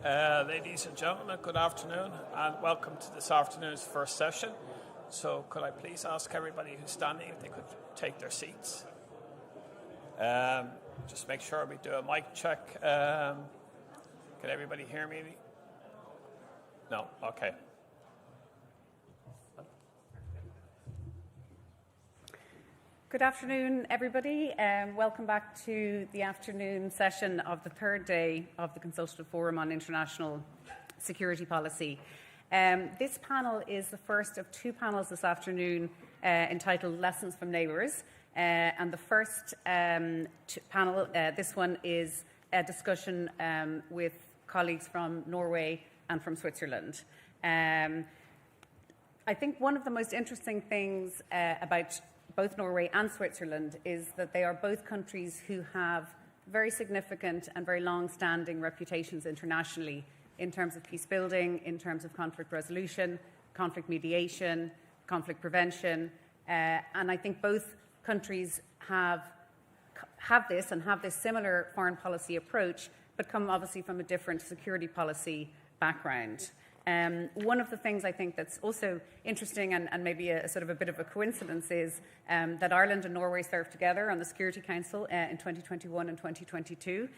Ladies and gentlemen, good afternoon and welcome to this afternoon's first session. So could I please ask everybody who's standing if they could take their seats. Just make sure we do a mic check. Can everybody hear me? No? Okay. Good afternoon, everybody. Welcome back to the afternoon session of the third day of the Consultative Forum on International Security Policy. This panel is the first of two panels this afternoon entitled Lessons from Neighbours. And the first panel, this one is a discussion with colleagues from Norway and from Switzerland. I think one of the most interesting things about both Norway and Switzerland is that they are both countries who have very significant and very long-standing reputations internationally in terms of peace building, in terms of conflict resolution, conflict mediation, conflict prevention. And I think both countries have this and have this similar foreign policy approach, but come obviously from a different security policy background. One of the things I think that's also interesting and maybe a sort of a bit of a coincidence is that Ireland and Norway served together on the Security Council in 2021 and 2022.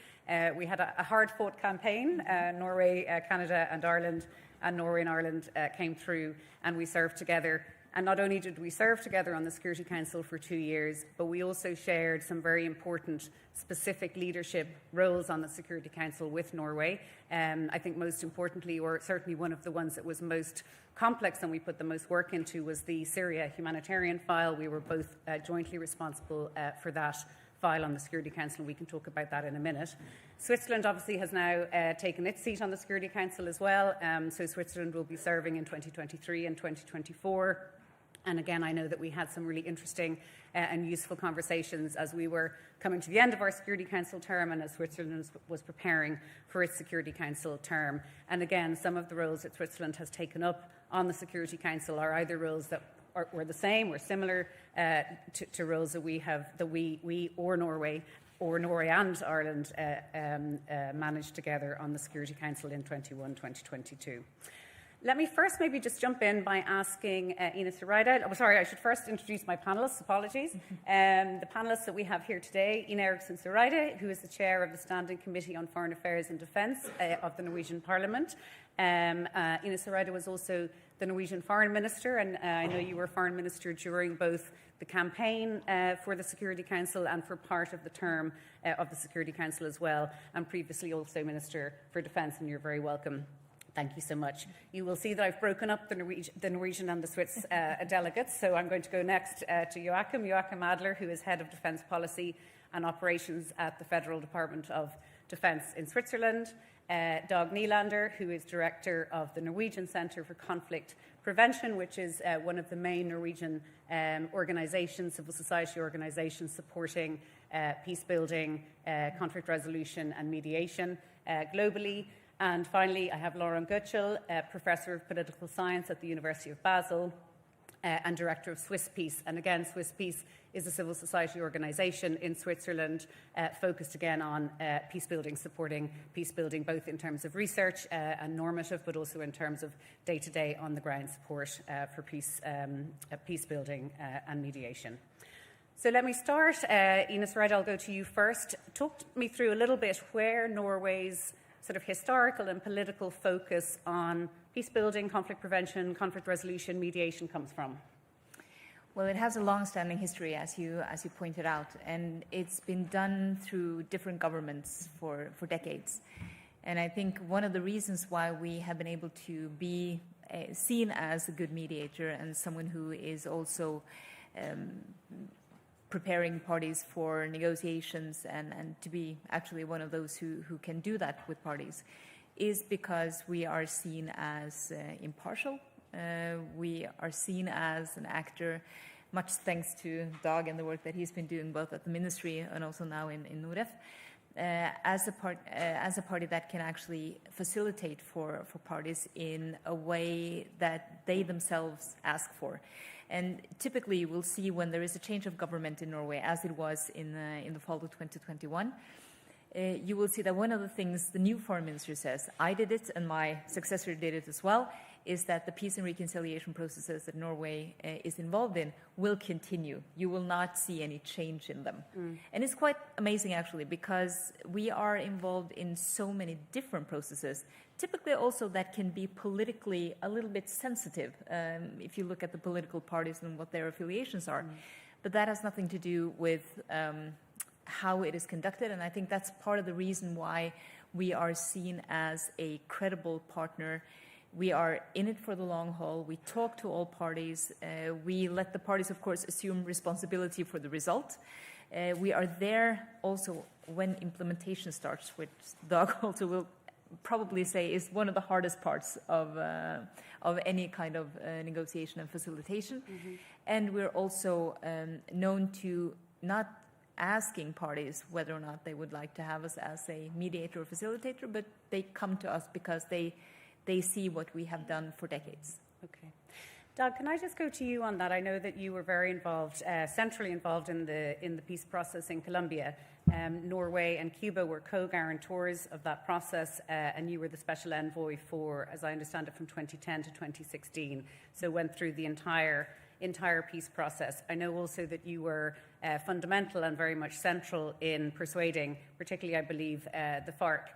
We had a hard-fought campaign. Norway, Canada and Ireland, and Norway and Ireland came through and we served together. And not only did we serve together on the Security Council for 2 years, but we also shared some very important specific leadership roles on the Security Council with Norway. I think most importantly, or certainly one of the ones that was most complex and we put the most work into, was the Syria humanitarian file. We were both jointly responsible for that file on the Security Council, and we can talk about that in a minute. Switzerland obviously has now taken its seat on the Security Council as well, so Switzerland will be serving in 2023 and 2024. And again, I know that we had some really interesting and useful conversations as we were coming to the end of our Security Council term and as Switzerland was preparing for its Security Council term. And again, some of the roles that Switzerland has taken up on the Security Council are either roles that were the same or similar to roles that we or Norway and Ireland managed together on the Security Council in 2022. Let me first maybe just jump in by asking Ina Suraida. Oh, sorry, I should first introduce my panelists. Apologies. The panelists that we have here today: Ina Eriksen Suraida, who is the chair of the Standing Committee on Foreign Affairs and Defence of the Norwegian Parliament. Ina Suraida was also the Norwegian Foreign Minister, and I know you were Foreign Minister during both the campaign for the Security Council and for part of the term of the Security Council as well, and previously also Minister for Defence, and you're very welcome. Thank you so much. You will see that I've broken up the Norwegian and the Swiss delegates, so I'm going to go next to Joachim Adler, who is Head of Defence Policy and Operations at the Federal Department of Defence in Switzerland, Dag Nylander, who is Director of the Norwegian Centre for Conflict Prevention, which is one of the main Norwegian organisations, civil society organisations supporting peace building, conflict resolution and mediation globally. And finally, I have Lauren Goetschel, Professor of Political Science at the University of Basel and Director of Swiss Peace. And again, Swiss Peace is a civil society organisation in Switzerland focused again on peace building, supporting peace building both in terms of research and normative, but also in terms of day-to-day on-the-ground support for peace building and mediation. So let me start. Ina Suraida, I'll go to you first. Talk me through a little bit where Norway's sort of historical and political focus on peace building, conflict prevention, conflict resolution, mediation comes from. Well, it has a long-standing history, as you pointed out, and it's been done through different governments for decades. And I think one of the reasons why we have been able to be seen as a good mediator and someone who is also preparing parties for negotiations and to be actually one of those who can do that with parties is because we are seen as impartial. We are seen as an actor, much thanks to Dag and the work that he's been doing both at the ministry and also now in NOREF, as a party that can actually facilitate for parties in a way that they themselves ask for. And typically, we'll see when there is a change of government in Norway, as it was in the fall of 2021, you will see that one of the things the new foreign minister says, I did it and my successor did it as well, is that the peace and reconciliation processes that Norway is involved in will continue. You will not see any change in them. And it's quite amazing, actually, because we are involved in so many different processes, typically also that can be politically a little bit sensitive, if you look at the political parties and what their affiliations are. But that has nothing to do with how it is conducted, and I think that's part of the reason why we are seen as a credible partner. We are in it for the long haul. We talk to all parties. We let the parties, of course, assume responsibility for the result. We are there also when implementation starts, which Dag also will probably say is one of the hardest parts of any kind of negotiation and facilitation. And we're also known to not asking parties whether or not they would like to have us as a mediator or facilitator, but they come to us because they see what we have done for decades. Okay. Dag, can I just go to you on that? I know that you were very involved, centrally involved in the peace process in Colombia. Norway and Cuba were co-guarantors of that process, and you were the special envoy for, as I understand it, from 2010 to 2016. So went through the entire peace process. I know also that you were fundamental and very much central in persuading, particularly, I believe, the FARC,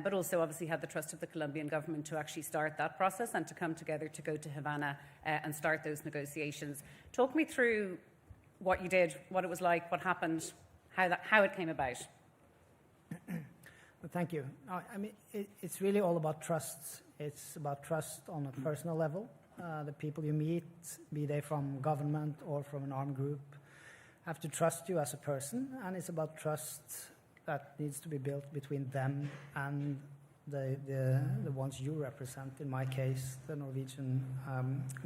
but also obviously had the trust of the Colombian government to actually start that process and to come together to go to Havana and start those negotiations. Talk me through what you did, what it was like, what happened, how it came about. Well, thank you. I mean, it's really all about trust. It's about trust on a personal level. The people you meet, be they from government or from an armed group, have to trust you as a person, and it's about trust that needs to be built between them and the ones you represent, in my case, the Norwegian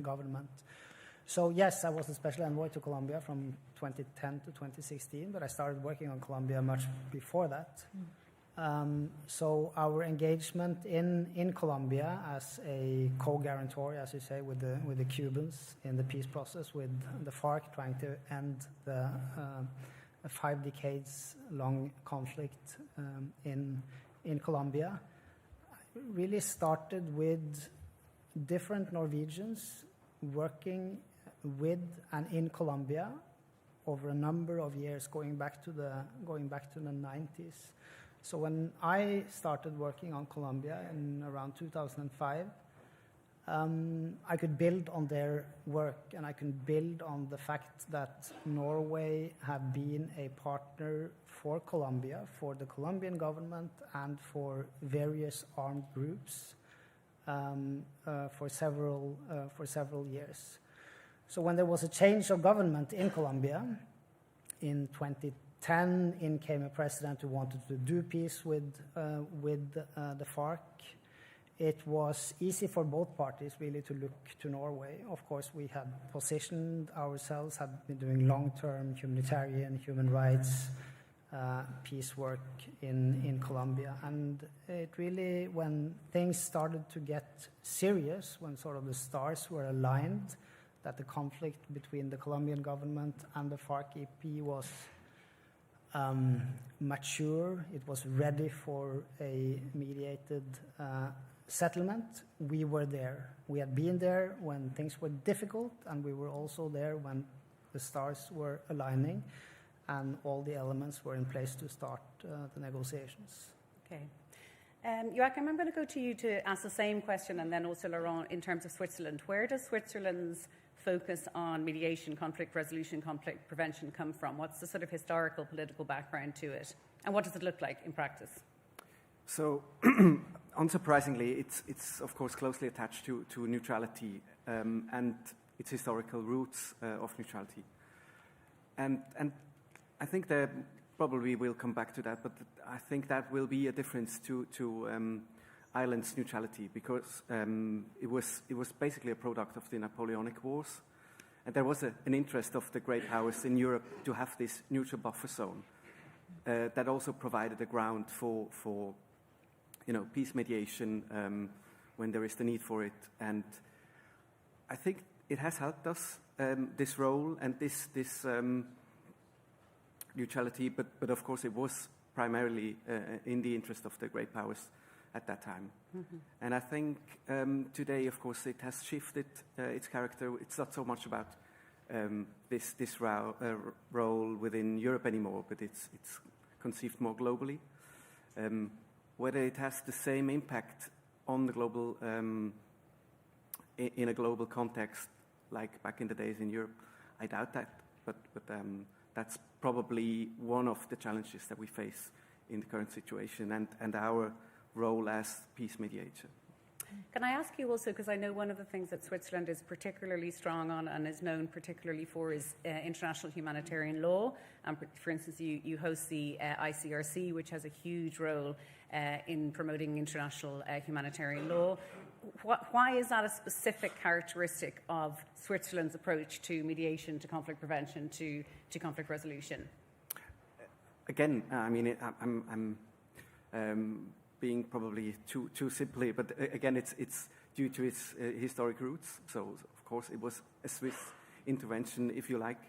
government. So yes, I was a special envoy to Colombia from 2010 to 2016, but I started working on Colombia much before that. So our engagement in Colombia as a co-guarantor, as you say, with the Cubans in the peace process, with the FARC trying to end the 5 decades long conflict in Colombia, really started with different Norwegians working with and in Colombia over a number of years, going back to the 90s. So when I started working on Colombia in around 2005, I could build on their work, and I can build on the fact that Norway have been a partner for Colombia, for the Colombian government, and for various armed groups for several years. So when there was a change of government in Colombia in 2010, in came a president who wanted to do peace with the FARC. It was easy for both parties really to look to Norway. Of course, we had positioned ourselves, had been doing long-term humanitarian, human rights, peace work in Colombia. And it really, when things started to get serious, when sort of the stars were aligned, that the conflict between the Colombian government and the FARC-EP was mature, it was ready for a mediated settlement, we were there. We had been there when things were difficult, and we were also there when the stars were aligning and all the elements were in place to start the negotiations. Okay. Joachim, I'm going to go to you to ask the same question, and then also Laurent, in terms of Switzerland. Where does Switzerland's focus on mediation, conflict resolution, conflict prevention come from? What's the sort of historical political background to it? And what does it look like in practice? So, unsurprisingly, it's of course closely attached to neutrality and its historical roots of neutrality. And I think that probably we'll come back to that, but I think that will be a difference to Ireland's neutrality, because it was basically a product of the Napoleonic Wars, and there was an interest of the great powers in Europe to have this neutral buffer zone that also provided a ground for peace mediation when there is the need for it. And I think it has helped us, this role and this neutrality, but of course it was primarily in the interest of the great powers at that time. And I think today, of course, it has shifted its character. It's not so much about this role within Europe anymore, but it's conceived more globally. Whether it has the same impact on the global, in a global context like back in the days in Europe, I doubt that. But that's probably one of the challenges that we face in the current situation and our role as peace mediator. Can I ask you also, because I know one of the things that Switzerland is particularly strong on and is known particularly for is international humanitarian law. For instance, you host the ICRC, which has a huge role in promoting international humanitarian law. Why is that a specific characteristic of Switzerland's approach to mediation, to conflict prevention, to conflict resolution? Again, I mean, I'm being probably too simply, but again, it's due to its historic roots. So, of course, it was a Swiss intervention, if you like,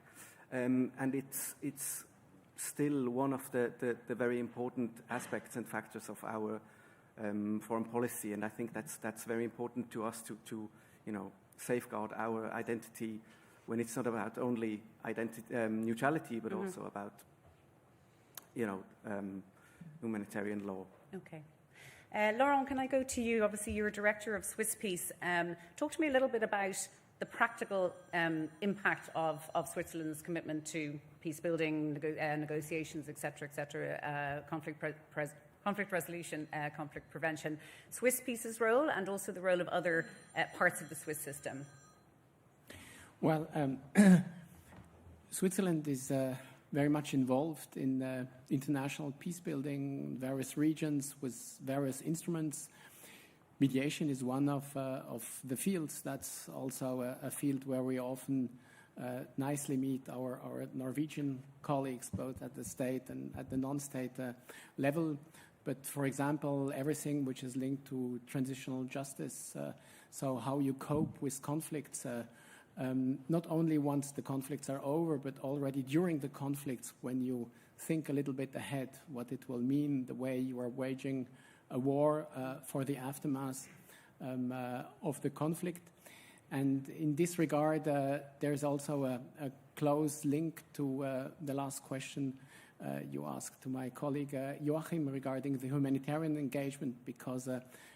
and it's still one of the very important aspects and factors of our foreign policy, and I think that's very important to us to safeguard our identity when it's not about only neutrality, but also about humanitarian law. Okay. Laurent, can I go to you? Obviously, you're a director of Swiss Peace. Talk to me a little bit about the practical impact of Switzerland's commitment to peace building, negotiations, etc., conflict resolution, conflict prevention, Swiss Peace's role, and also the role of other parts of the Swiss system. Well, Switzerland is very much involved in international peace building in various regions with various instruments. Mediation is one of the fields. That's also a field where we often nicely meet our Norwegian colleagues, both at the state and at the non-state level. But, for example, everything which is linked to transitional justice, so how you cope with conflicts, not only once the conflicts are over, but already during the conflicts, when you think a little bit ahead what it will mean, the way you are waging a war for the aftermath of the conflict. And in this regard, there's also a close link to the last question you asked to my colleague Joachim regarding the humanitarian engagement, because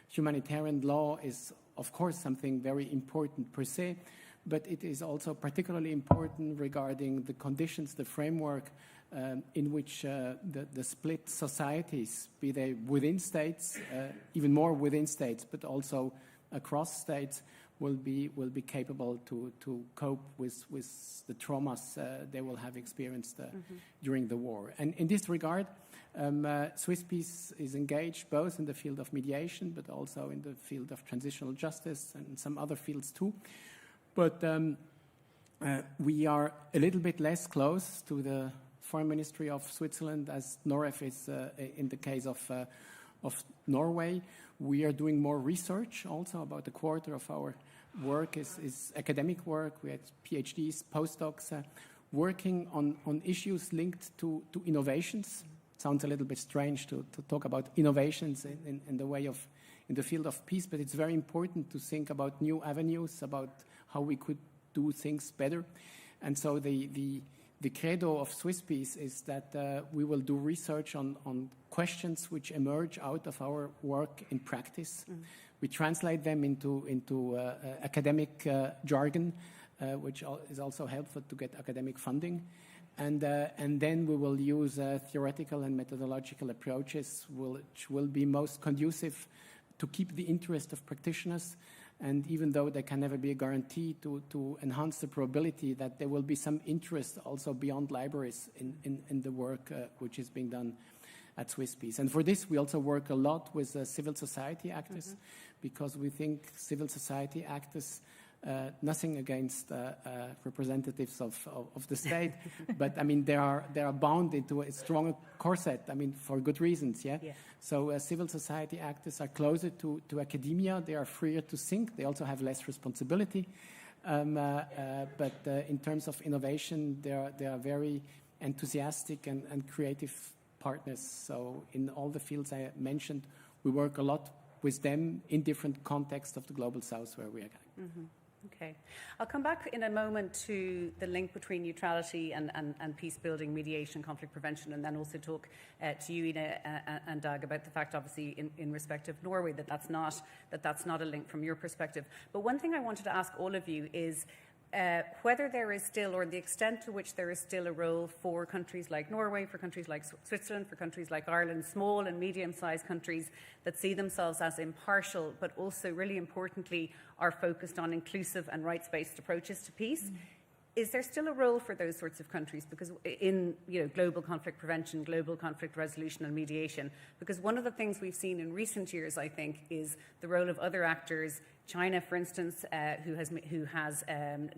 humanitarian law is, of course, something very important per se, but it is also particularly important regarding the conditions, the framework in which the split societies, be they within states, even more within states, but also across states, will be capable to cope with the traumas they will have experienced during the war. And in this regard, Swiss Peace is engaged both in the field of mediation, but also in the field of transitional justice and some other fields too. But we are a little bit less close to the Foreign Ministry of Switzerland as NOREF is in the case of Norway. We are doing more research also. About a quarter of our work is academic work. We had PhDs, postdocs working on issues linked to innovations. It sounds a little bit strange to talk about innovations in the field of peace, but it's very important to think about new avenues, about how we could do things better. And so the credo of Swiss Peace is that we will do research on questions which emerge out of our work in practice. We translate them into academic jargon, which is also helpful to get academic funding. And then we will use theoretical and methodological approaches which will be most conducive to keep the interest of practitioners. And even though there can never be a guarantee to enhance the probability that there will be some interest also beyond libraries in the work which is being done at Swiss Peace. And for this, we also work a lot with civil society actors, because we think civil society actors, nothing against representatives of the state, but I mean they are bound into a strong corset. I mean for good reasons, yeah. So civil society actors are closer to academia. They are freer to think. They also have less responsibility. But in terms of innovation, they are very enthusiastic and creative partners. So in all the fields I mentioned, we work a lot with them in different contexts of the Global South where we are going. Mm-hmm. Okay. I'll come back in a moment to the link between neutrality and peace building, mediation, conflict prevention, and then also talk to you, Ina and Dag, about the fact, obviously, in respect of Norway, that's not a link from your perspective. But one thing I wanted to ask all of you is whether there is still, or the extent to which there is still a role for countries like Norway, for countries like Switzerland, for countries like Ireland, small and medium-sized countries that see themselves as impartial, but also, really importantly, are focused on inclusive and rights-based approaches to peace. Mm-hmm. Is there still a role for those sorts of countries? Because in global conflict prevention, global conflict resolution and mediation, because one of the things we've seen in recent years, I think, is the role of other actors. China, for instance, who has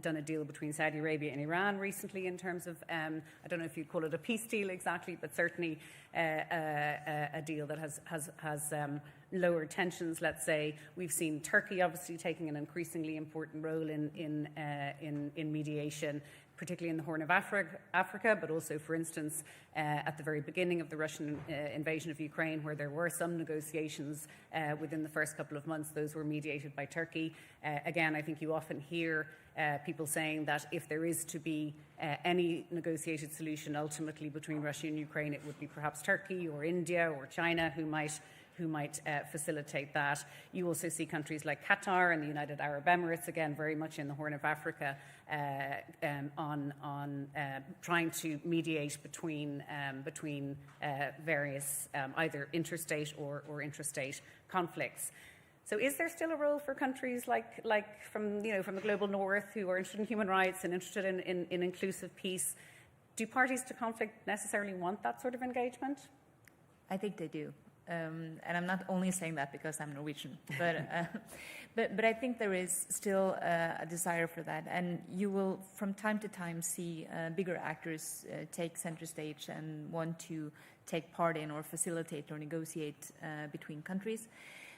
done a deal between Saudi Arabia and Iran recently in terms of, I don't know if you'd call it a peace deal exactly, but certainly a deal that has lowered tensions, let's say. We've seen Turkey obviously taking an increasingly important role in mediation, particularly in the Horn of Africa, but also, for instance, at the very beginning of the Russian invasion of Ukraine, where there were some negotiations within the first couple of months. Those were mediated by Turkey. Again, I think you often hear people saying that if there is to be any negotiated solution ultimately between Russia and Ukraine, it would be perhaps Turkey or India or China who might facilitate that. You also see countries like Qatar and the United Arab Emirates, again, very much in the Horn of Africa, on trying to mediate between various either interstate or intrastate conflicts. So is there still a role for countries like from the global north who are interested in human rights and interested in inclusive peace? Do parties to conflict necessarily want that sort of engagement? I think they do. And I'm not only saying that because I'm Norwegian, but I think there is still a desire for that. And you will, from time to time, see bigger actors take center stage and want to take part in or facilitate or negotiate between countries.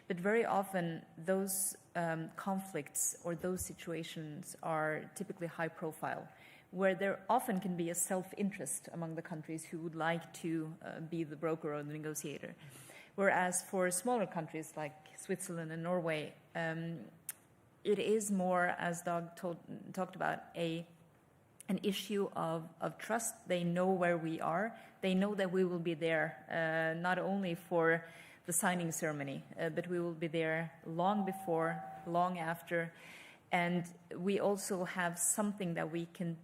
But very often, those conflicts or those situations are typically high profile, where there often can be a self-interest among the countries who would like to be the broker or the negotiator. Whereas for smaller countries like Switzerland and Norway, it is more, as Dag talked about, an issue of trust. They know where we are. They know that we will be there, not only for the signing ceremony, but we will be there long before, long after. And we also have something that we can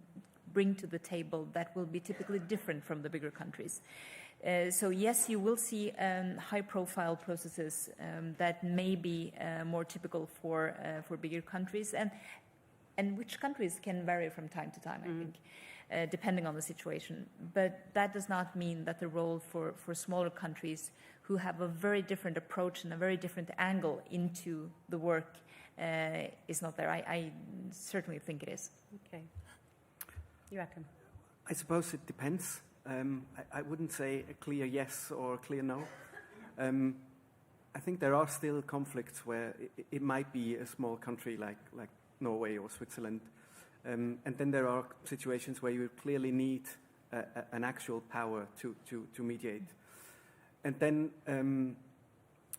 bring to the table that will be typically different from the bigger countries. So yes, you will see high-profile processes that may be more typical for bigger countries, and which countries can vary from time to time, I think, depending on the situation. But that does not mean that the role for smaller countries who have a very different approach and a very different angle into the work is not there. I certainly think it is. Okay. Joachim? I suppose it depends. I wouldn't say a clear yes or a clear no. I think there are still conflicts where it might be a small country like Norway or Switzerland. And then there are situations where you clearly need an actual power to mediate. And then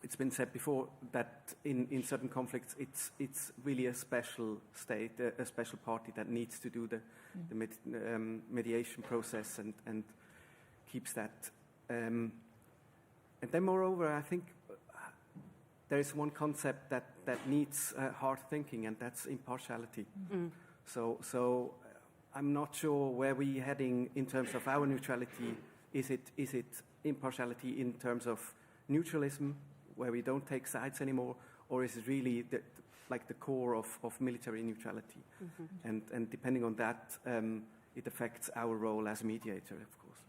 it's been said before that in certain conflicts it's really a special state, a special party that needs to do the mediation process and keeps that. And then moreover, I think there is one concept that needs hard thinking, and that's impartiality. Mm-hmm. So I'm not sure where we're heading in terms of our neutrality. Is it impartiality in terms of neutralism, where we don't take sides anymore, or is it really the core of military neutrality? Mm-hmm. And depending on that, it affects our role as a mediator, of course.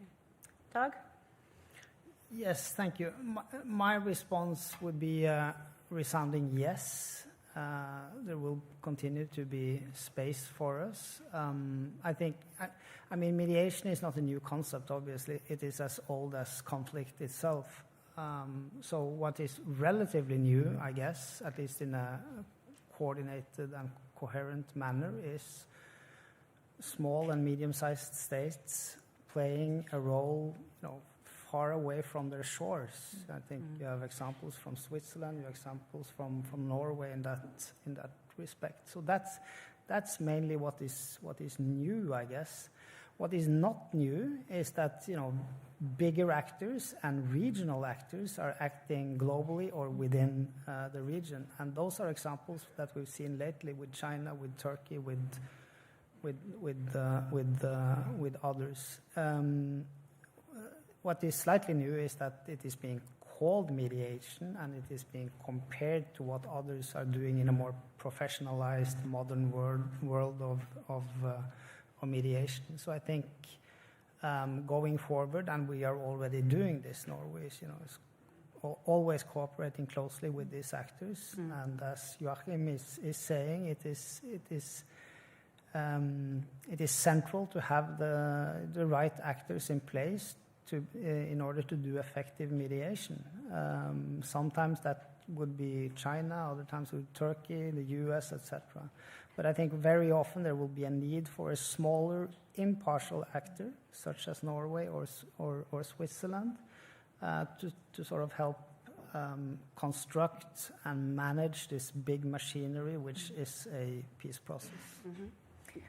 Dag? Yes, thank you. My response would be a resounding yes. There will continue to be space for us. I mean, mediation is not a new concept, obviously. It is as old as conflict itself. So what is relatively new, I guess, at least in a coordinated and coherent manner, is small and medium-sized states playing a role, far away from their shores. I think you have examples from Switzerland, you have examples from Norway in that respect. So that's mainly what is new, I guess. What is not new is that, you know, bigger actors and regional actors are acting globally or within the region, and those are examples that we've seen lately with China, with Turkey, with others. What is slightly new is that it is being called mediation, and it is being compared to what others are doing in a more professionalized modern world of mediation. So I think going forward, and we are already doing this, Norway is, you know, is always cooperating closely with these actors. And as Joachim is saying, it is central to have the right actors in place to in order to do effective mediation. Sometimes that would be China, other times with Turkey, the US, etc. But I think very often there will be a need for a smaller, impartial actor, such as Norway or Switzerland, to sort of help construct and manage this big machinery, which is a peace process.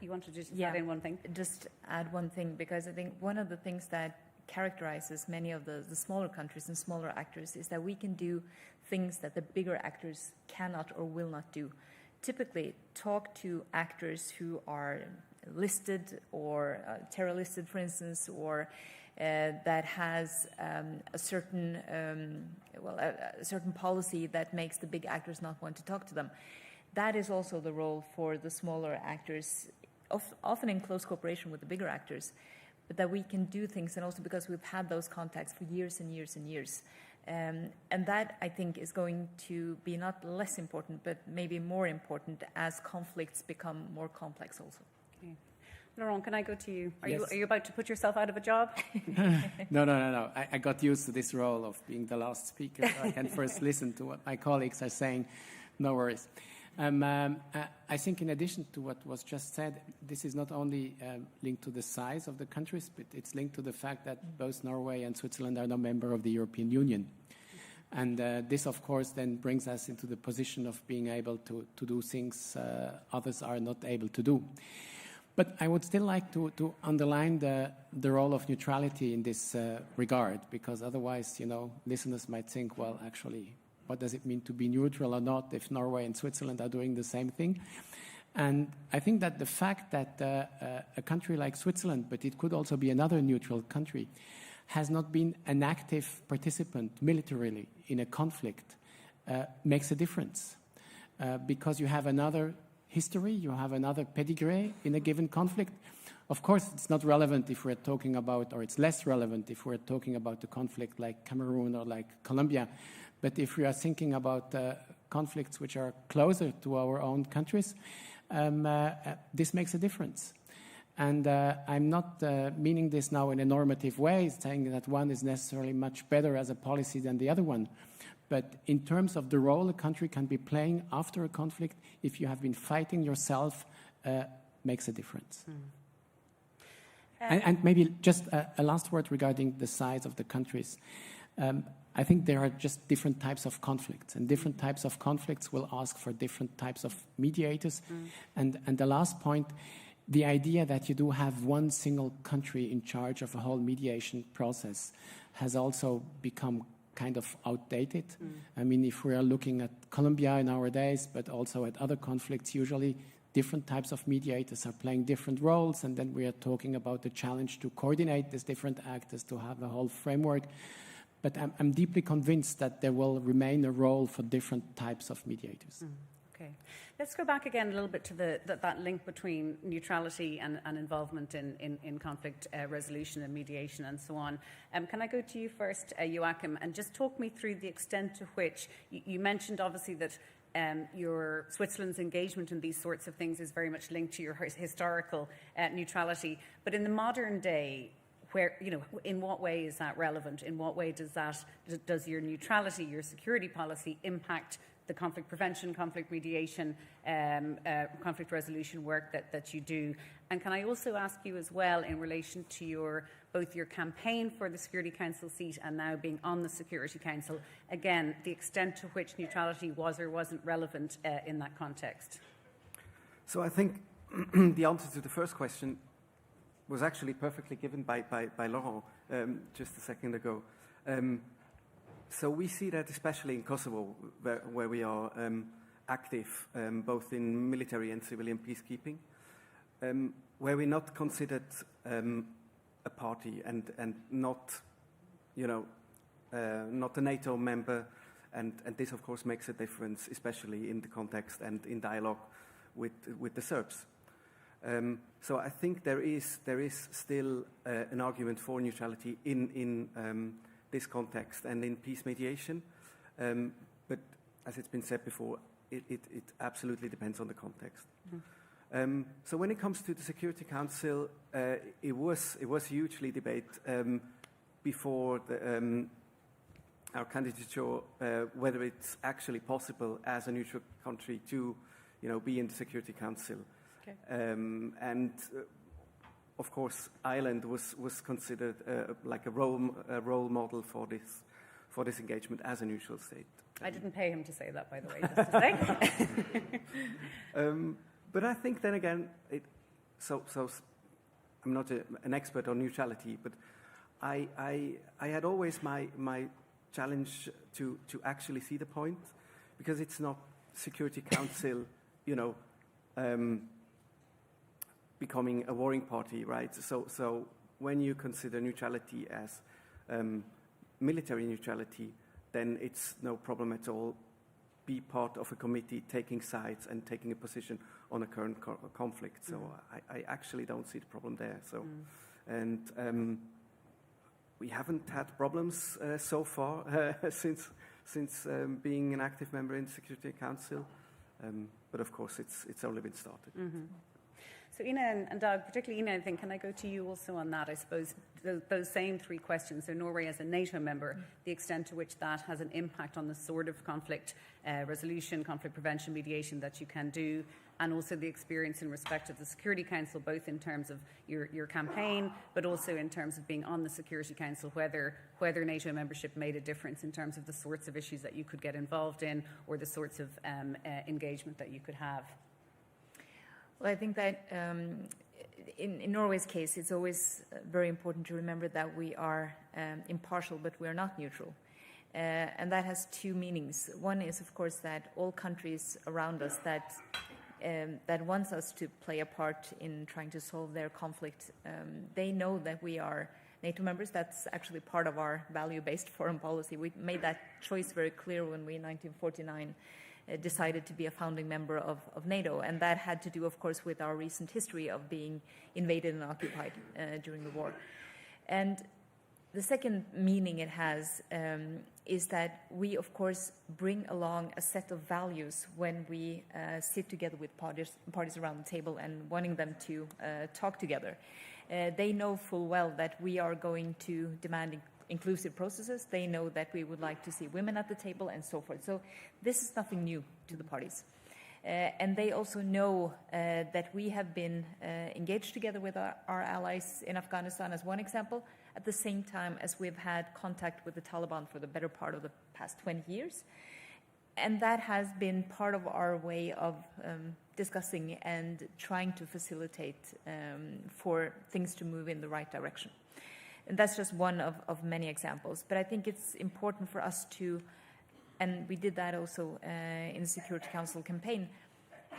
You wanted to just add in one thing? Just add one thing, because I think one of the things that characterizes many of the smaller countries and smaller actors is that we can do things that the bigger actors cannot or will not do. Typically, talk to actors who are listed or terror listed, for instance, or that has a certain policy that makes the big actors not want to talk to them. That is also the role for the smaller actors, often in close cooperation with the bigger actors, but that we can do things, and also because we've had those contacts for years and years and years. And that, I think, is going to be not less important, but maybe more important as conflicts become more complex also. Okay. Laurent, can I go to you? Are Yes. you about to put yourself out of a job? No. I got used to this role of being the last speaker. So I can first listen to what my colleagues are saying. No worries. I think in addition to what was just said, this is not only linked to the size of the countries, but it's linked to the fact that both Norway and Switzerland are no member of the European Union. And this, of course, then brings us into the position of being able to do things others are not able to do. But I would still like to underline the role of neutrality in this regard, because otherwise, you know, listeners might think, well, actually, what does it mean to be neutral or not if Norway and Switzerland are doing the same thing? And I think that the fact that a country like Switzerland, but it could also be another neutral country, has not been an active participant militarily in a conflict makes a difference. Because you have another history, you have another pedigree in a given conflict. Of course, it's not relevant if we're talking about, or it's less relevant if we're talking about a conflict like Cameroon or like Colombia. But if we are thinking about conflicts which are closer to our own countries, this makes a difference. And I'm not meaning this now in a normative way, saying that one is necessarily much better as a policy than the other one. But in terms of the role a country can be playing after a conflict, if you have been fighting yourself, makes a difference. And maybe just a last word regarding the size of the countries. I think there are just different types of conflicts, and different types of conflicts will ask for different types of mediators. And the last point, the idea that you do have one single country in charge of a whole mediation process has also become kind of outdated. I mean, if we are looking at Colombia nowadays, but also at other conflicts, usually different types of mediators are playing different roles, and then we are talking about the challenge to coordinate these different actors, to have a whole framework. But I'm deeply convinced that there will remain a role for different types of mediators. Okay. Let's go back again a little bit to that link between neutrality and involvement in conflict resolution and mediation and so on. Can I go to you first, Joachim, and just talk me through the extent to which you mentioned obviously that your Switzerland's engagement in these sorts of things is very much linked to your historical neutrality. But in the modern day, where, you know, in what way is that relevant? In what way does your neutrality, your security policy impact the conflict prevention, conflict mediation, conflict resolution work that you do? And can I also ask you as well, in relation to your both your campaign for the Security Council seat and now being on the Security Council. Again, the extent to which neutrality was or wasn't relevant in that context. So I think the answer to the first question was actually perfectly given by Laurent just a second ago. So we see that especially in Kosovo, where we are active, both in military and civilian peacekeeping, where we're not considered a party and not, not a NATO member, and this of course makes a difference, especially in the context and in dialogue with the Serbs. So I think there is still an argument for neutrality in this context and in peace mediation, but as it's been said before, it absolutely depends on the context. Mm-hmm. So when it comes to the Security Council, it was hugely debated before our candidature whether it's actually possible as a neutral country to, be in the Security Council. Okay. Of course, Ireland was considered like a role model for this engagement as a neutral state. I didn't pay him to say that, by the way, just to say. But I think then again, so I'm not an expert on neutrality, but I had always my challenge to actually see the point, because it's not Security Council, becoming a warring party, right? So when you consider neutrality as military neutrality, then it's no problem at all. Be part of a committee taking sides and taking a position on a current conflict. So I actually don't see the problem there. So, and we haven't had problems so far since being an active member in the Security Council. But of course, it's only been started. Mm-hmm. So Ina and Doug, particularly Ina, I think, can I go to you also on that? I suppose those same three questions. So Norway as a NATO member, the extent to which that has an impact on the sort of conflict resolution, conflict prevention, mediation that you can do, and also the experience in respect of the Security Council, both in terms of your campaign, but also in terms of being on the Security Council, whether NATO membership made a difference in terms of the sorts of issues that you could get involved in or the sorts of engagement that you could have. Well, I think that in Norway's case, it's always very important to remember that we are impartial, but we are not neutral. And that has two meanings. One is, of course, that all countries around us that wants us to play a part in trying to solve their conflict, they know that we are NATO members. That's actually part of our value-based foreign policy. We made that choice very clear when we, in 1949, decided to be a founding member of NATO. And that had to do, of course, with our recent history of being invaded and occupied during the war. And the second meaning it has is that we, of course, bring along a set of values when we sit together with parties around the table and wanting them to talk together. They know full well that we are going to demand inclusive processes. They know that we would like to see women at the table and so forth. So this is nothing new to the parties. And they also know that we have been engaged together with our allies in Afghanistan as one example, at the same time as we've had contact with the Taliban for the better part of the past 20 years. And that has been part of our way of discussing and trying to facilitate for things to move in the right direction. And that's just one of many examples. But I think it's important for us to, and we did that also in the Security Council campaign,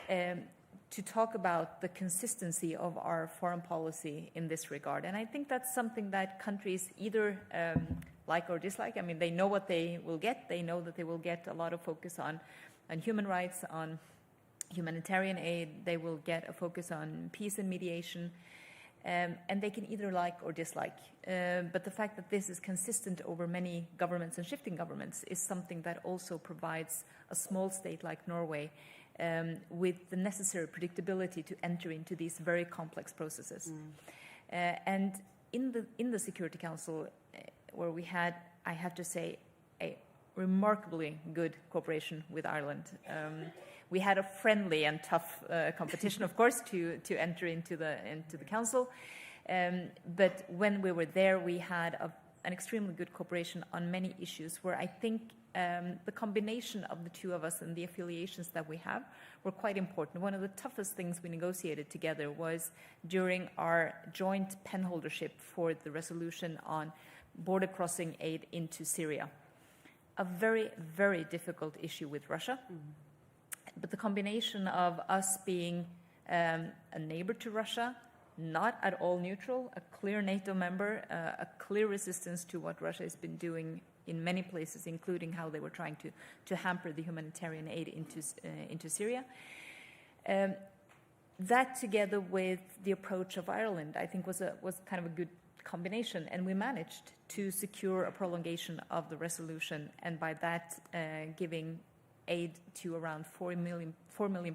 to talk about the consistency of our foreign policy in this regard. And I think that's something that countries either like or dislike. I mean, they know what they will get. They know that they will get a lot of focus on human rights, on humanitarian aid. They will get a focus on peace and mediation. And they can either like or dislike. But the fact that this is consistent over many governments and shifting governments is something that also provides a small state like Norway with the necessary predictability to enter into these very complex processes. And in the Security Council, where we had, I have to say, a remarkably good cooperation with Ireland. We had a friendly and tough competition, of course, to enter into the council, But when we were there, we had an extremely good cooperation on many issues where I think the combination of the two of us and the affiliations that we have were quite important. One of the toughest things we negotiated together was during our joint penholdership for the resolution on border crossing aid into Syria. A very, very difficult issue with Russia. But the combination of us being a neighbor to Russia, not at all neutral, a clear NATO member, a clear resistance to what Russia has been doing in many places, including how they were trying to hamper the humanitarian aid into Syria. That, together with the approach of Ireland, I think was kind of a good combination, and we managed to secure a prolongation of the resolution, and by that giving aid to around 4 million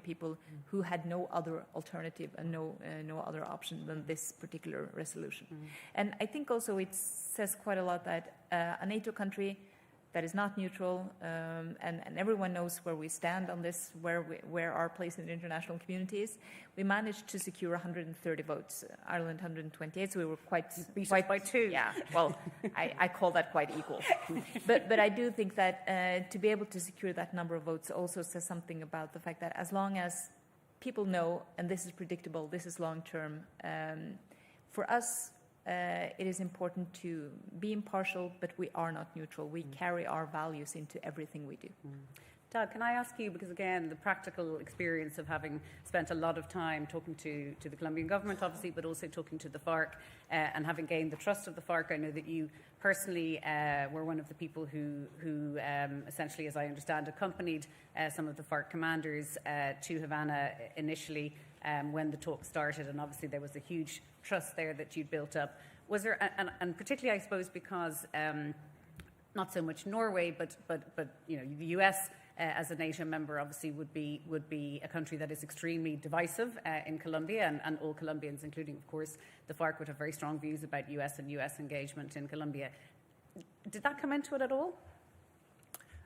people who had no other alternative and no other option than this particular resolution. And I think also it says quite a lot that a NATO country that is not neutral, and everyone knows where we stand on this, where our place in the international community is. We managed to secure 130 votes, Ireland 128, so we were quite by two. Yeah, well, I call that quite equal. But I do think that to be able to secure that number of votes also says something about the fact that as long as people know, and this is predictable, this is long term, for us, it is important to be impartial, but we are not neutral. We carry our values into everything we do. Doug, can I ask you, because again, the practical experience of having spent a lot of time talking to the Colombian government, obviously, but also talking to the FARC and having gained the trust of the FARC, I know that you personally were one of the people who essentially, as I understand, accompanied some of the FARC commanders to Havana initially when the talk started, and obviously there was a huge trust there that you'd built up. Was there, and particularly I suppose because not so much Norway, but you know, the US as a NATO member obviously would be a country that is extremely divisive in Colombia, and all Colombians, including of course the FARC, would have very strong views about US and US engagement in Colombia. Did that come into it at all?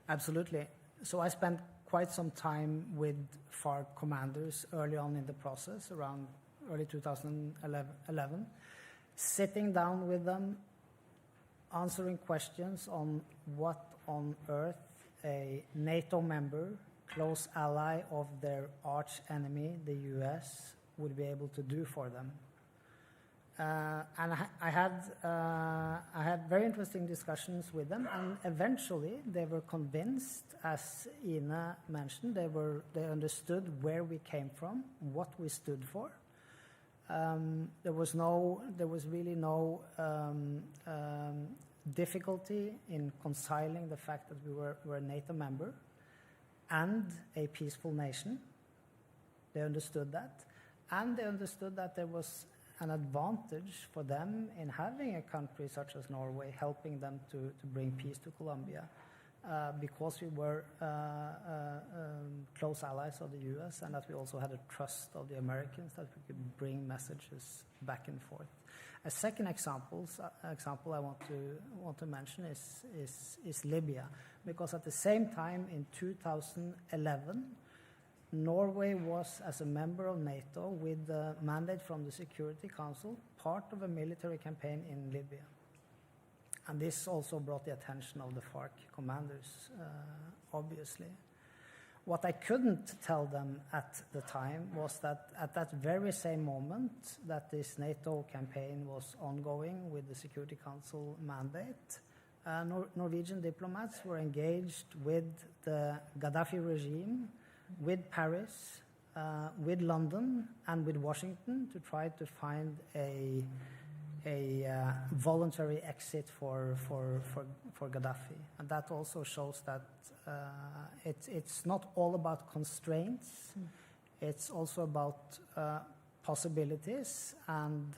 Absolutely. So I spent quite some time with FARC commanders early on in the process, around early 2011, sitting down with them, answering questions on what on earth a NATO member, close ally of their arch enemy, the US, would be able to do for them. And I had very interesting discussions with them, and eventually they were convinced, as Ina mentioned, they understood where we came from, what we stood for. There was really no difficulty in reconciling the fact that we were a NATO member and a peaceful nation. They understood that, and they understood that there was an advantage for them in having a country such as Norway helping them to bring peace to Colombia, because we were close allies of the US, and that we also had a trust of the Americans that we could bring messages back and forth. A second example I want to mention is Libya, because at the same time in 2011, Norway was, as a member of NATO with the mandate from the Security Council, part of a military campaign in Libya. And this also brought the attention of the FARC commanders, obviously. What I couldn't tell them at the time was that at that very same moment that this NATO campaign was ongoing with the Security Council mandate, Norwegian diplomats were engaged with the Gaddafi regime, with Paris, with London, and with Washington to try to find a voluntary exit for Gaddafi. And that also shows that it's not all about constraints. It's also about possibilities. And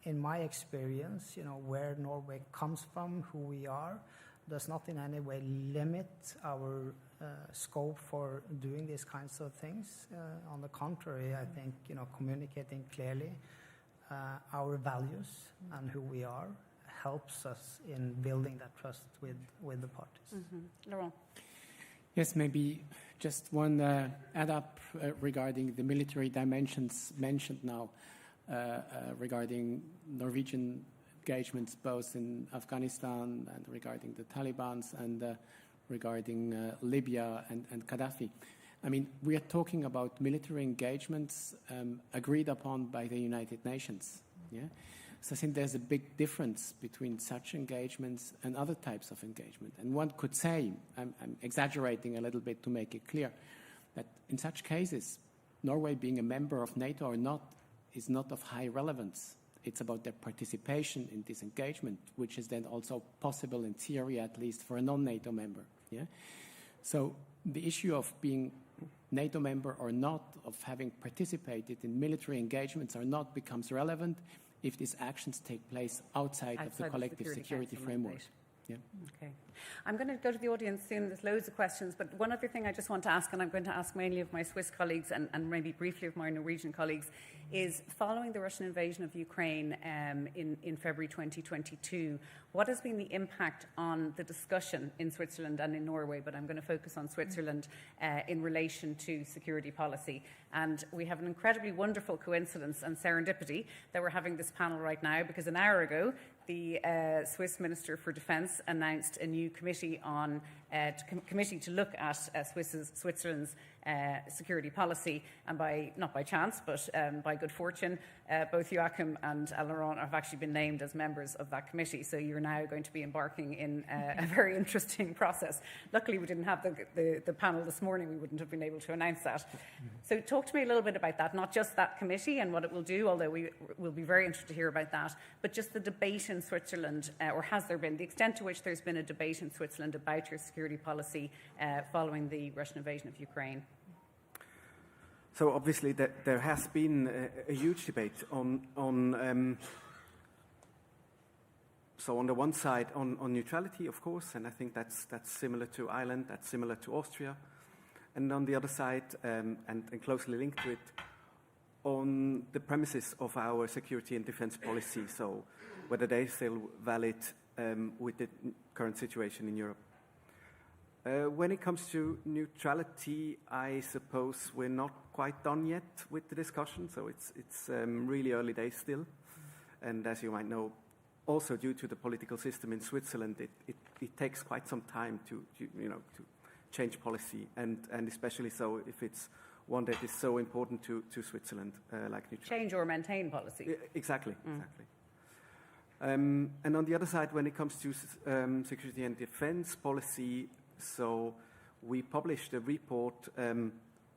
in my experience, where Norway comes from, who we are, does not in any way limit our scope for doing these kinds of things. On the contrary, I think communicating clearly our values and who we are helps us in building that trust with the parties. Mm-hmm. Laurent. Yes, maybe just one add-up regarding the military dimensions mentioned now. regarding Norwegian engagements both in Afghanistan and regarding the Taliban and regarding Libya and Gaddafi. I mean, we are talking about military engagements agreed upon by the United Nations. Yeah? So I think there's a big difference between such engagements and other types of engagement. And one could say, I'm exaggerating a little bit to make it clear, that in such cases, Norway being a member of NATO or not is not of high relevance. It's about their participation in this engagement, which is then also possible in theory, at least for a non-NATO member. Yeah? So the issue of being NATO member or not, of having participated in military engagements or not, becomes relevant if these actions take place outside of the collective security framework. Yeah. Okay. I'm going to go to the audience soon. There's loads of questions, but one other thing I just want to ask, and I'm going to ask mainly of my Swiss colleagues and maybe briefly of my Norwegian colleagues, is following the Russian invasion of Ukraine in February 2022, what has been the impact on the discussion in Switzerland and in Norway, but I'm going to focus on Switzerland in relation to security policy. And we have an incredibly wonderful coincidence and serendipity that we're having this panel right now, because an hour ago, the Swiss Minister for Defence announced a new committee on committee to look at Switzerland's security policy, and not by chance, but by good fortune, both Joachim and Laurent have actually been named as members of that committee. So you're now going to be embarking in a very interesting process. Luckily, we didn't have the panel this morning. We wouldn't have been able to announce that. So talk to me a little bit about that, not just that committee and what it will do, although we will be very interested to hear about that, but just the debate in Switzerland, or has there been, the extent to which there's been a debate in Switzerland about your security policy following the Russian invasion of Ukraine? So obviously there has been a huge debate on so on the one side on neutrality, of course, and I think that's similar to Ireland, that's similar to Austria, and on the other side, and closely linked to it, on the premises of our security and defense policy, so whether they're still valid with the current situation in Europe. When it comes to neutrality, I suppose we're not quite done yet with the discussion, so it's really early days still. And as you might know, also due to the political system in Switzerland, it takes quite some time to change policy, and especially so if it's one that is so important to Switzerland, like neutrality. Change or maintain policy. Exactly. And on the other side, when it comes to security and defense policy, so we published a report.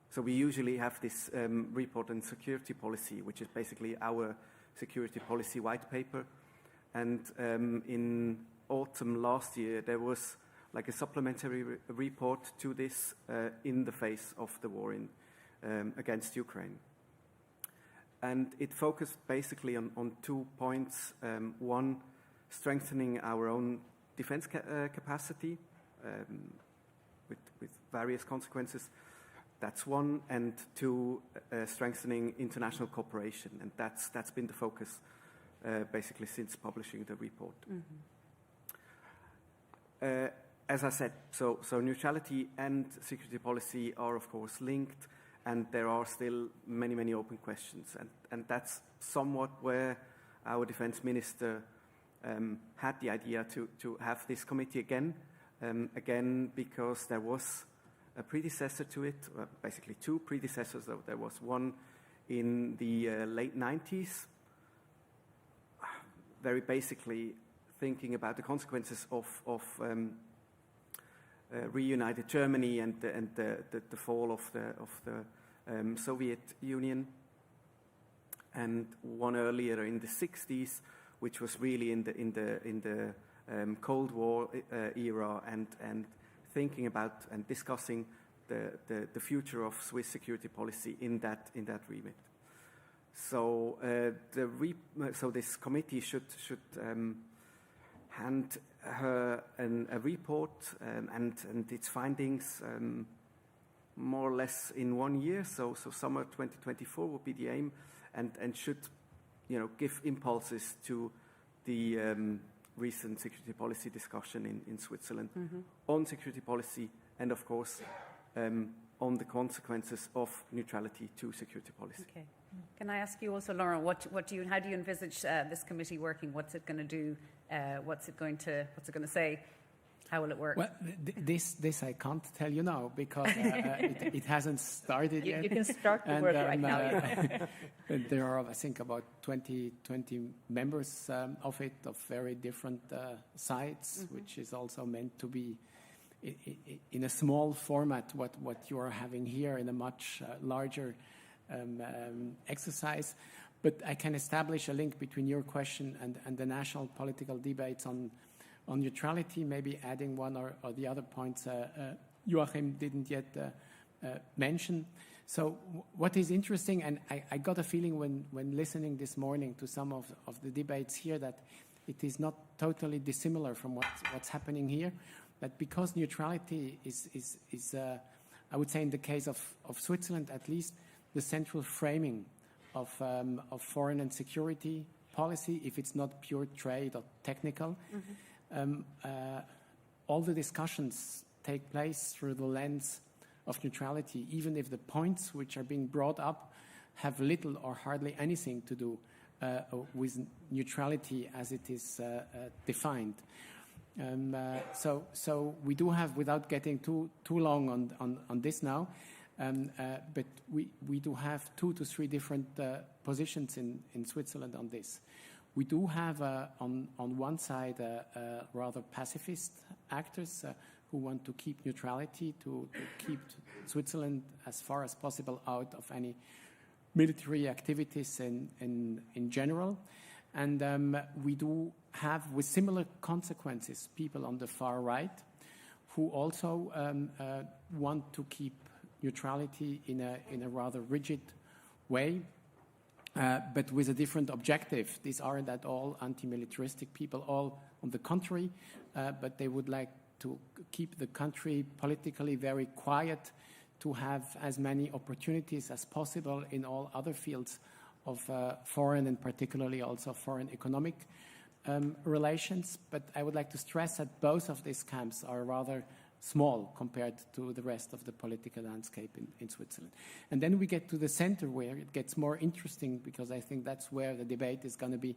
So we usually have this report on security policy, which is basically our security policy white paper. And in autumn last year, there was like a supplementary report to this in the face of the war against Ukraine. And it focused basically on 2 points. One, strengthening our own defense capacity with various consequences. That's one. And two, strengthening international cooperation. And that's been the focus basically since publishing the report. Mm-hmm. As I said, so neutrality and security policy are of course linked, and there are still many open questions. And that's somewhat where our defense minister had the idea to have this committee again because there was a predecessor to it, basically two predecessors, though. There was one in the late 90s, very basically thinking about the consequences of reunited Germany and the fall of the Soviet Union, and one earlier in the 60s, which was really in the Cold War era, and thinking about and discussing the future of Swiss security policy in that remit. So so this committee should hand her a report and its findings more or less in 1 year. So summer 2024 will be the aim, and should give impulses to the recent security policy discussion in Switzerland on security policy, and of course on the consequences of neutrality to security policy. Okay. Can I ask you also, Laura, how do you envisage this committee working? What's it going to do? What's it going to say? How will it work? Well, this I can't tell you now because it hasn't started yet. You can start the work right now. There are, I think, about 20 members of it, of very different sides, which is also meant to be in a small format, what you are having here in a much larger exercise. But I can establish a link between your question and the national political debates on neutrality, maybe adding one or the other points Joachim didn't yet mention. So what is interesting, and I got a feeling when listening this morning to some of the debates here, that it is not totally dissimilar from what's happening here, that because neutrality is I would say in the case of Switzerland at least, the central framing of foreign and security policy, if it's not pure trade or technical, all the discussions take place through the lens of neutrality, even if the points which are being brought up have little or hardly anything to do with neutrality as it is defined. So we do have, without getting too long on this now, but we do have 2 to 3 different positions in Switzerland on this. We do have on one side rather pacifist actors who want to keep neutrality, to keep Switzerland as far as possible out of any military activities in general. And we do have, with similar consequences, people on the far right who also want to keep neutrality in a rather rigid way, but with a different objective. These aren't at all anti-militaristic people, all on the contrary, but they would like to keep the country politically very quiet, to have as many opportunities as possible in all other fields of foreign and particularly also foreign economic relations. But I would like to stress that both of these camps are rather small compared to the rest of the political landscape in Switzerland. And then we get to the center where it gets more interesting, because I think that's where the debate is going to be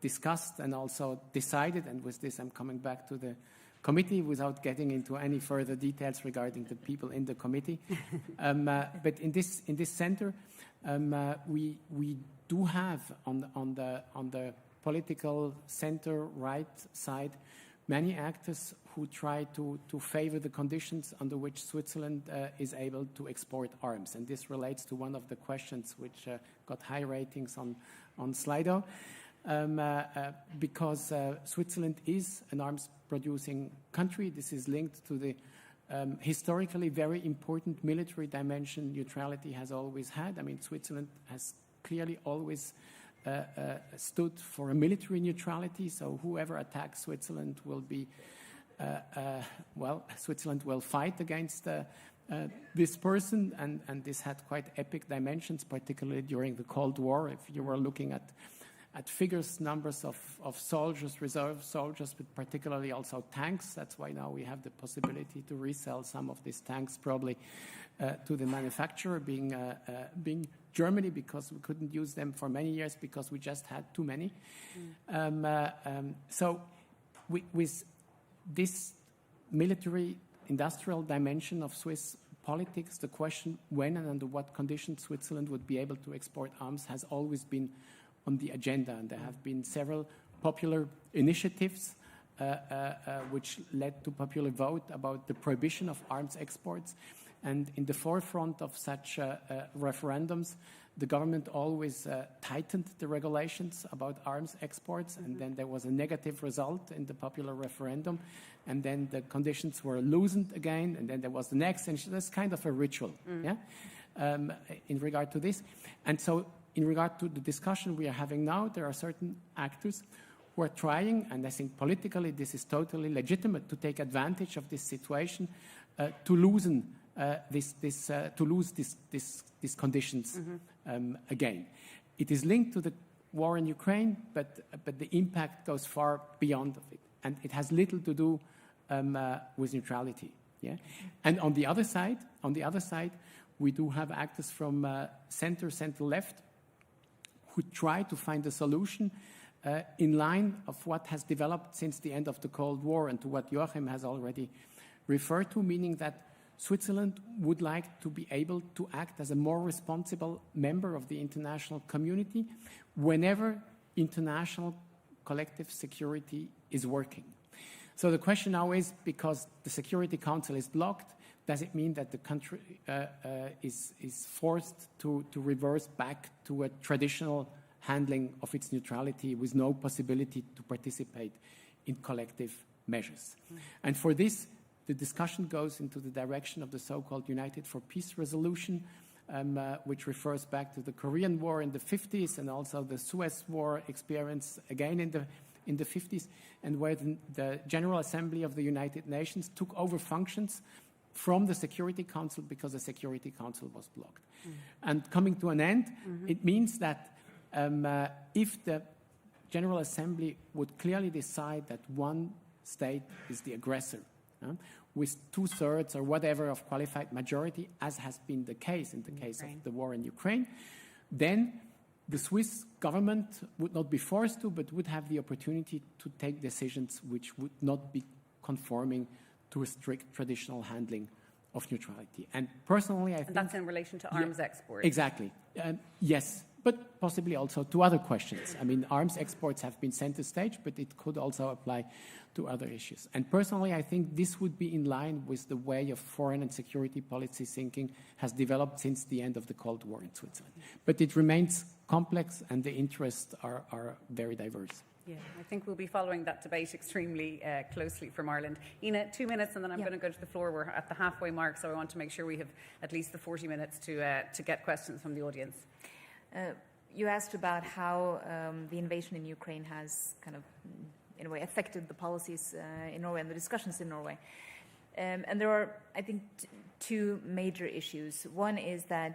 discussed and also decided. And with this, I'm coming back to the committee without getting into any further details regarding the people in the committee. But in this center, we do have on the political center right side many actors who try to favor the conditions under which Switzerland is able to export arms. And this relates to one of the questions which got high ratings on Slido, because Switzerland is an arms-producing country. This is linked to the historically very important military dimension neutrality has always had. I mean, Switzerland has clearly always stood for a military neutrality, so whoever attacks Switzerland will be, Switzerland will fight against this person, and this had quite epic dimensions, particularly during the Cold War. If you were looking at figures, numbers of soldiers, reserve soldiers, but particularly also tanks. That's why now we have the possibility to resell some of these tanks, probably to the manufacturer, being Germany, because we couldn't use them for many years because we just had too many. So with this military industrial dimension of Swiss politics, the question when and under what conditions Switzerland would be able to export arms has always been on the agenda, and there have been several popular initiatives which led to popular vote about the prohibition of arms exports. And in the forefront of such referendums, the government always tightened the regulations about arms exports, and then there was a negative result in the popular referendum, and then the conditions were loosened again, and then there was the next, and that's kind of a ritual, in regard to this. And so in regard to the discussion we are having now, there are certain actors who are trying, and I think politically this is totally legitimate, to take advantage of this situation to loosen these conditions again. It is linked to the war in Ukraine, but the impact goes far beyond of it, and it has little to do with neutrality. Yeah, and on the other side, we do have actors from center-left who try to find a solution in line of what has developed since the end of the Cold War and to what Joachim has already referred to, meaning that Switzerland would like to be able to act as a more responsible member of the international community whenever international collective security is working. So the question now is, because the Security Council is blocked, does it mean that the country is forced to reverse back to a traditional handling of its neutrality with no possibility to participate in collective measures? And for this, the discussion goes into the direction of the so-called United for Peace resolution, which refers back to the Korean War in the 50s and also the Suez War experience again in the 50s, and where the General Assembly of the United Nations took over functions from the Security Council because the Security Council was blocked. And coming to an end, it means that if the General Assembly would clearly decide that one state is the aggressor, with 2/3 or whatever of qualified majority, as has been the case in the case of the war in Ukraine, then the Swiss government would not be forced to, but would have the opportunity to take decisions which would not be conforming to a strict traditional handling of neutrality. And personally, I think... And that's in relation to arms exports. Exactly. Yes, but possibly also to other questions. I mean, arms exports have been center stage, but it could also apply to other issues. And personally, I think this would be in line with the way of foreign and security policy thinking has developed since the end of the Cold War in Switzerland. But it remains complex and the interests are very diverse. Yeah, I think we'll be following that debate extremely closely from Ireland. Ina, 2 minutes, and then I'm going to go to the floor. We're at the halfway mark, so I want to make sure we have at least the 40 minutes to get questions from the audience. You asked about how the invasion in Ukraine has kind of, in a way, affected the policies in Norway and the discussions in Norway. And there are, I think, two major issues. One is that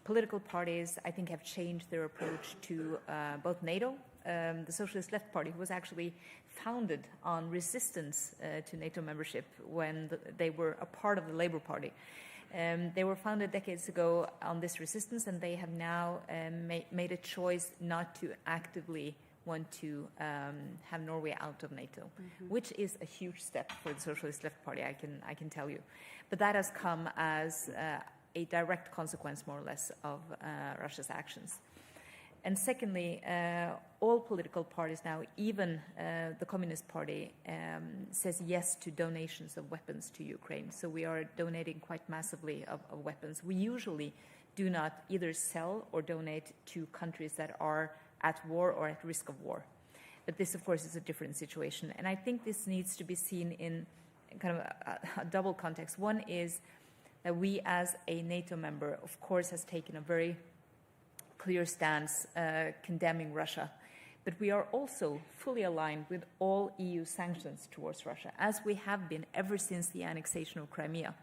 political parties, I think, have changed their approach to both NATO. The Socialist Left Party, who was actually founded on resistance to NATO membership when they were a part of the Labour Party. They were founded decades ago on this resistance, and they have now made a choice not to actively want to have Norway out of NATO, which is a huge step for the Socialist Left Party, I can tell you. But that has come as a direct consequence, more or less, of Russia's actions. And secondly, all political parties now, even the Communist Party, says yes to donations of weapons to Ukraine. So we are donating quite massively of weapons. We usually do not either sell or donate to countries that are at war or at risk of war. But this, of course, is a different situation. And I think this needs to be seen in kind of a double context. One is that we, as a NATO member, of course, has taken a very clear stance condemning Russia. But we are also fully aligned with all EU sanctions towards Russia, as we have been ever since the annexation of Crimea.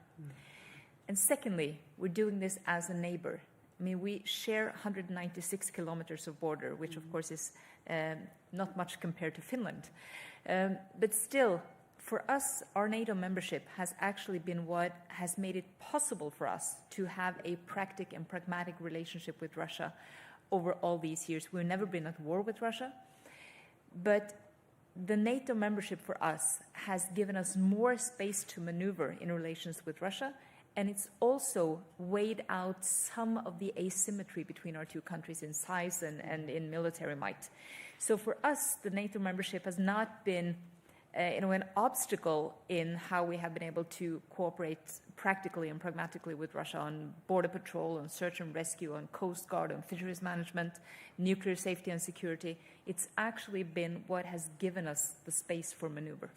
And secondly, we're doing this as a neighbor. I mean, we share 196 kilometers of border, which of course is not much compared to Finland. But still, for us, our NATO membership has actually been what has made it possible for us to have a practical and pragmatic relationship with Russia over all these years. We've never been at war with Russia, but the NATO membership for us has given us more space to maneuver in relations with Russia, and it's also weighed out some of the asymmetry between our two countries in size and in military might. So for us, the NATO membership has not been in a way, an obstacle in how we have been able to cooperate practically and pragmatically with Russia on border patrol, on search and rescue, on coast guard, on fisheries management, nuclear safety and security. It's actually been what has given us the space for maneuver.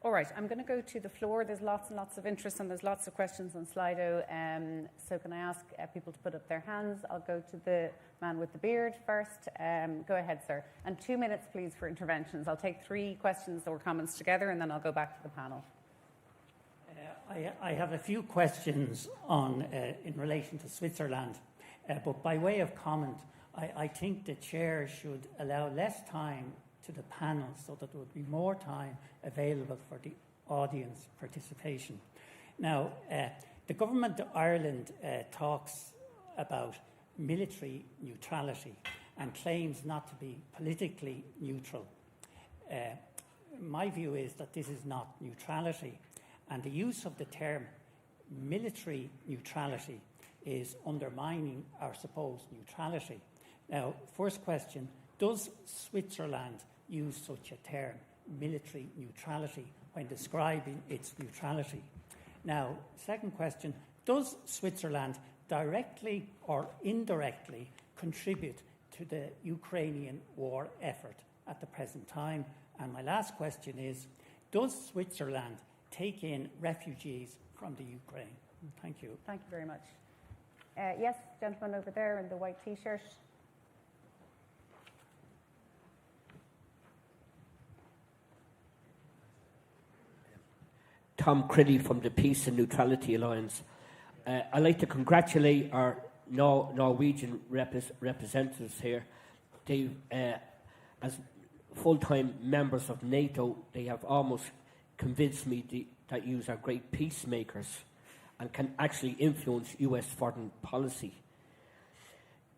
All right, I'm going to go to the floor. There's lots and lots of interest and there's lots of questions on Slido. So can I ask people to put up their hands? I'll go to the man with the beard first. Go ahead, sir. And 2 minutes, please, for interventions. I'll take 3 questions or comments together and then I'll go back to the panel. I have a few questions on in relation to Switzerland, but by way of comment, I think the chair should allow less time to the panel so that there would be more time available for the audience participation. Now, The Government of Ireland talks about military neutrality and claims not to be politically neutral. My view is that this is not neutrality, and the use of the term military neutrality is undermining our supposed neutrality. Now, first question, does Switzerland use such a term, military neutrality, when describing its neutrality? Now, second question, does Switzerland directly or indirectly contribute to the Ukrainian war effort at the present time? And my last question is, does Switzerland take in refugees from the Ukraine? Thank you. Thank you very much. Yes, gentleman over there in the white T-shirt. Tom Criddy from the Peace and Neutrality Alliance. I'd like to congratulate our Norwegian representatives here. They, as full-time members of NATO, they have almost convinced me that you are great peacemakers and can actually influence US foreign policy.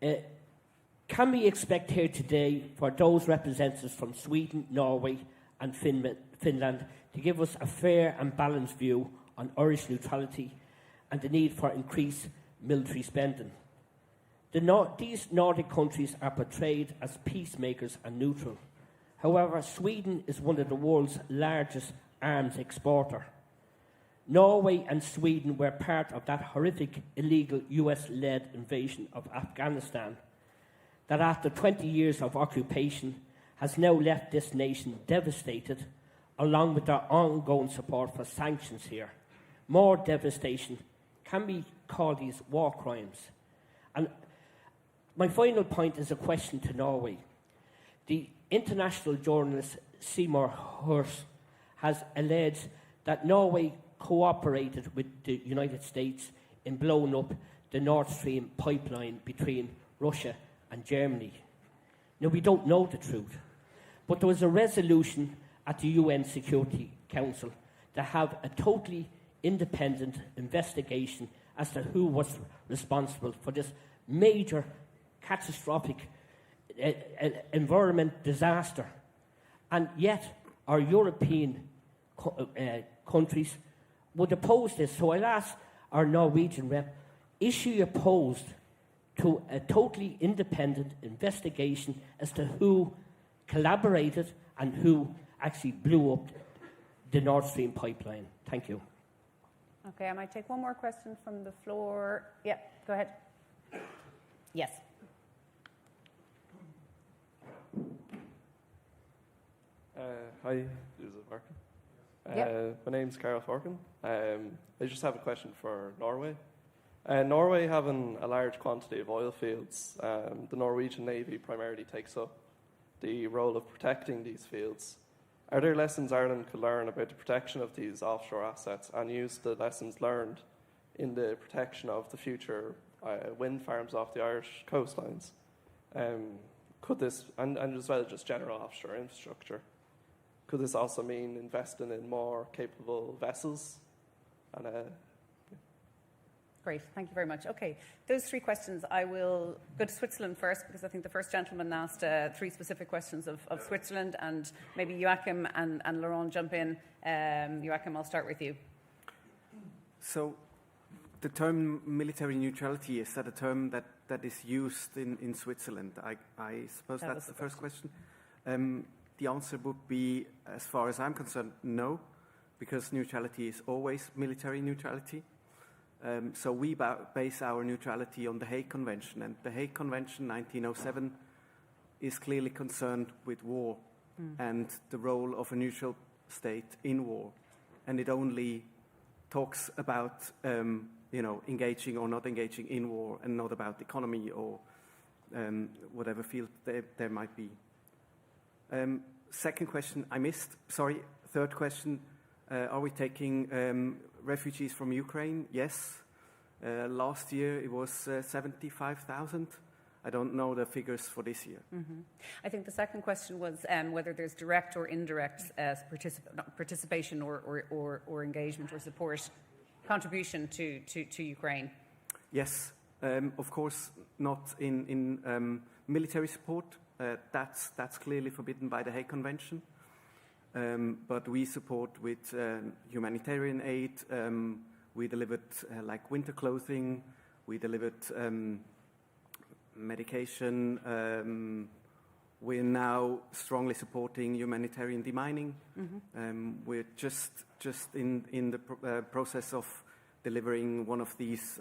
Can we expect here today for those representatives from Sweden, Norway and Finland to give us a fair and balanced view on Irish neutrality and the need for increased military spending? These Nordic countries are portrayed as peacemakers and neutral. However, Sweden is one of the world's largest arms exporter. Norway and Sweden were part of that horrific illegal US-led invasion of Afghanistan that after 20 years of occupation has now left this nation devastated, along with their ongoing support for sanctions here. More devastation. Can we call these war crimes? And my final point is a question to Norway. The international journalist Seymour Hersh has alleged that Norway cooperated with the United States in blowing up the Nord Stream pipeline between Russia and Germany. Now, we don't know the truth, but there was a resolution at the UN Security Council to have a totally independent investigation as to who was responsible for this major catastrophic environment disaster. And yet our European countries would oppose this. So I'll ask our Norwegian rep, is she opposed to a totally independent investigation as to who collaborated and who actually blew up the Nord Stream pipeline? Thank you. Okay, I might take one more question from the floor. Yeah, go ahead. Yes. Hi, is it working? Yep. My name's Carol Forkin. I just have a question for Norway. Norway having a large quantity of oil fields, the Norwegian Navy primarily takes up the role of protecting these fields. Are there lessons Ireland could learn about the protection of these offshore assets and use the lessons learned in the protection of the future wind farms off the Irish coastlines? Could this, and as well as just general offshore infrastructure, could this also mean investing in more capable vessels? And Great, thank you very much. Okay, those three questions, I will go to Switzerland first, because I think the first gentleman asked three specific questions of Switzerland, and maybe Joachim and Laurent jump in. Joachim, I'll start with you. So the term military neutrality, is that a term that is used in Switzerland? I suppose that's the first question. The answer would be, as far as I'm concerned, no, because neutrality is always military neutrality. So we base our neutrality on the Hague Convention, and the Hague Convention 1907 is clearly concerned with war and the role of a neutral state in war, and it only talks about engaging or not engaging in war, and not about economy or whatever field there might be. Second question I missed. Sorry. Third question: are we taking refugees from Ukraine? Yes. Last year it was 75,000. I don't know the figures for this year. Mm-hmm. I think the second question was whether there's direct or indirect participation or engagement or support. contribution to Ukraine? Yes, of course, not in military support. That's clearly forbidden by the Hague Convention. But we support with humanitarian aid. We delivered like winter clothing. We delivered medication. We're now strongly supporting humanitarian demining. We're just in the process of delivering one of these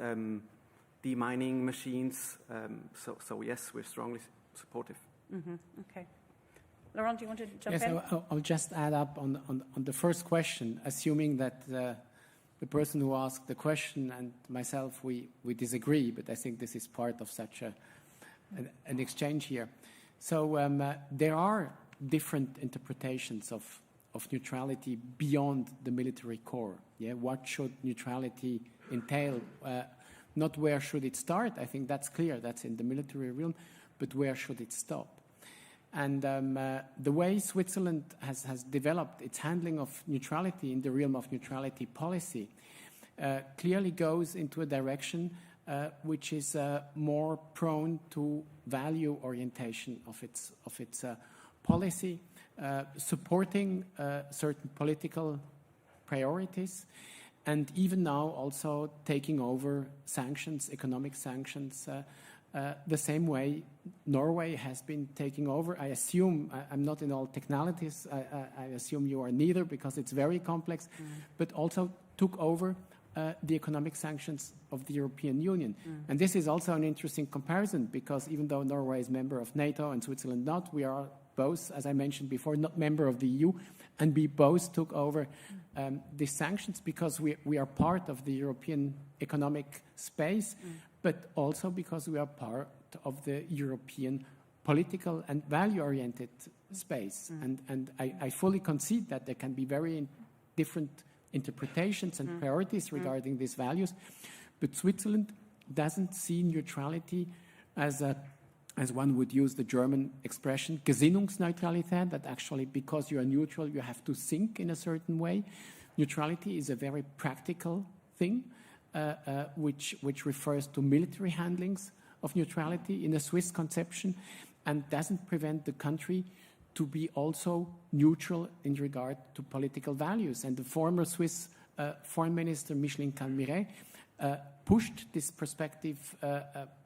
demining machines. So yes, we're strongly supportive. Okay. Laurent, do you want to jump in? Yes, I'll just add up on the first question, assuming that the person who asked the question and myself, we disagree, but I think this is part of such an exchange here. So there are different interpretations of neutrality beyond the military core. Yeah, what should neutrality entail? Not where should it start? I think that's clear. That's in the military realm. But where should it stop? And the way Switzerland has developed its handling of neutrality in the realm of neutrality policy clearly goes into a direction which is more prone to value orientation of its policy, supporting certain political priorities, and even now also taking over sanctions, economic sanctions, the same way Norway has been taking over. I assume, I'm not in all technicalities, I assume you are neither because it's very complex, but also took over the economic sanctions of the European Union. And this is also an interesting comparison because even though Norway is member of NATO and Switzerland not, we are both, as I mentioned before, not member of the EU, and we both took over these sanctions because we are part of the European economic space, but also because we are part of the European political and value-oriented space. And I fully concede that there can be very different interpretations and priorities regarding these values, but Switzerland doesn't see neutrality as one would use the German expression, Gesinnungsneutralität, that actually because you are neutral, you have to think in a certain way. Neutrality is a very practical thing, which refers to military handlings of neutrality in a Swiss conception and doesn't prevent the country to be also neutral in regard to political values. And the former Swiss Foreign Minister, Micheál Martin, pushed this perspective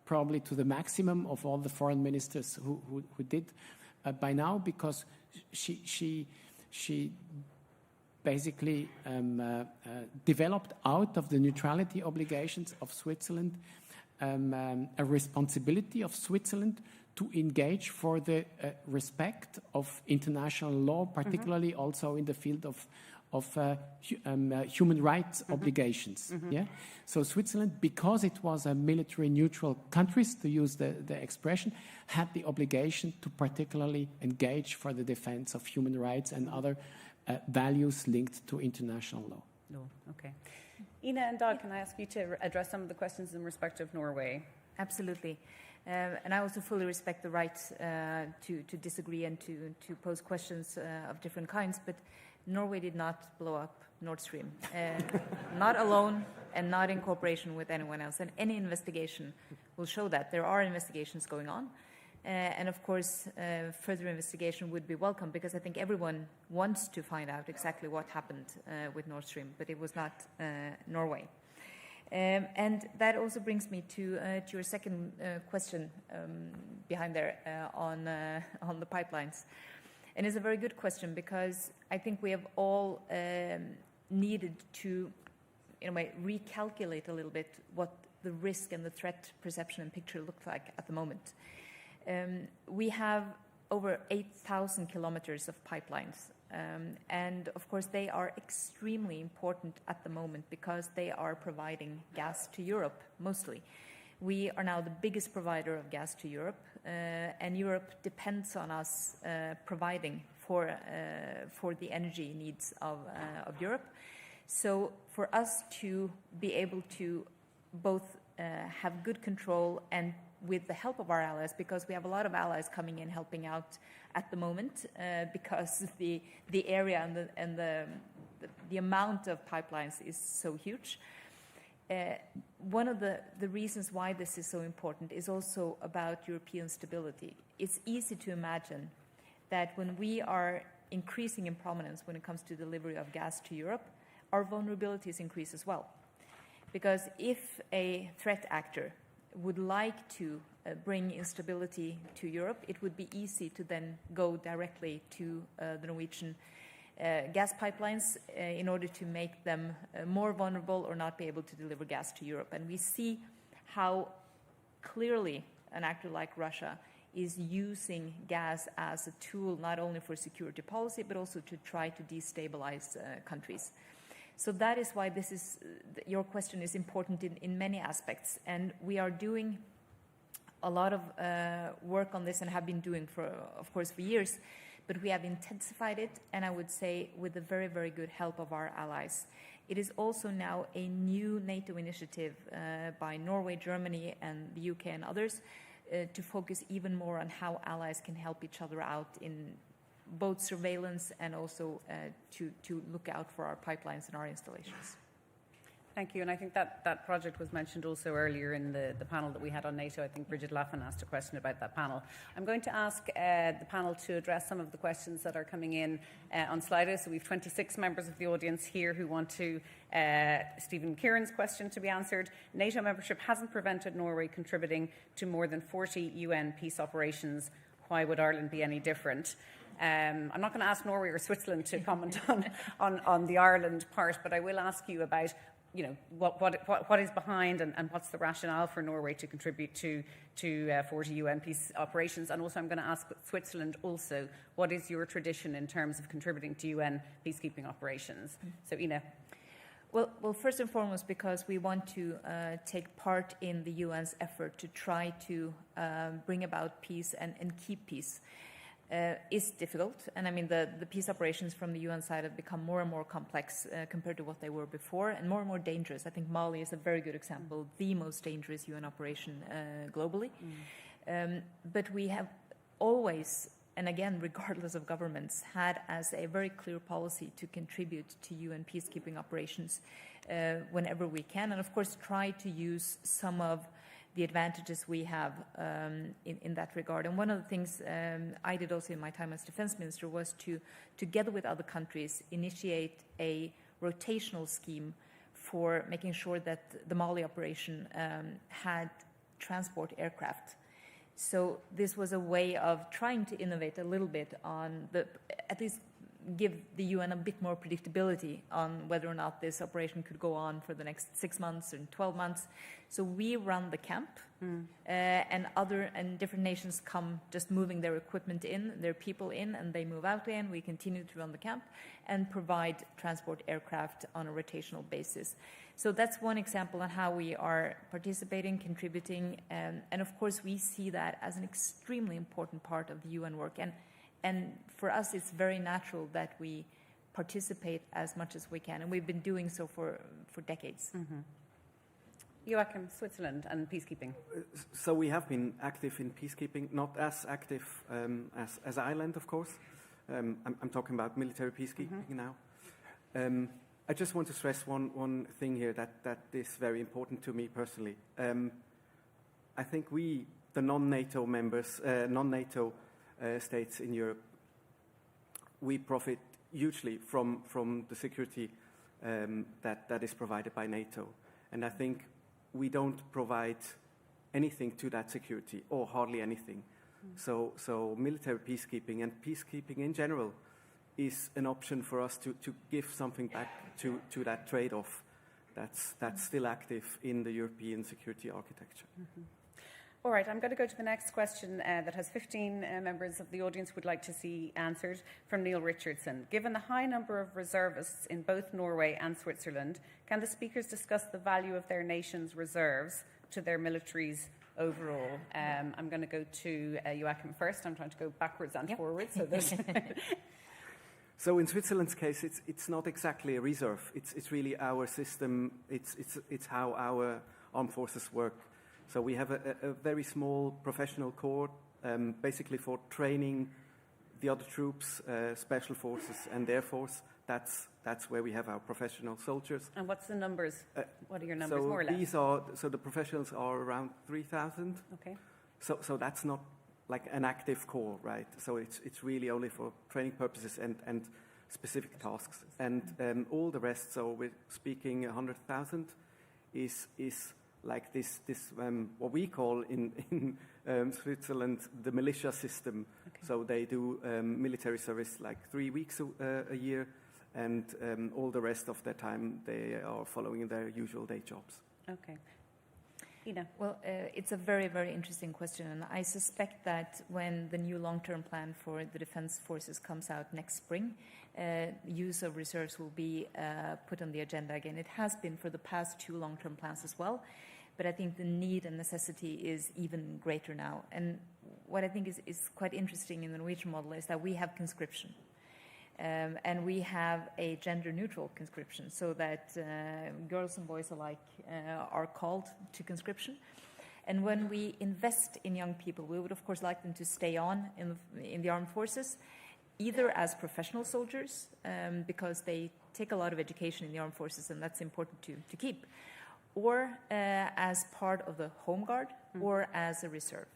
probably to the maximum of all the foreign ministers who did by now, because she basically developed out of the neutrality obligations of Switzerland a responsibility of Switzerland to engage for the respect of international law, particularly also in the field of human rights obligations. Yeah. So Switzerland, because it was a military neutral country, to use the expression, had the obligation to particularly engage for the defense of human rights and other values linked to international law. No, okay. Ina and Dag, can I ask you to address some of the questions in respect of Norway? Absolutely. And I also fully respect the right to disagree and to pose questions of different kinds, but Norway did not blow up Nord Stream, not alone and not in cooperation with anyone else. And any investigation will show that. There are investigations going on. And of course, further investigation would be welcome because I think everyone wants to find out exactly what happened with Nord Stream, but it was not Norway. And that also brings me to your second question behind there on the pipelines. And it's a very good question because I think we have all needed to, in a way, recalculate a little bit what the risk and the threat perception and picture looks like at the moment. We have over 8,000 kilometers of pipelines. And of course, they are extremely important at the moment because they are providing gas to Europe, mostly. We are now the biggest provider of gas to Europe, and Europe depends on us providing for the energy needs of Europe. So for us to be able to both have good control and with the help of our allies, because we have a lot of allies coming in helping out at the moment, because the area and the amount of pipelines is so huge. One of the reasons why this is so important is also about European stability. It's easy to imagine that when we are increasing in prominence when it comes to delivery of gas to Europe, our vulnerabilities increase as well. Because if a threat actor would like to bring instability to Europe, it would be easy to then go directly to the Norwegian gas pipelines in order to make them more vulnerable or not be able to deliver gas to Europe. And we see how clearly an actor like Russia is using gas as a tool not only for security policy but also to try to destabilize countries. So that is why this is your question is important in many aspects, and we are doing a lot of work on this and have been doing for years, but we have intensified it, and I would say with the very, very good help of our allies. It is also now a new NATO initiative by Norway, Germany, and the UK and others to focus even more on how allies can help each other out in both surveillance and also to look out for our pipelines and our installations. Thank you. And I think that project was mentioned also earlier in the panel that we had on NATO. I think Bridget Laffan asked a question about that panel. I'm going to ask the panel to address some of the questions that are coming in on Slido. So we have 26 members of the audience here who want to Stephen Kieran's question to be answered. NATO membership hasn't prevented Norway contributing to more than 40 UN peace operations. Why would Ireland be any different? I'm not going to ask Norway or Switzerland to comment on the Ireland part, but I will ask you about what is behind and what's the rationale for Norway to contribute to 40 UN peace operations. And also I'm going to ask Switzerland also, what is your tradition in terms of contributing to UN peacekeeping operations? So Ina. Well, first and foremost, because we want to take part in the UN's effort to try to bring about peace and keep peace. Is difficult, and I mean the peace operations from the UN side have become more and more complex compared to what they were before, and more dangerous. I think Mali is a very good example, the most dangerous UN operation globally. But we have always, and again regardless of governments, had as a very clear policy to contribute to UN peacekeeping operations whenever we can, and of course try to use some of the advantages we have in that regard. And one of the things I did also in my time as defense minister was to, together with other countries, initiate a rotational scheme for making sure that the Mali operation had transport aircraft. So this was a way of trying to innovate a little bit on at least give the UN a bit more predictability on whether or not this operation could go on for the next 6 months and 12 months. So we run the camp, and different nations come just moving their equipment in, their people in, and they move out again. We continue to run the camp and provide transport aircraft on a rotational basis. So that's one example on how we are participating, contributing, and of course we see that as an extremely important part of the UN work. And for us, it's very natural that we participate as much as we can, and we've been doing so for decades. Joachim, Switzerland and peacekeeping. So we have been active in peacekeeping, not as active as Ireland, of course. I'm talking about military peacekeeping now. I just want to stress one thing here that is very important to me personally. I think we, the non-NATO members, non-NATO states in Europe, we profit hugely from the security that is provided by NATO. And I think we don't provide anything to that security, or hardly anything. So military peacekeeping and peacekeeping in general is an option for us to give something back to that trade-off that's still active in the European security architecture. All right, I'm going to go to the next question that has 15 members of the audience would like to see answered, from Neil Richardson. Given the high number of reservists in both Norway and Switzerland, can the speakers discuss the value of their nation's reserves to their militaries overall? I'm going to go to Joachim first. I'm trying to go backwards and forwards. So there's So in Switzerland's case, it's not exactly a reserve. It's really our system. It's how our armed forces work. So we have a very small professional corps, basically for training the other troops, special forces and Air Force. That's that's where we have our professional soldiers. And what's the numbers? What are your numbers, more or less? So the professionals are around 3,000. Okay. So that's not like an active corps, right? So it's really only for training purposes and specific tasks. And all the rest, so we're speaking 100,000, is like this what we call in Switzerland the militia system. Okay. So they do military service like 3 weeks a year, and all the rest of their time they are following their usual day jobs. Okay. Ina. Well, it's a very, very interesting question, and I suspect that when the new long-term plan for the defense forces comes out next spring, use of reserves will be put on the agenda again. It has been for the past 2 long-term plans as well, but I think the need and necessity is even greater now. And what I think is quite interesting in the Norwegian model is that we have conscription. And we have a gender-neutral conscription, so that girls and boys alike are called to conscription. And when we invest in young people, we would of course like them to stay on in the armed forces, either as professional soldiers, because they take a lot of education in the armed forces, and that's important to keep, or as part of the home guard, or as a reserve.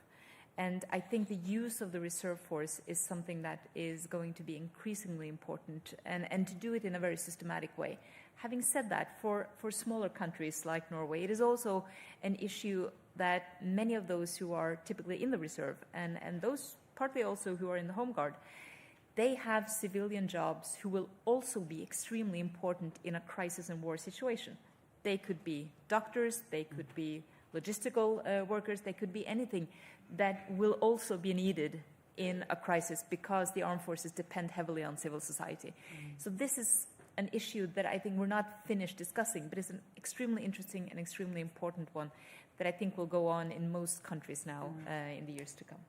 And I think the use of the reserve force is something that is going to be increasingly important, and to do it in a very systematic way. Having said that, for smaller countries like Norway, it is also an issue that many of those who are typically in the reserve, and those partly also who are in the home guard, they have civilian jobs who will also be extremely important in a crisis and war situation. They could be doctors, they could be logistical workers, they could be anything that will also be needed in a crisis, because the armed forces depend heavily on civil society. So this is an issue that I think we're not finished discussing, but it's an extremely interesting and extremely important one that I think will go on in most countries now in the years to come.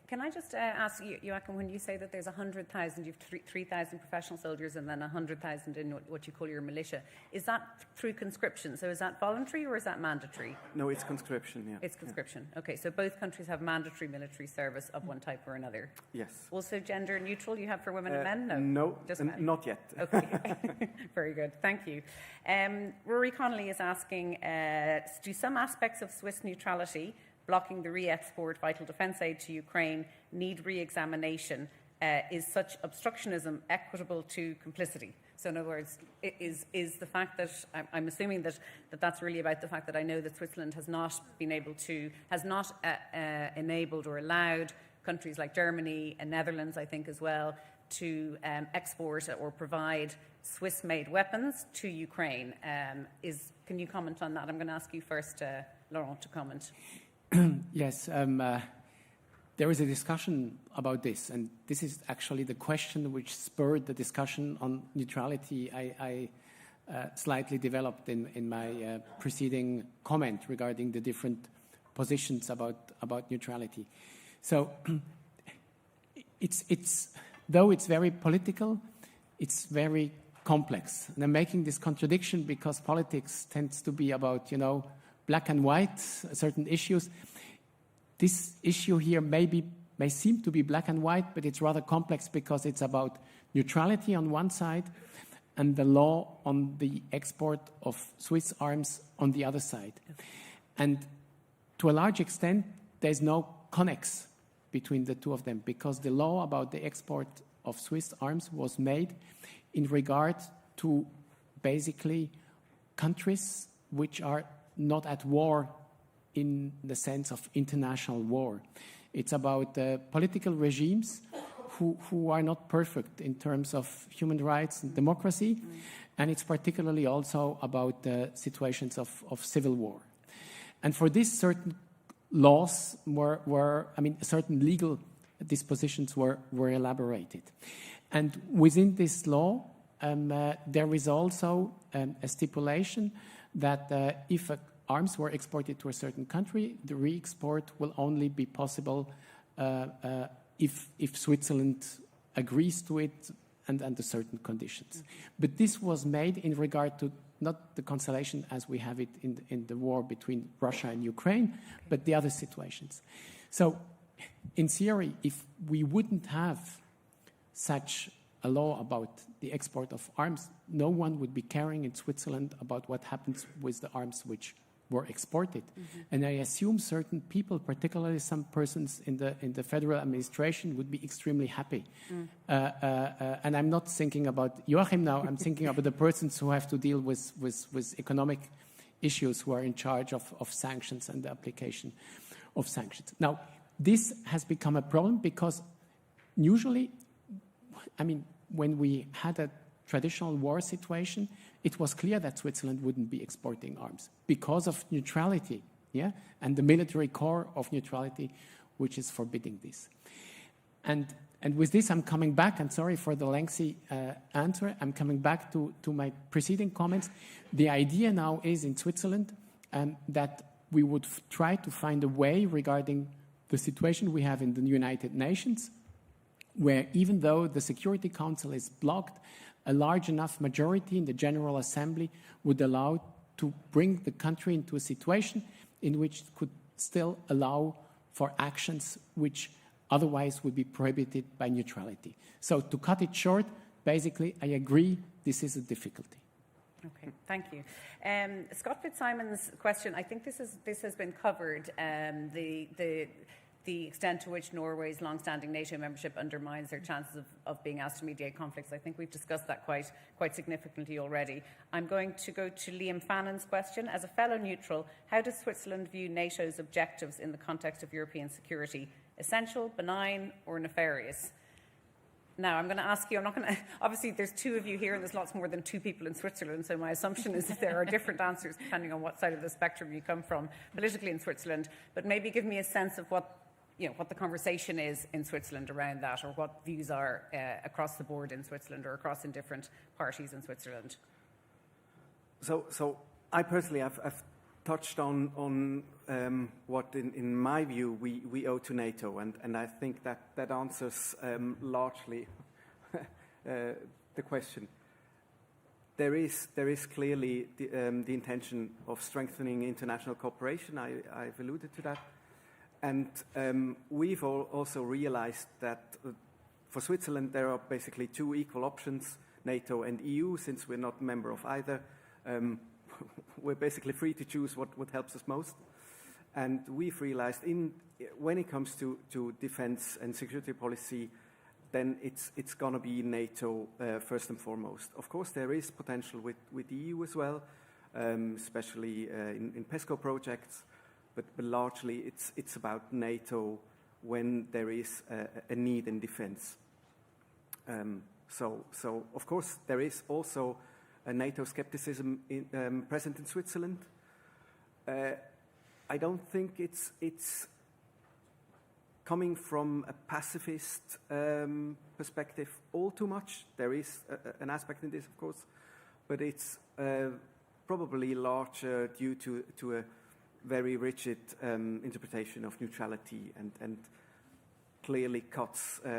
Can I just ask you, Joachim, when you say that there's 100,000, you've 3,000 professional soldiers and then 100,000 in what you call your militia, is that through conscription? So is that voluntary or is that mandatory? No, it's conscription, yeah. It's conscription. Yeah. Okay, so both countries have mandatory military service of one type or another? Yes. Also gender neutral you have for women and men? No? No, just not yet. Okay, very good, thank you. Rory Connolly is asking, do some aspects of Swiss neutrality, blocking the re-export vital defence aid to Ukraine, need re-examination? Is such obstructionism equitable to complicity? So in other words, is the fact that, I'm assuming that's really about the fact that I know that Switzerland has not enabled or allowed countries like Germany and Netherlands, I think as well, to export or provide Swiss-made weapons to Ukraine. Can you comment on that? I'm going to ask you first, Laurent, to comment. Yes, there is a discussion about this, and this is actually the question which spurred the discussion on neutrality I slightly developed in my preceding comment regarding the different positions about neutrality. So though it's very political, it's very complex. And I'm making this contradiction because politics tends to be about, black and white, certain issues. This issue here may seem to be black and white, but it's rather complex because it's about neutrality on one side and the law on the export of Swiss arms on the other side. And to a large extent, there's no connex between the two of them, because the law about the export of Swiss arms was made in regard to basically countries which are not at war in the sense of international war. It's about political regimes who are not perfect in terms of human rights and democracy, and it's particularly also about situations of civil war. And for this, certain laws certain legal dispositions were elaborated. And within this law, there is also a stipulation that if arms were exported to a certain country, the re-export will only be possible if Switzerland agrees to it and under certain conditions. But this was made in regard to not the constellation as we have it in the war between Russia and Ukraine, but the other situations. So in theory, if we wouldn't have such a law about the export of arms, no one would be caring in Switzerland about what happens with the arms which were exported. And I assume certain people, particularly some persons in the federal administration, would be extremely happy. And I'm not thinking about Joachim now, I'm thinking about the persons who have to deal with economic issues, who are in charge of sanctions and the application of sanctions. Now, this has become a problem because usually, I mean, when we had a traditional war situation, it was clear that Switzerland wouldn't be exporting arms because of neutrality, yeah, and the military core of neutrality, which is forbidding this. And with this, I'm coming back, and sorry for the lengthy answer, I'm coming back to my preceding comments. The idea now is in Switzerland that we would try to find a way regarding the situation we have in the United Nations, where even though the Security Council is blocked, a large enough majority in the General Assembly would allow to bring the country into a situation in which it could still allow for actions which otherwise would be prohibited by neutrality. So to cut it short, basically, I agree this is a difficulty. Okay, thank you. Scott Fitzsimon's question, I think this has been covered, the extent to which Norway's long-standing NATO membership undermines their chances of being asked to mediate conflicts. I think we've discussed that quite significantly already. I'm going to go to Liam Fannon's question. As a fellow neutral, how does Switzerland view NATO's objectives in the context of European security? Essential, benign, or nefarious? Now, I'm going to ask you, I'm not going to, obviously there's two of you here and there's lots more than two people in Switzerland, so my assumption is that there are different answers depending on what side of the spectrum you come from politically in Switzerland, but maybe give me a sense of what the conversation is in Switzerland around that, or what views are across the board in Switzerland or across in different parties in Switzerland. So I personally, I've touched on what, in my view, we owe to NATO, and I think that answers largely the question. There is clearly the intention of strengthening international cooperation. I've alluded to that. And we've also realized that for Switzerland, there are basically two equal options, NATO and EU. Since we're not a member of either, we're basically free to choose what helps us most. And we've realized when it comes to defense and security policy, then it's going to be NATO first and foremost. Of course, there is potential with the EU as well, especially in PESCO projects. But largely, it's about NATO when there is a need in defense. So of course, there is also a NATO skepticism present in Switzerland. I don't think it's coming from a pacifist perspective all too much. There is an aspect in this, of course, but it's probably larger due to a very rigid interpretation of neutrality and clearly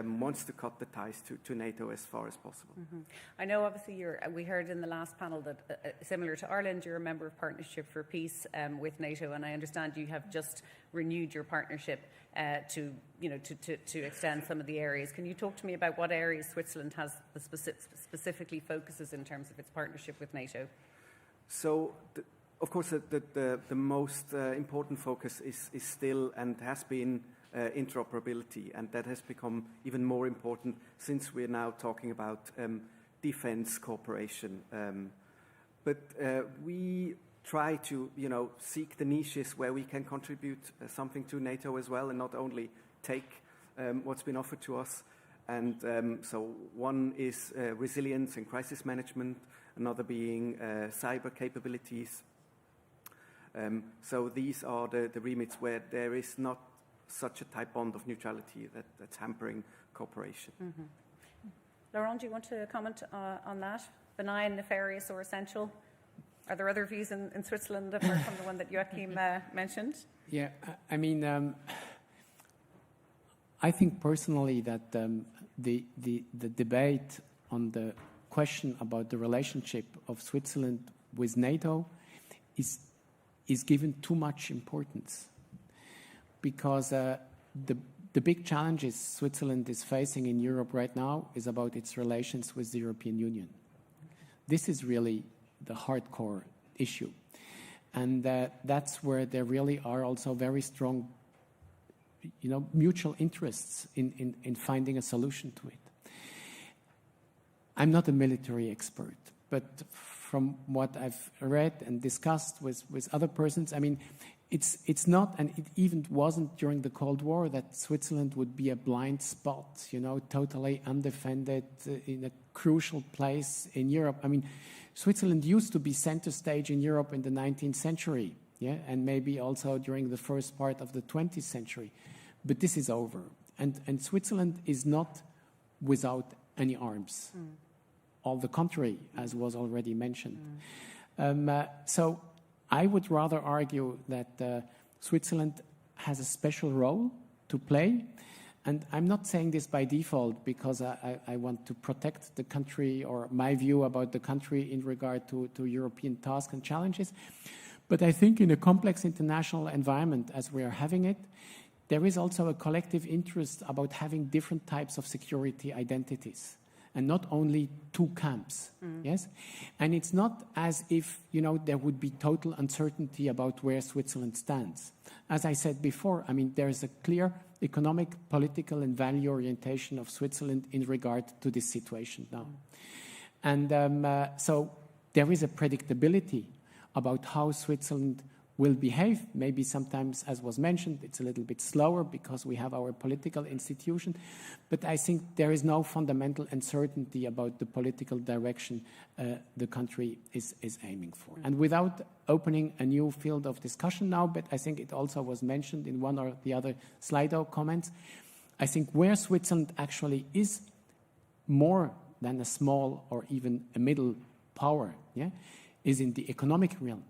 wants to cut the ties to NATO as far as possible. Mm-hmm. I know obviously we heard in the last panel that similar to Ireland, you're a member of Partnership for Peace with NATO, and I understand you have just renewed your partnership to extend some of the areas. Can you talk to me about what areas Switzerland has specifically focuses in terms of its partnership with NATO? So of course, the most important focus is still and has been interoperability, and that has become even more important since we're now talking about defense cooperation. But we try to, seek the niches where we can contribute something to NATO as well, and not only take what's been offered to us. And so one is resilience and crisis management, another being cyber capabilities. So these are the remits where there is not such a tight bond of neutrality that's hampering cooperation. Mm-hmm. Laurent, do you want to comment on that? Benign, nefarious, or essential? Are there other views in Switzerland apart from the one that Joachim mentioned? Yeah, I mean, I think personally that the debate on the question about the relationship of Switzerland with NATO is given too much importance, because the the big challenges Switzerland is facing in Europe right now is about its relations with the European Union. This is really the hardcore issue. And that's where there really are also very strong, mutual interests in finding a solution to it. I'm not a military expert, but from what I've read and discussed with other persons, I mean, it's not, and it even wasn't during the Cold War, that Switzerland would be a blind spot, totally undefended in a crucial place in Europe. I mean, Switzerland used to be center stage in Europe in the 19th century, and maybe also during the first part of the 20th century. But this is over. And Switzerland is not without any arms. On the contrary, as was already mentioned. So I would rather argue that Switzerland has a special role to play. And I'm not saying this by default because I want to protect the country or my view about the country in regard to European tasks and challenges. But I think in a complex international environment as we are having it, there is also a collective interest about having different types of security identities and not only two camps, yes? And it's not as if, there would be total uncertainty about where Switzerland stands. As I said before, I mean, there is a clear economic, political, and value orientation of Switzerland in regard to this situation now. And so there is a predictability about how Switzerland will behave. Maybe sometimes, as was mentioned, it's a little bit slower because we have our political institution. But I think there is no fundamental uncertainty about the political direction the country is aiming for. And without opening a new field of discussion now, but I think it also was mentioned in one or the other Slido comments, I think where Switzerland actually is more than a small or even a middle power, is in the economic realm.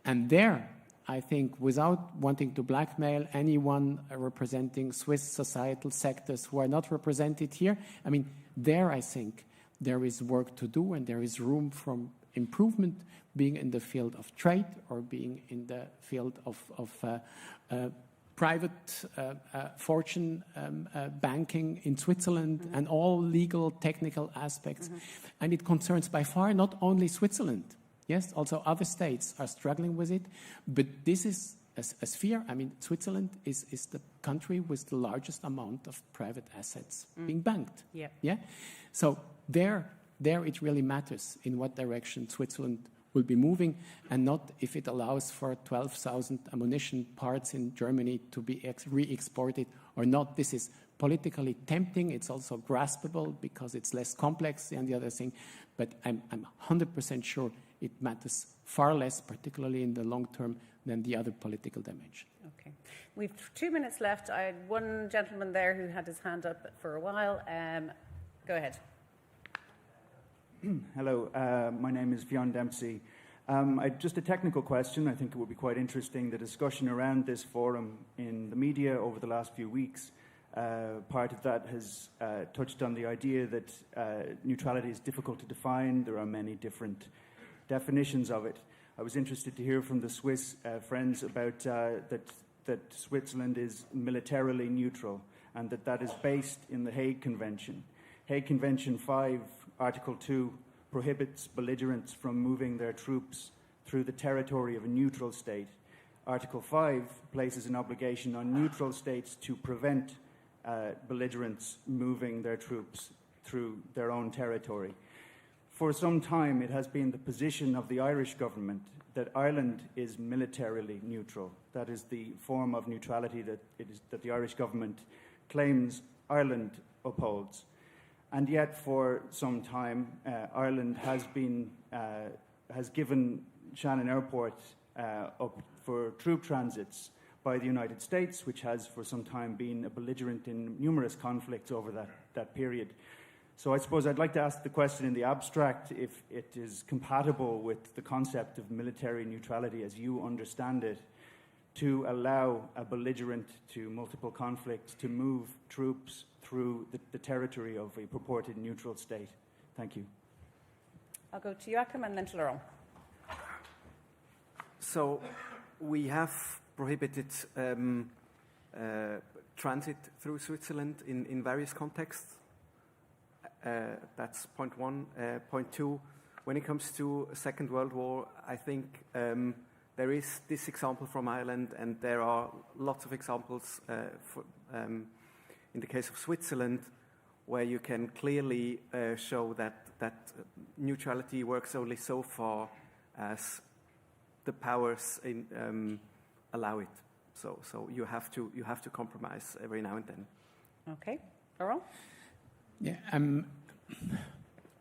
And there, I think, without wanting to blackmail anyone representing Swiss societal sectors who are not represented here, I mean, there I think there is work to do and there is room for improvement, being in the field of trade or being in the field of private fortune banking in Switzerland and all legal technical aspects. And it concerns by far not only Switzerland. Yes, also other states are struggling with it, but this is a sphere. I mean, Switzerland is the country with the largest amount of private assets being banked. Yeah. So there it really matters in what direction Switzerland will be moving, and not if it allows for 12,000 ammunition parts in Germany to be re-exported or not. This is politically tempting. It's also graspable because it's less complex than the other thing. But I'm 100% sure it matters far less, particularly in the long term, than the other political dimension. Okay. We've 2 minutes left. I had one gentleman there who had his hand up for a while. Go ahead. Hello, my name is Fionn Dempsey. Just a technical question. I think it would be quite interesting, the discussion around this forum in the media over the last few weeks. Part of that has touched on the idea that neutrality is difficult to define. There are many different definitions of it. I was interested to hear from the Swiss friends about that Switzerland is militarily neutral and that is based in the Hague Convention. Hague Convention 5, Article 2, prohibits belligerents from moving their troops through the territory of a neutral state. Article 5 places an obligation on neutral states to prevent belligerents moving their troops through their own territory. For some time, it has been the position of the Irish government that Ireland is militarily neutral. That is the form of neutrality that the Irish government claims Ireland upholds. And yet, for some time, Ireland has given Shannon Airport up for troop transits by the United States, which has for some time been a belligerent in numerous conflicts over that period. So I suppose I'd like to ask the question in the abstract if it is compatible with the concept of military neutrality as you understand it, to allow a belligerent to multiple conflicts to move troops through the territory of a purported neutral state. Thank you. I'll go to Joachim and then to Laurent. So we have prohibited transit through Switzerland in various contexts. That's point one. Point two, when it comes to Second World War, I think there is this example from Ireland, and there are lots of examples in the case of Switzerland, where you can clearly show that neutrality works only so far as the powers allow it. So you have to compromise every now and then. Okay, Laurent? Yeah,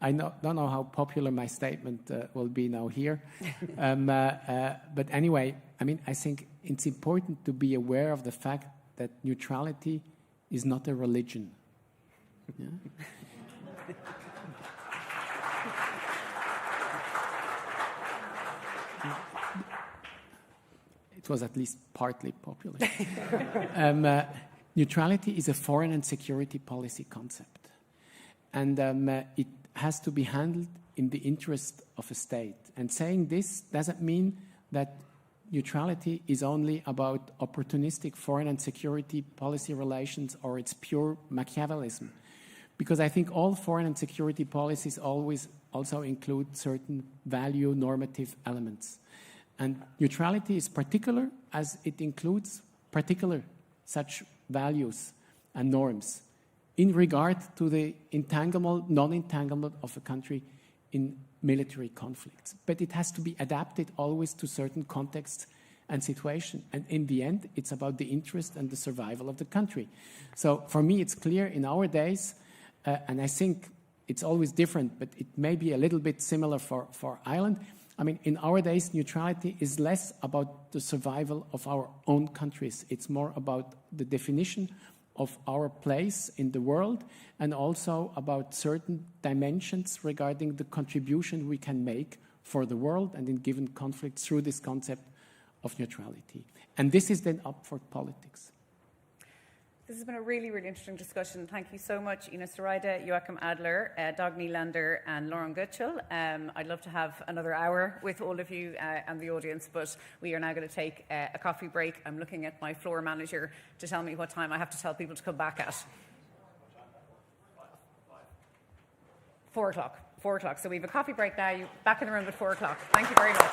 I don't know how popular my statement will be now here, but anyway, I mean, I think it's important to be aware of the fact that neutrality is not a religion. Yeah? It was at least partly popular. Neutrality is a foreign and security policy concept, and it has to be handled in the interest of a state. And saying this doesn't mean that neutrality is only about opportunistic foreign and security policy relations, or it's pure Machiavellism. Because I think all foreign and security policies always also include certain value normative elements. And neutrality is particular as it includes particular such values and norms in regard to the entanglement, non-entanglement of a country in military conflicts. But it has to be adapted always to certain contexts and situations. And in the end, it's about the interest and the survival of the country. So for me, it's clear in our days, and I think it's always different, but it may be a little bit similar for Ireland. I mean, in our days, neutrality is less about the survival of our own countries. It's more about the definition of our place in the world, and also about certain dimensions regarding the contribution we can make for the world and in given conflicts through this concept of neutrality. And this is then up for politics. This has been a really, really interesting discussion. Thank you so much, Ina Sarayda, Joachim Adler, Dag Nylander, and Lauren Gutschel. I'd love to have another hour with all of you and the audience, but we are now going to take a coffee break. I'm looking at my floor manager to tell me what time I have to tell people to come back at. 4 o'clock. 4 o'clock. So we have a coffee break now. You're back in the room at 4 o'clock. Thank you very much.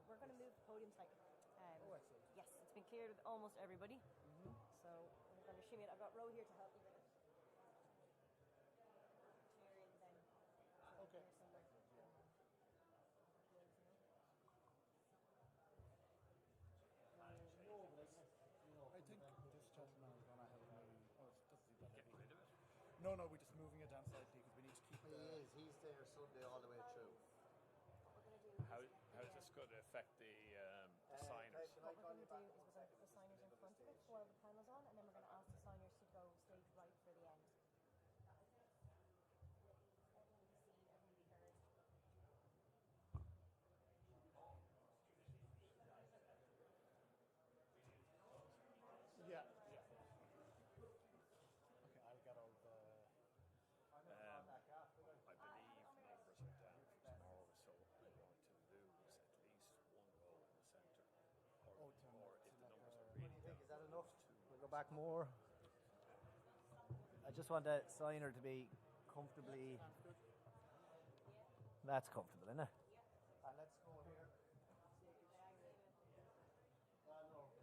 We're going to move the podium slightly. Yes, it's been cleared with almost everybody. So we're going to shimmy it. I've got Ro here to help me with it. Okay. I think this gentleman No, we're just moving it down slightly because we need to keep He's there Sunday all the way through. How is this going to affect the signers? What we're going to do is we're going to put the signers in front of it while the panel's on, and then we're going to ask the signers to go stage right for the end. Yeah. Okay, I'll get all the... I believe numbers are down for tomorrow, so we're going to lose at least one row in the centre. Or if the numbers are really down. Is that enough? We'll go back more. I just want the signer to be comfortably... That's comfortable, isn't it? And let's go here. Lovely.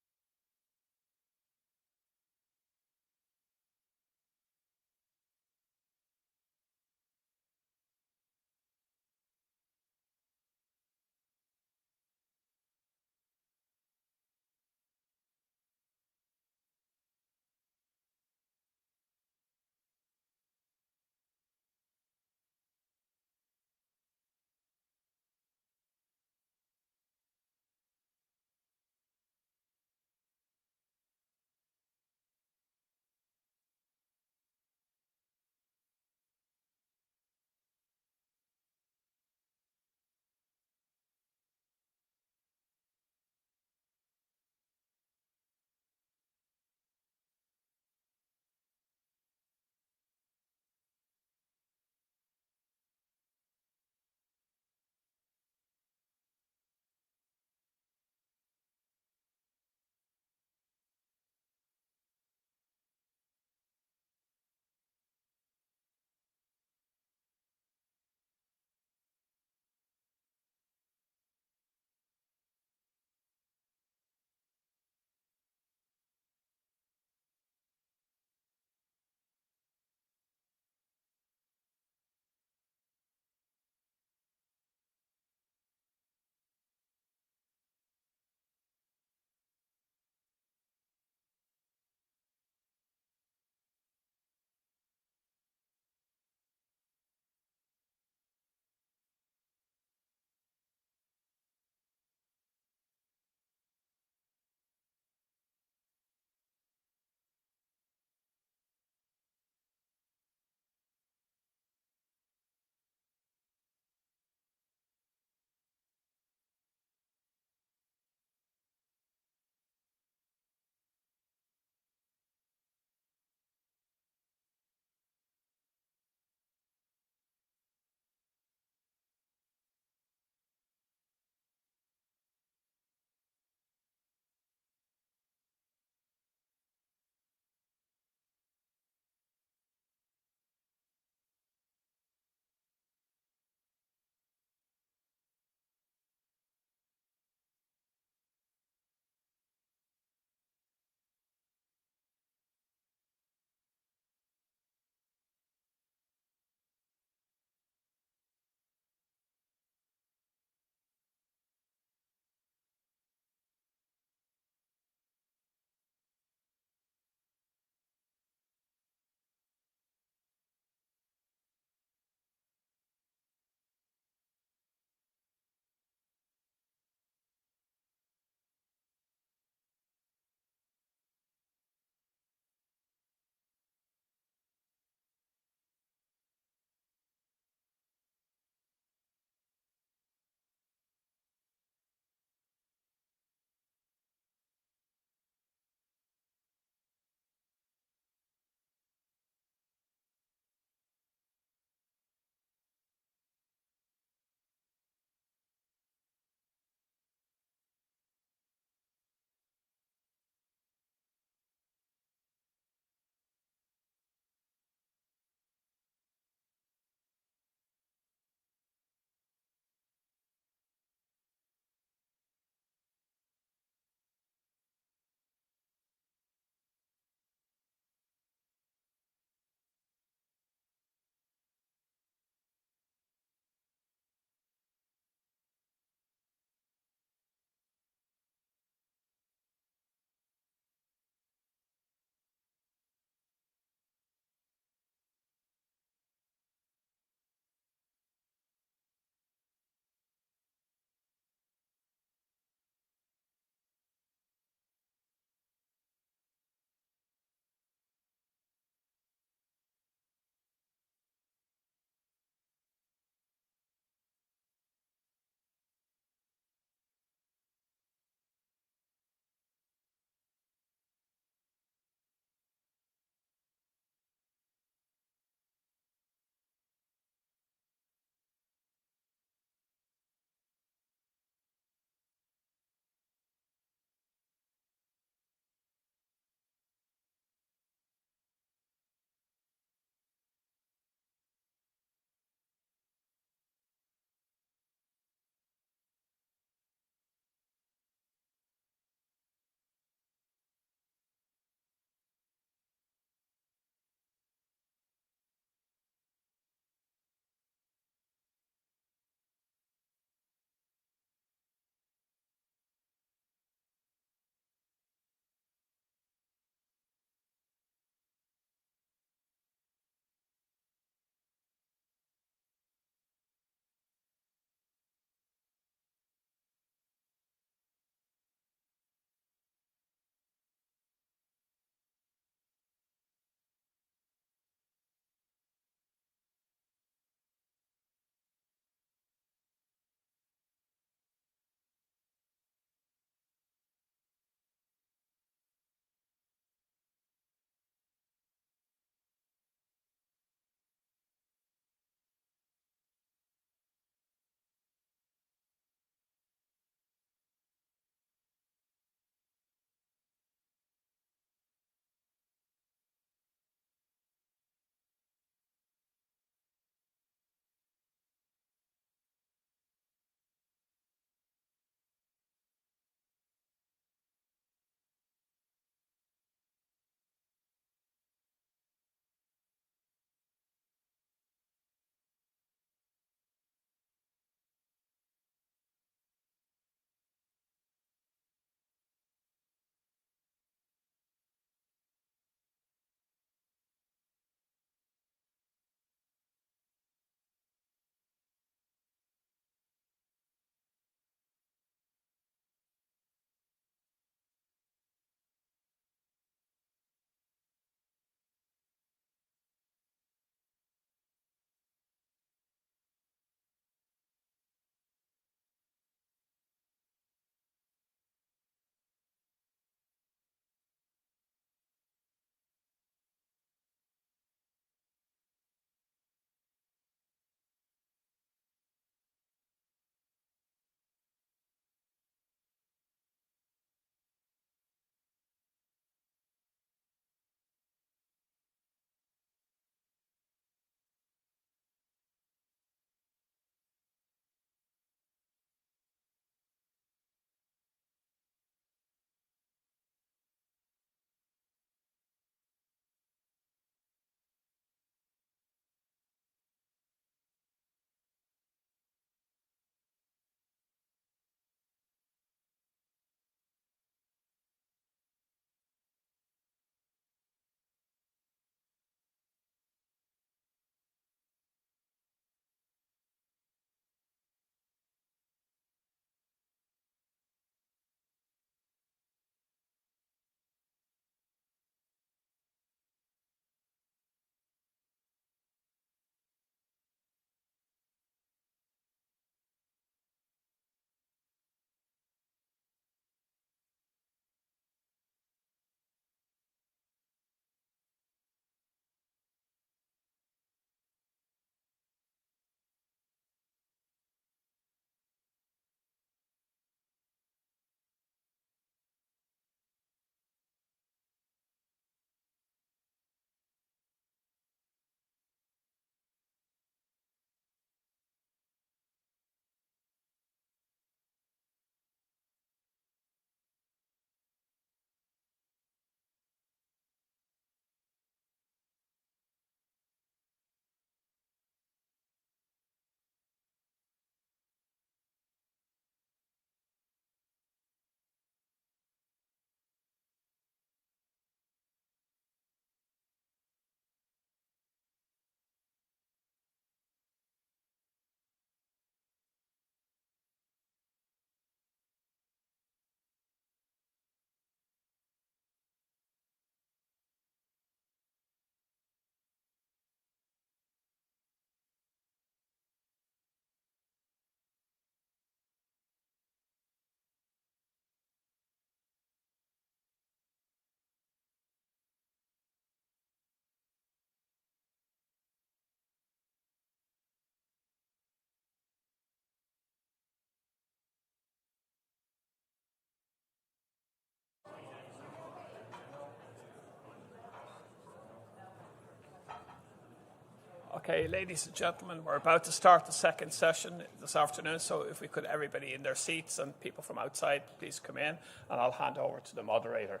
Okay, ladies and gentlemen, we're about to start the second session this afternoon, so if we could, everybody in their seats and people from outside, please come in, and I'll hand over to the moderator.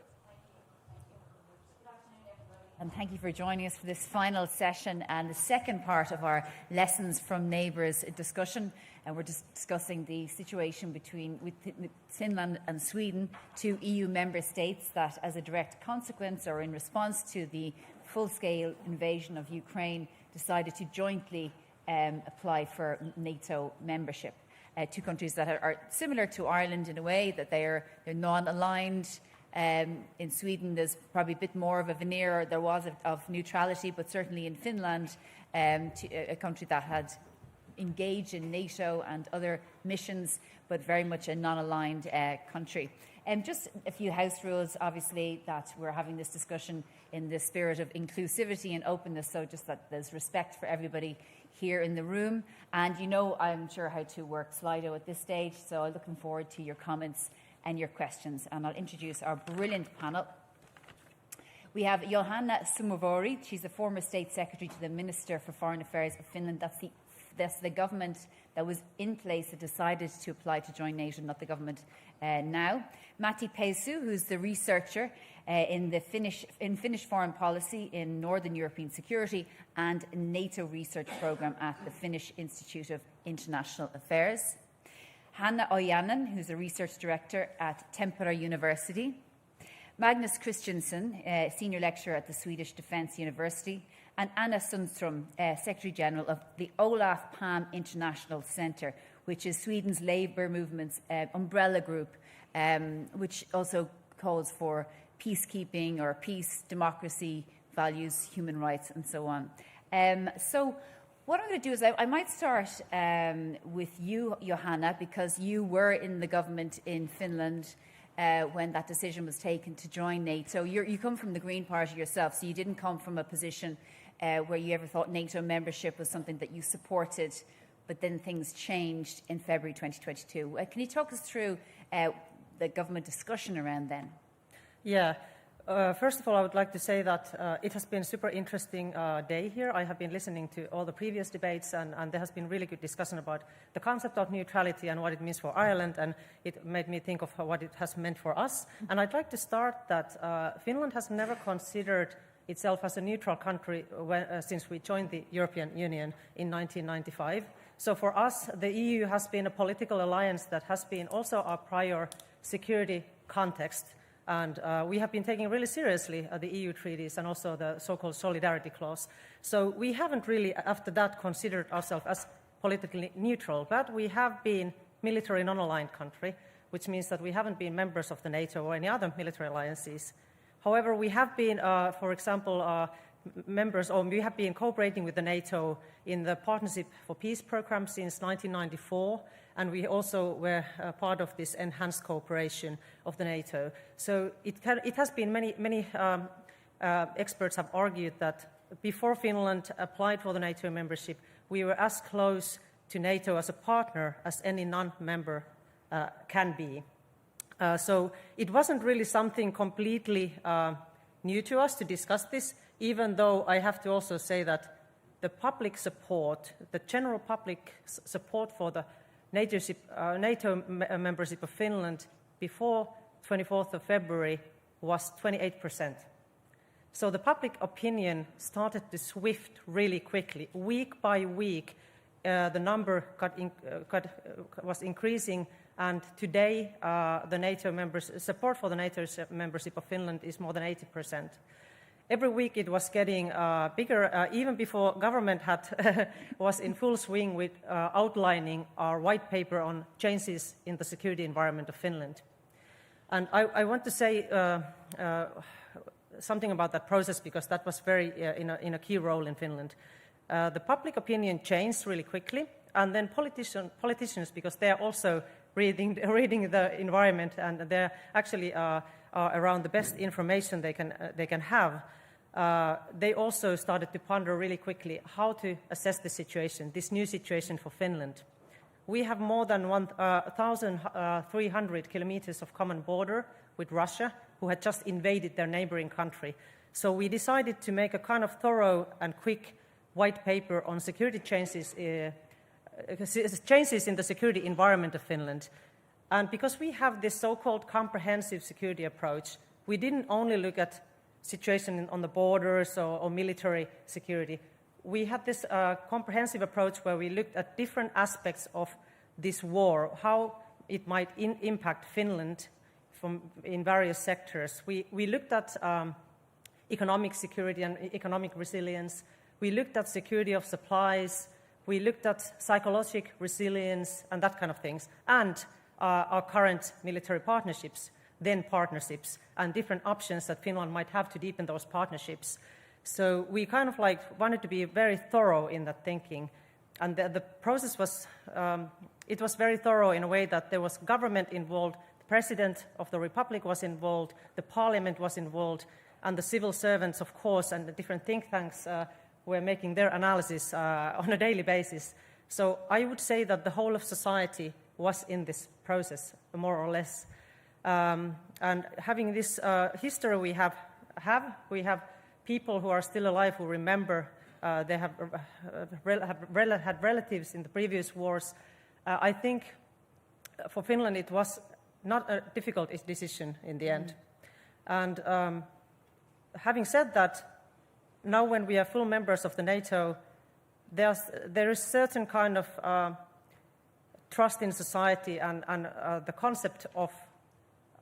And thank you for joining us for this final session and the second part of our Lessons from Neighbours discussion. And we're discussing the situation with Finland and Sweden, two EU member states that, as a direct consequence or in response to the full-scale invasion of Ukraine, decided to jointly apply for NATO membership. Two countries that are similar to Ireland in a way, that they're non-aligned. In Sweden, there's probably a bit more of a veneer, there was of neutrality, but certainly in Finland, a country that had engaged in NATO and other missions, but very much a non-aligned country. Just a few house rules, obviously, that we're having this discussion in the spirit of inclusivity and openness, so just that there's respect for everybody here in the room. And you know, I'm sure, how to work Slido at this stage, so I'm looking forward to your comments and your questions. And I'll introduce our brilliant panel. We have Johanna Sumovori. She's the former State Secretary to the Minister for Foreign Affairs of Finland. That's the government that was in place that decided to apply to join NATO, not the government now. Matti Pesu, who's the researcher in Finnish foreign policy in Northern European security and NATO research programme at the Finnish Institute of International Affairs. Hanna Ojanen, who's a research director at Tampere University. Magnus Christensen, senior lecturer at the Swedish Defence University. And Anna Sundström, Secretary-General of the Olaf Palme International Centre, which is Sweden's labour movement's umbrella group, which also calls for peacekeeping or peace, democracy, values, human rights, and so on. So what I'm going to do is I might start with you, Johanna, because you were in the government in Finland when that decision was taken to join NATO. You come from the Green Party yourself, so you didn't come from a position where you ever thought NATO membership was something that you supported, but then things changed in February 2022. Can you talk us through the government discussion around then? Yeah. First of all, I would like to say that it has been a super interesting day here. I have been listening to all the previous debates, and there has been really good discussion about the concept of neutrality and what it means for Ireland, and it made me think of what it has meant for us. And I'd like to start that Finland has never considered itself as a neutral country since we joined the European Union in 1995. So for us, the EU has been a political alliance that has been also our prior security context. And we have been taking really seriously the EU treaties and also the so-called solidarity clause. So we haven't really, after that, considered ourselves as politically neutral, but we have been military non-aligned country, which means that we haven't been members of the NATO or any other military alliances. However, we have been, for example, members, or we have been cooperating with the NATO in the Partnership for Peace program since 1994, and we also were part of this enhanced cooperation of the NATO. So it has been many experts have argued that before Finland applied for the NATO membership, we were as close to NATO as a partner as any non-member can be. So it wasn't really something completely new to us to discuss this, even though I have to also say that the public support, the general public support for the NATO membership of Finland before 24th of February was 28%. So the public opinion started to shift really quickly. Week by week, the number was increasing, and today the NATO support for the NATO membership of Finland is more than 80%. Every week it was getting bigger, even before government was in full swing with outlining our white paper on changes in the security environment of Finland. And I want to say something about that process, because that was very in a key role in Finland. The public opinion changed really quickly, and then politicians, because they are also reading the environment, and they're actually around the best information they can have. They also started to ponder really quickly how to assess the situation, this new situation for Finland. We have more than 1,300 kilometers of common border with Russia, who had just invaded their neighboring country. So we decided to make a kind of thorough and quick white paper on security changes in the security environment of Finland. And because we have this so-called comprehensive security approach, we didn't only look at situation on the borders or military security. We had this comprehensive approach where we looked at different aspects of this war, how it might impact Finland in various sectors. We looked at economic security and economic resilience. We looked at security of supplies. We looked at psychological resilience and that kind of things, and our current military partnerships, and different options that Finland might have to deepen those partnerships. So we kind of wanted to be very thorough in that thinking, and the process was it was very thorough in a way that there was government involved, the president of the republic was involved, the parliament was involved, and the civil servants, of course, and the different think tanks were making their analysis on a daily basis. So I would say that the whole of society was in this process, more or less. And having this history we have people who are still alive who remember they have had relatives in the previous wars. I think for Finland it was not a difficult decision in the end. And having said that, now when we are full members of the NATO, there is certain kind of trust in society and the concept of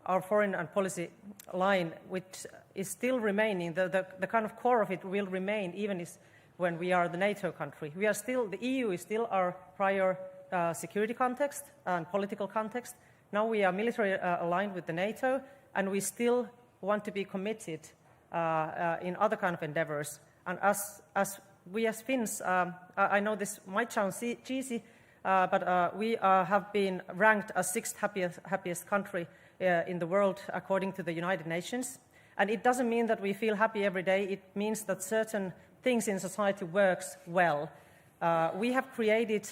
our foreign and policy line, which is still remaining. The kind of core of it will remain even when we are the NATO country. The EU is still our prior security context and political context. Now we are military aligned with the NATO, and we still want to be committed in other kind of endeavors. And as Finns, I know this might sound cheesy, but we have been ranked as 6th happiest country in the world according to the United Nations. And it doesn't mean that we feel happy every day. It means that certain things in society works well. We have created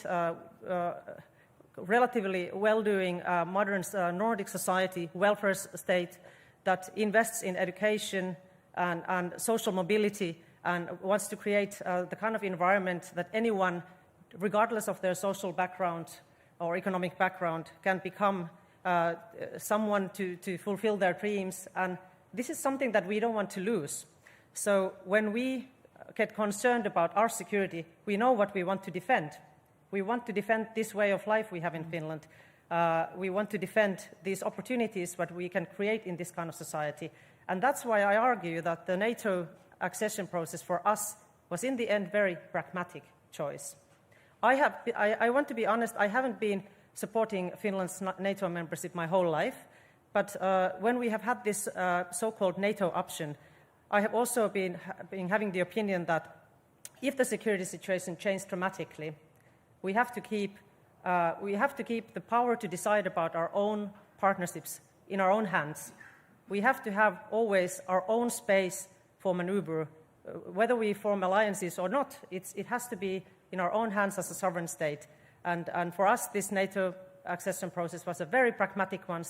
relatively well-doing modern Nordic society, welfare state that invests in education and social mobility and wants to create the kind of environment that anyone, regardless of their social background or economic background, can become someone to fulfill their dreams. And this is something that we don't want to lose. So when we get concerned about our security, we know what we want to defend. We want to defend this way of life we have in Finland. We want to defend these opportunities that we can create in this kind of society. And that's why I argue that the NATO accession process for us was in the end very pragmatic choice. I want to be honest, I haven't been supporting Finland's NATO membership my whole life, but when we have had this so-called NATO option, I have also been having the opinion that if the security situation changed dramatically, we have to keep the power to decide about our own partnerships in our own hands. We have to have always our own space for maneuver. Whether we form alliances or not, it has to be in our own hands as a sovereign state. And for us, this NATO accession process was a very pragmatic one,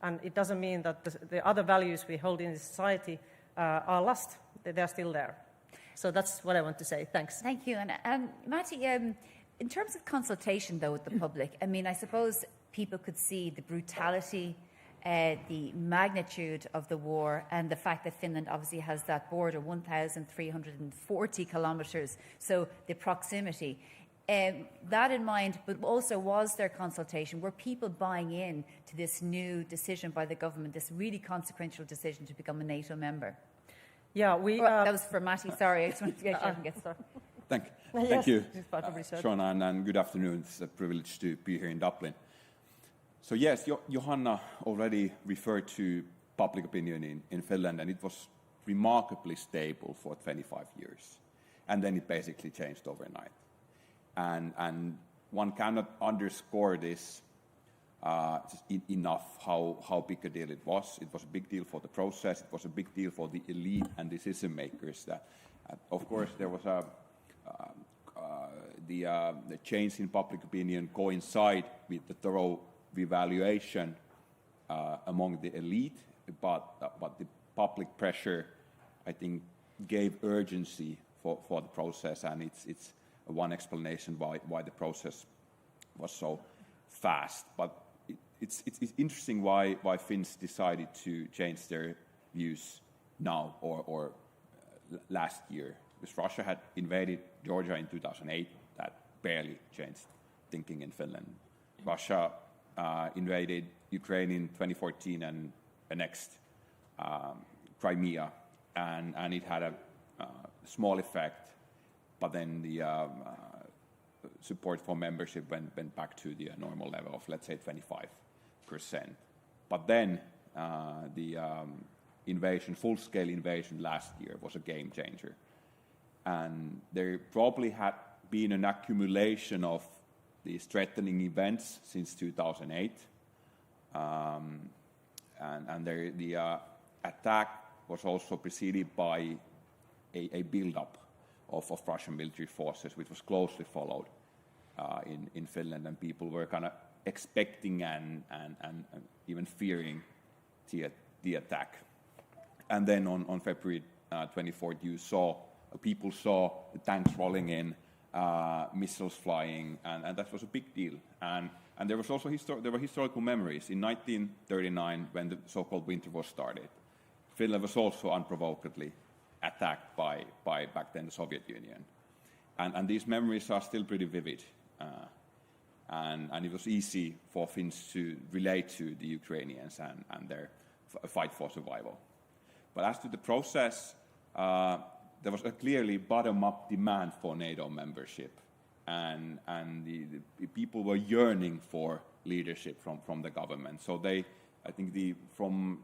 and it doesn't mean that the other values we hold in society are lost. They're still there. So that's what I want to say. Thanks. Thank you. And Matti, in terms of consultation, though, with the public, I mean, I suppose people could see the brutality, the magnitude of the war, and the fact that Finland obviously has that border, 1,340 kilometres, so the proximity. That in mind, but also was there consultation? Were people buying in to this new decision by the government, this really consequential decision to become a NATO member? Yeah, that was for Matti, sorry, I just wanted to get started. Thank you, Shona, and good afternoon. It's a privilege to be here in Dublin. So yes, Johanna already referred to public opinion in Finland, and it was remarkably stable for 25 years. And then it basically changed overnight. And one cannot underscore this enough how big a deal it was. It was a big deal for the process. It was a big deal for the elite and decision makers. Of course, there was the change in public opinion coincide with the thorough revaluation among the elite, but the public pressure, I think, gave urgency for the process, and it's one explanation why the process was so fast. But it's interesting why Finns decided to change their views now or last year, because Russia had invaded Georgia in 2008. That barely changed thinking in Finland. Russia invaded Ukraine in 2014 and annexed Crimea, and it had a small effect, but then the support for membership went back to the normal level of, let's say, 25%. But then the full-scale invasion last year was a game changer. And there probably had been an accumulation of these threatening events since 2008. And the attack was also preceded by a build-up of Russian military forces, which was closely followed in Finland, and people were kind of expecting and even fearing the attack. And then on February 24th, people saw the tanks rolling in, missiles flying, and that was a big deal. And there was also there were historical memories. In 1939, when the so-called Winter War started, Finland was also unprovokedly attacked by back then the Soviet Union. And these memories are still pretty vivid. And it was easy for Finns to relate to the Ukrainians and their fight for survival. But as to the process, there was a clearly bottom-up demand for NATO membership, and the people were yearning for leadership from the government. So I think from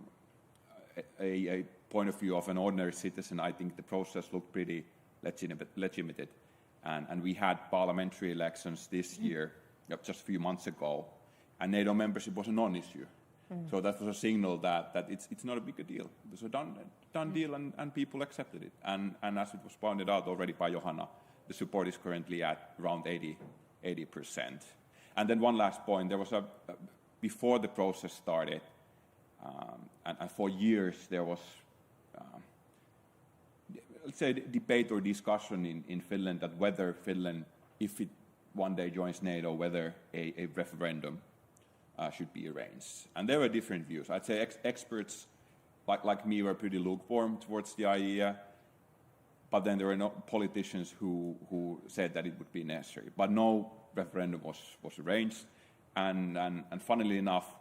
a point of view of an ordinary citizen, I think the process looked pretty legitimate. And we had parliamentary elections this year, just a few months ago, and NATO membership was a non-issue. So that was a signal that it's not a big deal. It was a done deal, and people accepted it. And as it was pointed out already by Johanna, the support is currently at around 80%. And then one last point, there was before the process started, and for years there was, let's say, debate or discussion in Finland that whether Finland, if it one day joins NATO, whether a referendum should be arranged. And there were different views. I'd say experts like me were pretty lukewarm towards the idea, but then there were politicians who said that it would be necessary. But no referendum was arranged. And funnily enough,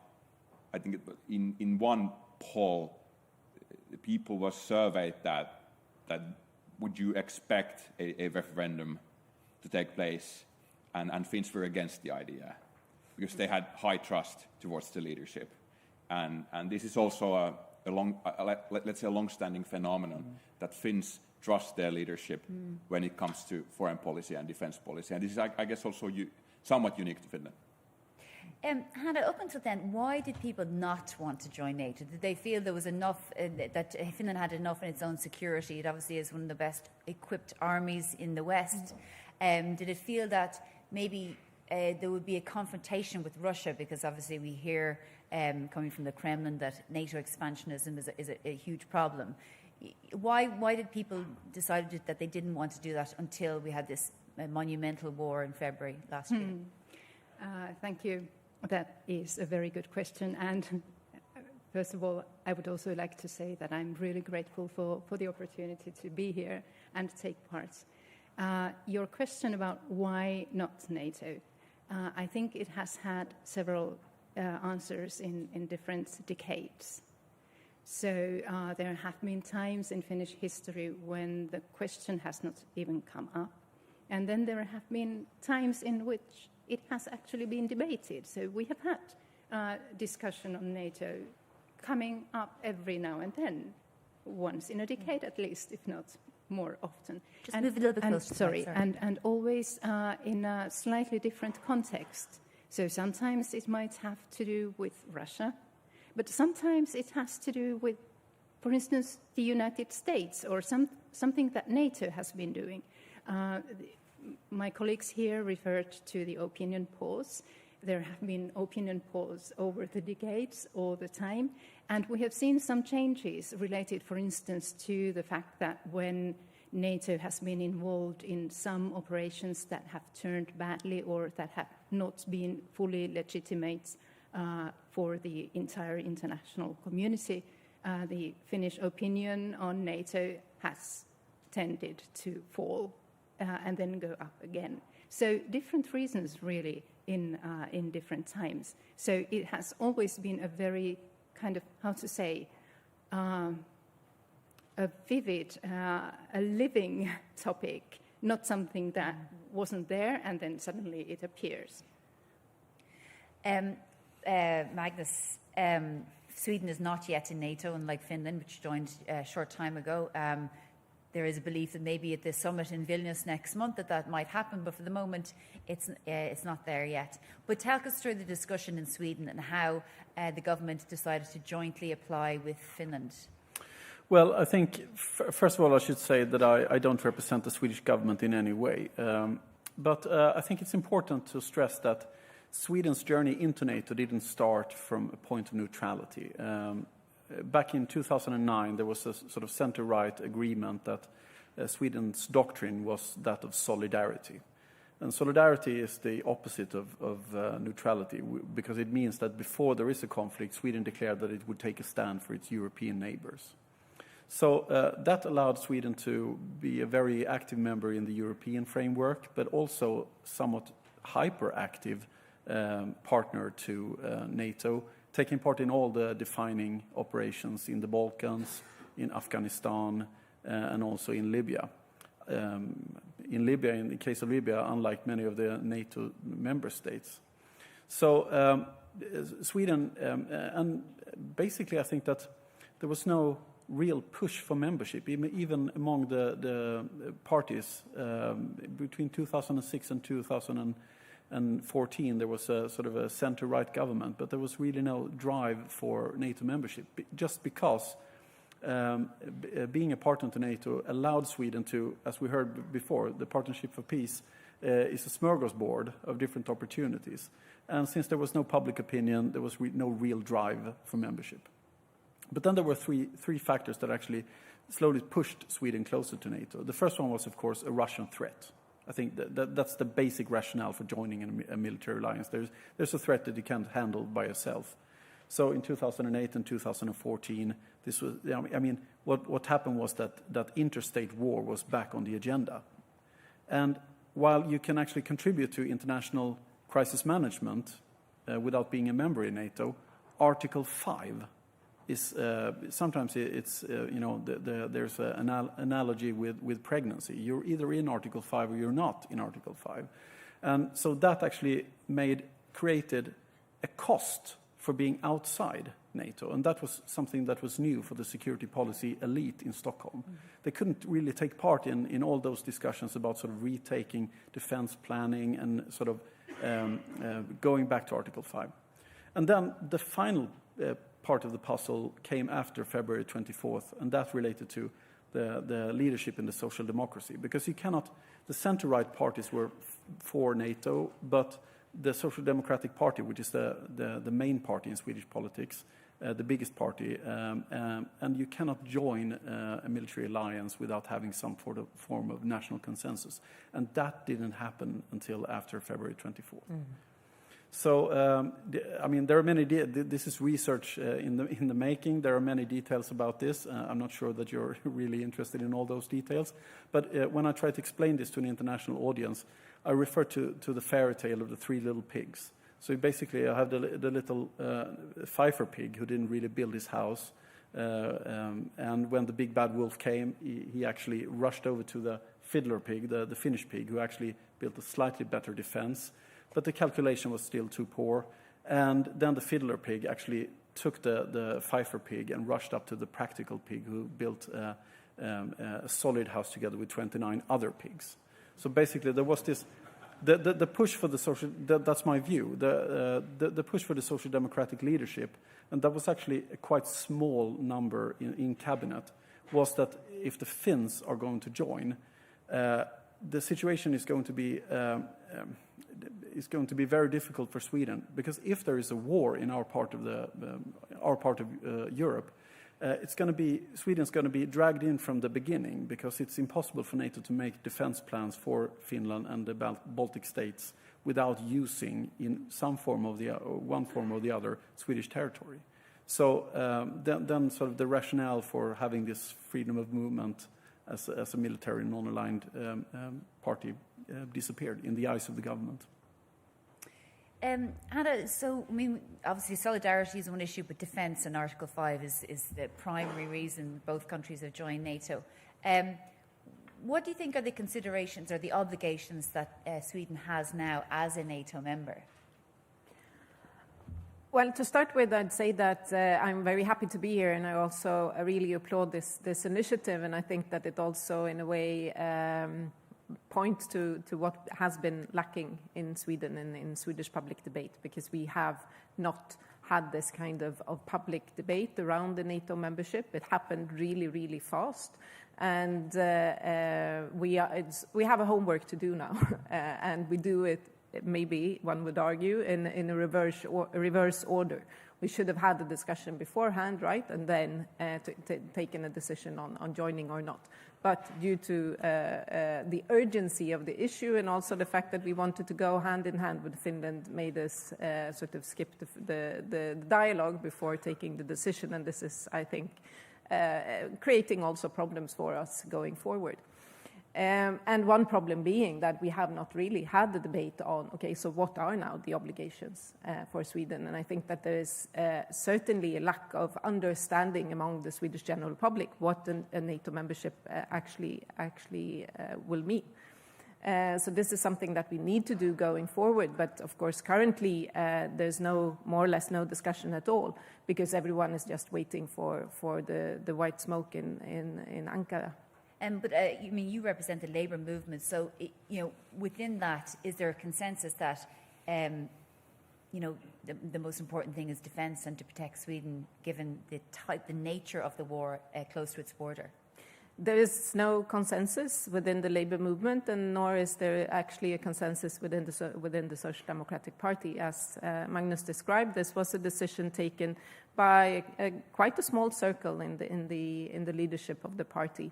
I think in one poll, the people were surveyed that would you expect a referendum to take place, and Finns were against the idea, because they had high trust towards the leadership. And this is also let's say a long-standing phenomenon, that Finns trust their leadership when it comes to foreign policy and defense policy. And this is, I guess, also somewhat unique to Finland. Hannah, up until then, why did people not want to join NATO? Did they feel there was enough, that Finland had enough in its own security? It obviously is one of the best equipped armies in the West. Did it feel that maybe there would be a confrontation with Russia, because obviously we hear coming from the Kremlin that NATO expansionism is a huge problem? Why did people decide that they didn't want to do that until we had this monumental war in February last year? Thank you. That is a very good question. And first of all, I would also like to say that I'm really grateful for the opportunity to be here and take part. Your question about why not NATO, I think it has had several answers in different decades. So there have been times in Finnish history when the question has not even come up. And then there have been times in which it has actually been debated. So we have had discussion on NATO coming up every now and then, once in a decade at least, if not more often. Just move a little bit closer. Sorry, and always in a slightly different context. So sometimes it might have to do with Russia, but sometimes it has to do with, for instance, the United States or something that NATO has been doing. My colleagues here referred to the opinion polls. There have been opinion polls over the decades all the time, and we have seen some changes related, for instance, to the fact that when NATO has been involved in some operations that have turned badly or that have not been fully legitimate for the entire international community. The Finnish opinion on NATO has tended to fall and then go up again. So different reasons really in different times. So it has always been a very kind of, how to say, a vivid, a living topic, not something that wasn't there and then suddenly it appears. Magnus, Sweden is not yet in NATO, unlike Finland, which joined a short time ago. There is a belief that maybe at the summit in Vilnius next month that might happen, but for the moment it's not there yet. But talk us through the discussion in Sweden and how the government decided to jointly apply with Finland. Well, I think, first of all, I should say that I don't represent the Swedish government in any way. But I think it's important to stress that Sweden's journey into NATO didn't start from a point of neutrality. Back in 2009, there was a sort of center-right agreement that Sweden's doctrine was that of solidarity. And solidarity is the opposite of neutrality, because it means that before there is a conflict, Sweden declared that it would take a stand for its European neighbors. So that allowed Sweden to be a very active member in the European framework, but also somewhat hyperactive partner to NATO, taking part in all the defining operations in the Balkans, in Afghanistan, and also in Libya. In the case of Libya, unlike many of the NATO member states. So Sweden, and basically I think that there was no real push for membership, even among the parties. Between 2006 and 2014, there was a sort of a center-right government, but there was really no drive for NATO membership, just because being a partner to NATO allowed Sweden to, as we heard before, the Partnership for Peace is a smorgasbord of different opportunities. And since there was no public opinion, there was no real drive for membership. But then there were three factors that actually slowly pushed Sweden closer to NATO. The first one was, of course, a Russian threat. I think that's the basic rationale for joining a military alliance. There's a threat that you can't handle by yourself. So in 2008 and 2014, this was, I mean, what happened was that interstate war was back on the agenda. And while you can actually contribute to international crisis management without being a member in NATO, Article 5 is sometimes it's there's an analogy with pregnancy. You're either in Article 5 or you're not in Article 5, and so that actually created a cost for being outside NATO, and that was something that was new for the security policy elite in Stockholm. Mm-hmm. They couldn't really take part in all those discussions about sort of retaking defense planning and sort of going back to Article 5. And then the final part of the puzzle came after February 24th, and that related to the leadership in the social democracy. Because you cannot, the center-right parties were for NATO, but the Social Democratic Party, which is the main party in Swedish politics, the biggest party, and you cannot join a military alliance without having some form of national consensus. And that didn't happen until after February 24th. Mm. So, I mean, there are many. This is research in the making. There are many details about this. I'm not sure that you're really interested in all those details. But when I try to explain this to an international audience, I refer to the fairy tale of the three little pigs. So basically, I have the little Pfeiffer pig who didn't really build his house, and when the big bad wolf came, he actually rushed over to the fiddler pig, the Finnish pig, who actually built a slightly better defense. But the calculation was still too poor. And then the fiddler pig actually took the Pfeiffer pig and rushed up to the practical pig, who built a solid house together with 29 other pigs. So basically there was this, the push for the social, that's my view, the push for the social democratic leadership, and that was actually a quite small number in cabinet, was that if the Finns are going to join, the situation is going to be very difficult for Sweden, because if there is a war in our part of Europe, Sweden's going to be dragged in from the beginning because it's impossible for NATO to make defense plans for Finland and the Baltic states without using, in some form or one form or the other, Swedish territory. So then sort of the rationale for having this freedom of movement as a military non-aligned party disappeared in the eyes of the government. Hannah, so I mean, obviously solidarity is one issue, but defence and Article 5 is the primary reason both countries have joined NATO. What do you think are the considerations or the obligations that Sweden has now as a NATO member? Well, to start with, I'd say that I'm very happy to be here, and I also really applaud this initiative, and I think that it also, in a way, points to what has been lacking in Sweden and in Swedish public debate, because we have not had this kind of public debate around the NATO membership. It happened really, really fast, and we have a homework to do now, and we do it, maybe one would argue, in a reverse order. We should have had the discussion beforehand, right, and then taken a decision on joining or not. But due to the urgency of the issue and also the fact that we wanted to go hand in hand with Finland, made us sort of skip the dialogue before taking the decision, and this is, I think, creating also problems for us going forward. And one problem being that we have not really had the debate on, okay, so what are now the obligations for Sweden? And I think that there is certainly a lack of understanding among the Swedish general public what a NATO membership actually will mean. So this is something that we need to do going forward. But of course, currently, there's more or less no discussion at all, because everyone is just waiting for the white smoke in Ankara. But I mean, you represent the labour movement, so within that, is there a consensus that the most important thing is defence and to protect Sweden, given the nature of the war close to its border? There is no consensus within the labour movement, and nor is there actually a consensus within the Social Democratic Party. As Magnus described, this was a decision taken by quite a small circle in the leadership of the party.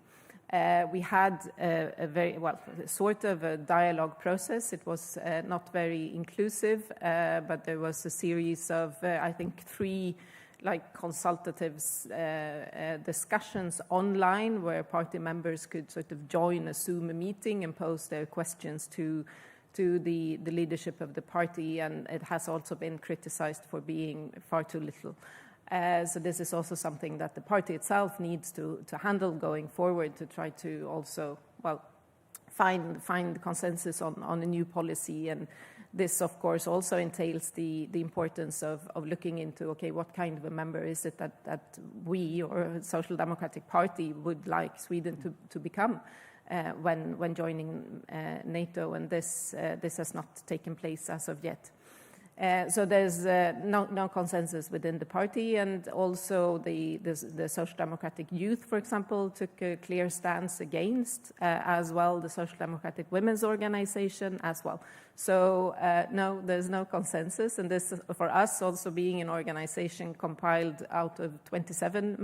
We had a very, sort of a dialogue process. It was not very inclusive, but there was a series of, I think, 3 consultative discussions online where party members could sort of join a Zoom meeting and pose their questions to the leadership of the party, and it has also been criticized for being far too little. So this is also something that the party itself needs to handle going forward, to try to also, find consensus on a new policy. And this, of course, also entails the importance of looking into, okay, what kind of a member is it that we or the Social Democratic Party would like Sweden to become when joining NATO, and this has not taken place as of yet. So there's no consensus within the party, and also the Social Democratic Youth, for example, took a clear stance against, as well the Social Democratic Women's Organization as well. So no, there's no consensus, and this, for us, also being an organization compiled out of 27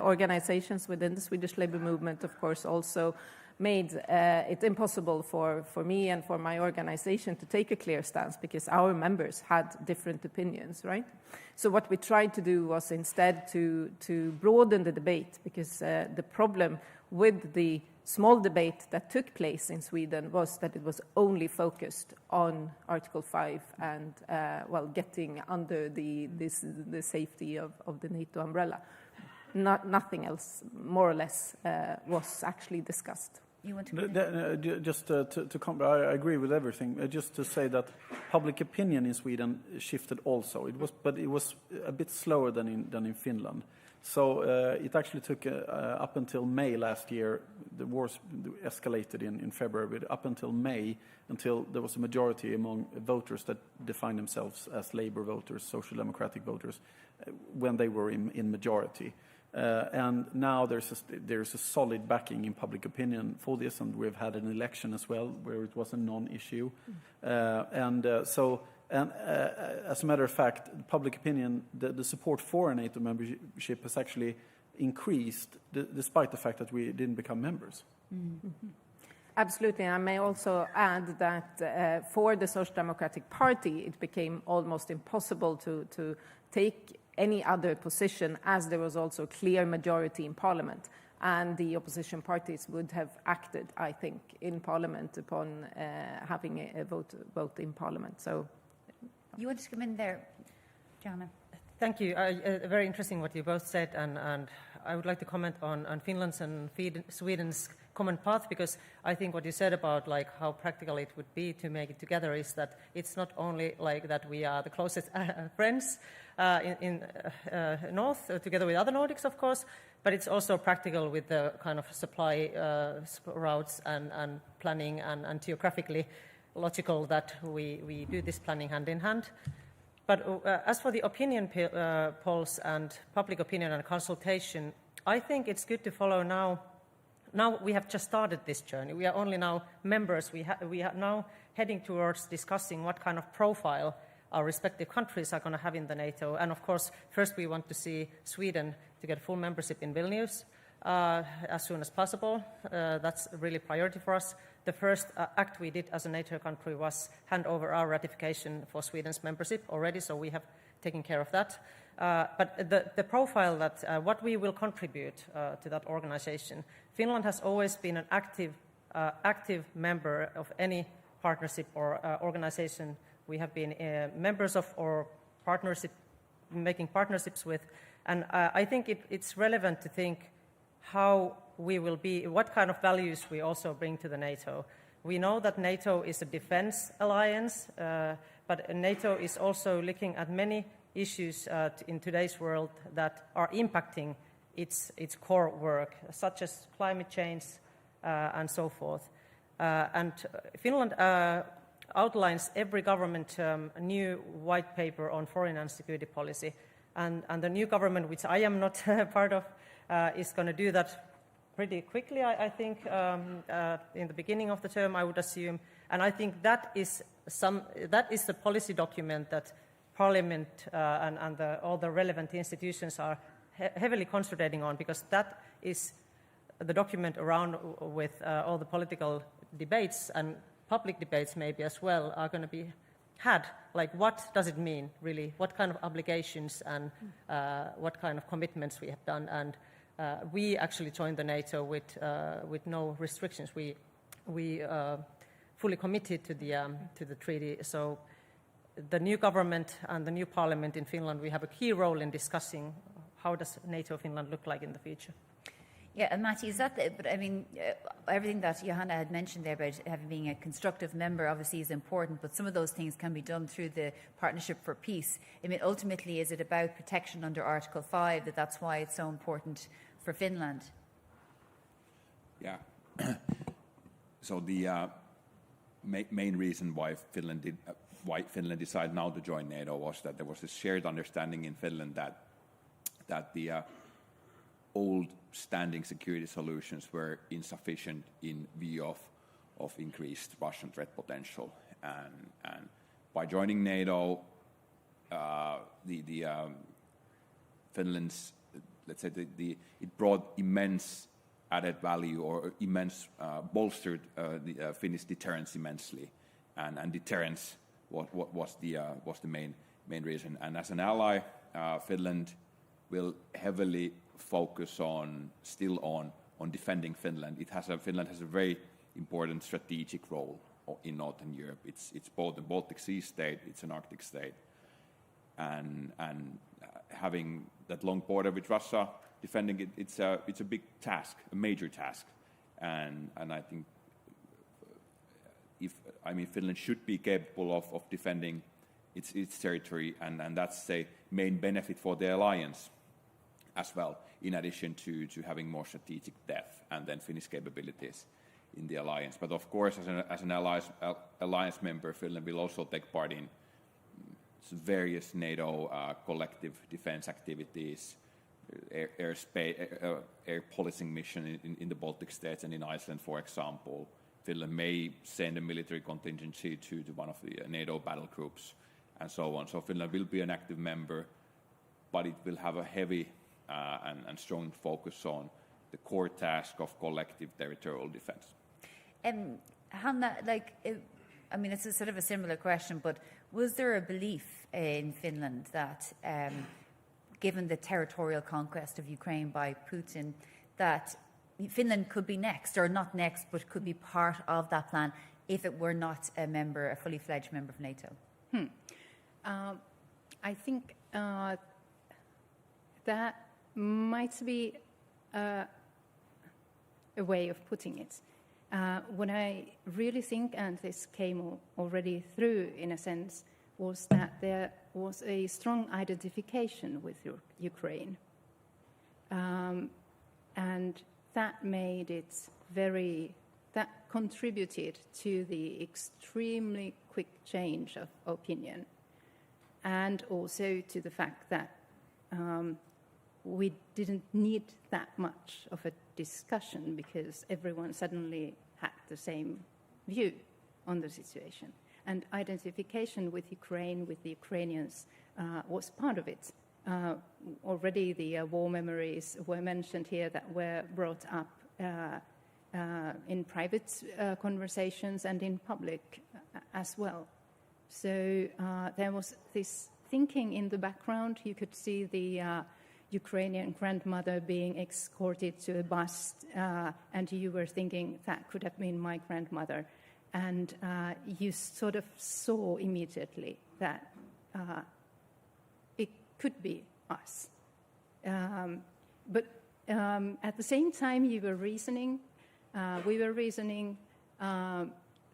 organizations within the Swedish labor movement, of course, also made it impossible for me and for my organization to take a clear stance, because our members had different opinions, right? So what we tried to do was instead to broaden the debate, because the problem with the small debate that took place in Sweden was that it was only focused on Article 5 and, getting under the safety of the NATO umbrella. Nothing else, more or less, was actually discussed. You want to just to comment, I agree with everything. Just to say that public opinion in Sweden shifted also. But it was a bit slower than in Finland. So it actually took up until May last year. The wars escalated in February, but up until May, until there was a majority among voters that defined themselves as Labour voters, Social Democratic voters, when they were in majority. And now there's a solid backing in public opinion for this, and we've had an election as well where it was a non-issue. As a matter of fact, public opinion, the support for a NATO membership has actually increased despite the fact that we didn't become members. Absolutely. I may also add that for the Social Democratic Party, it became almost impossible to take any other position, as there was also a clear majority in Parliament. And the opposition parties would have acted, I think, in Parliament upon having a vote in Parliament. So, you want to come in there, Joanna? Thank you. Very interesting what you both said, and I would like to comment on Finland's and Sweden's common path, because I think what you said about like how practical it would be to make it together is that it's not only like that we are the closest friends in North, together with other Nordics, of course, but it's also practical with the kind of supply routes and planning and geographically logical that we do this planning hand in hand. But as for the opinion polls and public opinion and consultation, I think it's good to follow now. Now we have just started this journey. We are only now members. We are now heading towards discussing what kind of profile our respective countries are going to have in the NATO. And of course, first we want to see Sweden to get full membership in Vilnius as soon as possible. That's really a priority for us. The first act we did as a NATO country was hand over our ratification for Sweden's membership already, so we have taken care of that. But the profile that what we will contribute to that organization, Finland has always been an active member of any partnership or organization we have been members of or making partnerships with. And I think it's relevant to think how we will be, what kind of values we also bring to the NATO. We know that NATO is a defense alliance, but NATO is also looking at many issues in today's world that are impacting its core work, such as climate change and so forth. And Finland outlines every government a new white paper on foreign and security policy. And the new government, which I am not part of, is going to do that pretty quickly, I think, in the beginning of the term, I would assume. And I think that is the policy document that Parliament and all the relevant institutions are heavily concentrating on, because that is the document around with all the political debates and public debates maybe as well are going to be had. Like, what does it mean, really? What kind of obligations and what kind of commitments we have done? And we actually joined the NATO with no restrictions. We fully committed to the treaty. So the new government and the new parliament in Finland, we have a key role in discussing how does NATO Finland look like in the future. Yeah, and Matti, is that but I mean, everything that Johanna had mentioned there about being a constructive member obviously is important, but some of those things can be done through the Partnership for Peace. I mean, ultimately, is it about protection under Article 5 that's why it's so important for Finland? Yeah. So the main reason why Finland decided now to join NATO was that there was a shared understanding in Finland that the old standing security solutions were insufficient in view of increased Russian threat potential, and by joining NATO, Finland's, let's say, it brought immense added value or bolstered the Finnish deterrence immensely, and deterrence was the main reason. And as an ally, Finland will heavily focus on defending Finland. Finland has a very important strategic role in Northern Europe. It's both a Baltic Sea state, it's an Arctic state, and having that long border with Russia, defending it, it's a big task, a major task, and I think Finland should be capable of defending its territory, and that's a main benefit for the alliance as well, in addition to having more strategic depth and then Finnish capabilities in the alliance. But of course, as an alliance member, Finland will also take part in various NATO collective defense activities, air policing mission in the Baltic states and in Iceland, for example. Finland may send a military contingency to one of the NATO battle groups and so on. So Finland will be an active member, but it will have a heavy and strong focus on the core task of collective territorial defense. Hanna, I mean, it's a sort of a similar question, but was there a belief in Finland that, given the territorial conquest of Ukraine by Putin, that Finland could be next, or not next, but could be part of that plan if it were not a fully fledged member of NATO? I think that might be a way of putting it. What I really think, and this came already through in a sense, was that there was a strong identification with Ukraine. And that made it that contributed to the extremely quick change of opinion, and also to the fact that we didn't need that much of a discussion because everyone suddenly had the same view on the situation. And identification with Ukraine, with the Ukrainians, was part of it. Already the war memories were mentioned here that were brought up in private conversations and in public as well. So there was this thinking in the background. You could see the Ukrainian grandmother being escorted to a bus, and you were thinking that could have been my grandmother. And you sort of saw immediately that it could be us. But at the same time, we were reasoning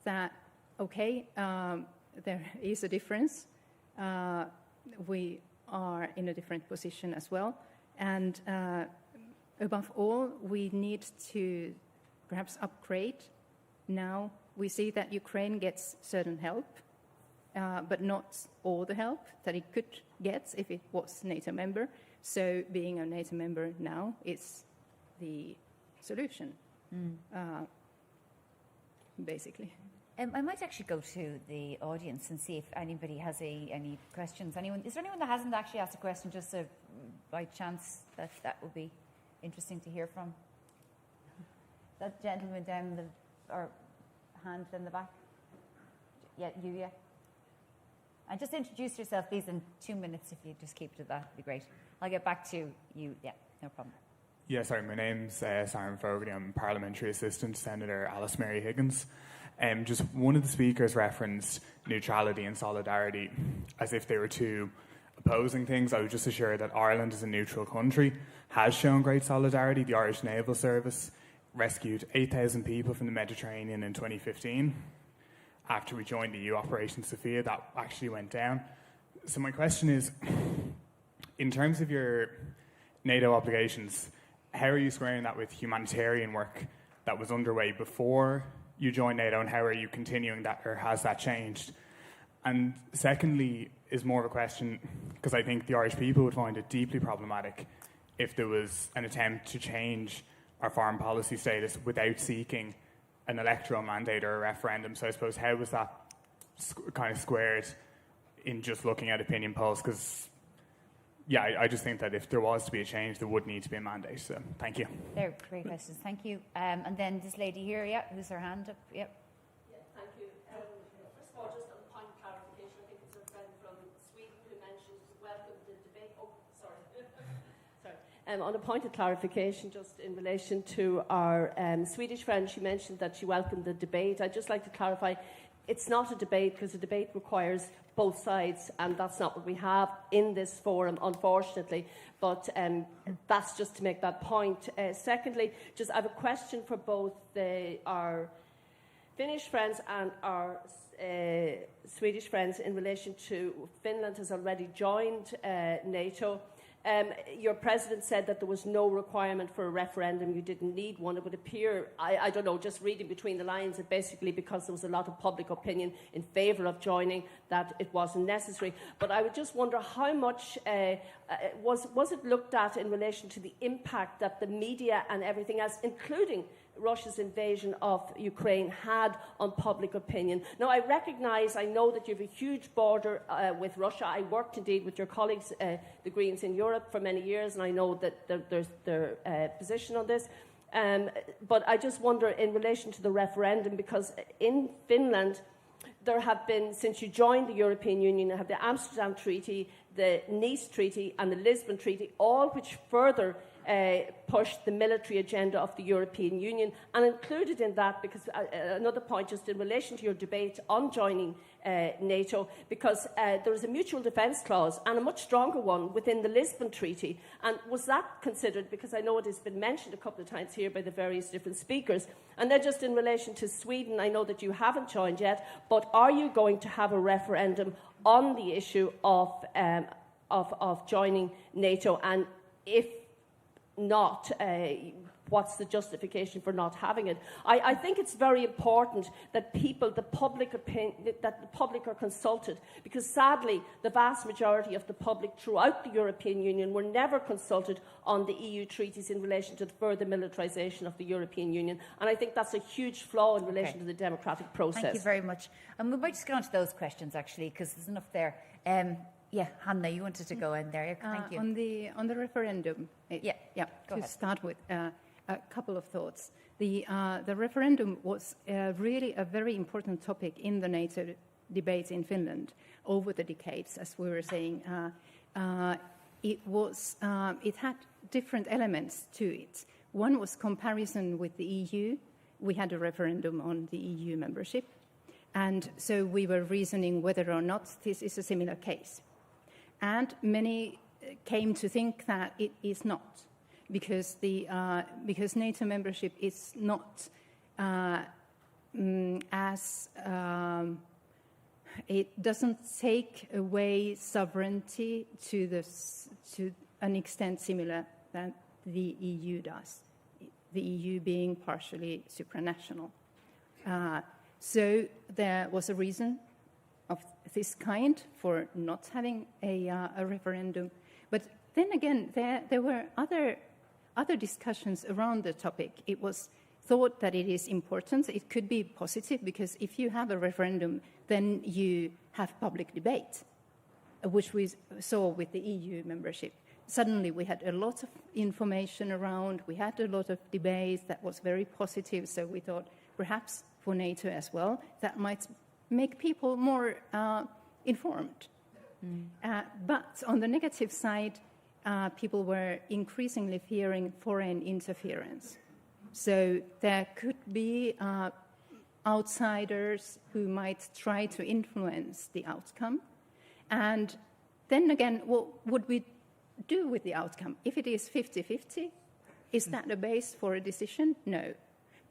that, okay, there is a difference. We are in a different position as well. And above all, we need to perhaps upgrade. Now we see that Ukraine gets certain help, but not all the help that it could get if it was NATO member. So being a NATO member now is the solution, basically. I might actually go to the audience and see if anybody has any questions. Is there anyone that hasn't actually asked a question, just by chance that would be interesting to hear from? That gentleman down or hand in the back. Yeah, you, yeah. And just introduce yourself, please, in 2 minutes. If you just keep it to that, would be great. I'll get back to you. Yeah, no problem. Yeah, sorry, my name's Simon Fogarty. I'm Parliamentary Assistant Senator Alice Mary Higgins. Just one of the speakers referenced neutrality and solidarity as if they were two opposing things. I was just assured that Ireland, as a neutral country, has shown great solidarity. The Irish Naval Service rescued 8,000 people from the Mediterranean in 2015. After we joined the EU Operation Sophia, that actually went down. So my question is, in terms of your NATO obligations, how are you squaring that with humanitarian work that was underway before you joined NATO, and how are you continuing that, or has that changed? And secondly, is more of a question, because I think the Irish people would find it deeply problematic if there was an attempt to change our foreign policy status without seeking an electoral mandate or a referendum. So I suppose, how was that kind of squared in just looking at opinion polls? Because, yeah, I just think that if there was to be a change, there would need to be a mandate. So thank you. They're great questions. Thank you. And then this lady here, yeah, who's her hand up? Yep. Yeah, thank you. First of all, just on a point of clarification, I think it's a friend from Sweden who mentioned welcome the debate. Oh, sorry. sorry. On a point of clarification, just in relation to our Swedish friend, she mentioned that she welcomed the debate. I'd just like to clarify, it's not a debate, because a debate requires both sides, and that's not what we have in this forum, unfortunately. But that's just to make that point. Secondly, just I have a question for both our Finnish friends and our Swedish friends in relation to Finland has already joined NATO. Your president said that there was no requirement for a referendum. You didn't need one. It would appear, I don't know, just reading between the lines, that basically because there was a lot of public opinion in favour of joining, that it wasn't necessary. But I would just wonder how much was it looked at in relation to the impact that the media and everything else, including Russia's invasion of Ukraine had on public opinion. Now, I know that you have a huge border with Russia. I worked indeed with your colleagues, the Greens in Europe, for many years, and I know that there's their position on this. But I just wonder in relation to the referendum, because in Finland, there have been, since you joined the European Union, you have the Amsterdam Treaty, the Nice Treaty and the Lisbon Treaty, all which further pushed the military agenda of the European Union. And included in that, because another point just in relation to your debate on joining NATO, because there is a mutual defence clause and a much stronger one within the Lisbon Treaty. And was that considered, because I know it has been mentioned a couple of times here by the various different speakers. And then just in relation to Sweden, I know that you haven't joined yet, but are you going to have a referendum on the issue of joining NATO? And if not, what's the justification for not having it? I think it's very important that the public are consulted, because sadly the vast majority of the public throughout the European Union were never consulted on the EU treaties in relation to the further militarisation of the European Union, and I think that's a huge flaw in relation to the democratic process. Thank you very much. And we might just get on to those questions actually, because there's enough there. Yeah, Hanna, you wanted to go in there. Thank you. On the referendum, go ahead. Start with a couple of thoughts. The referendum was really a very important topic in the NATO debates in Finland over the decades, as we were saying. It had different elements to it. One was comparison with the EU. We had a referendum on the EU membership, and so we were reasoning whether or not this is a similar case. And many came to think that it is not, because NATO membership is not it doesn't take away sovereignty to an extent similar than the EU does. The EU being partially supranational. So there was a reason of this kind for not having a referendum. But then again, there were other discussions around the topic. It was thought that it is important. It could be positive, because if you have a referendum, then you have public debate, which we saw with the EU membership. Suddenly we had a lot of information around, we had a lot of debates that was very positive, so we thought perhaps for NATO as well, that might make people more informed. But on the negative side, people were increasingly fearing foreign interference. So there could be outsiders who might try to influence the outcome. And then again, what would we do with the outcome? If it is 50-50, is that a base for a decision? No.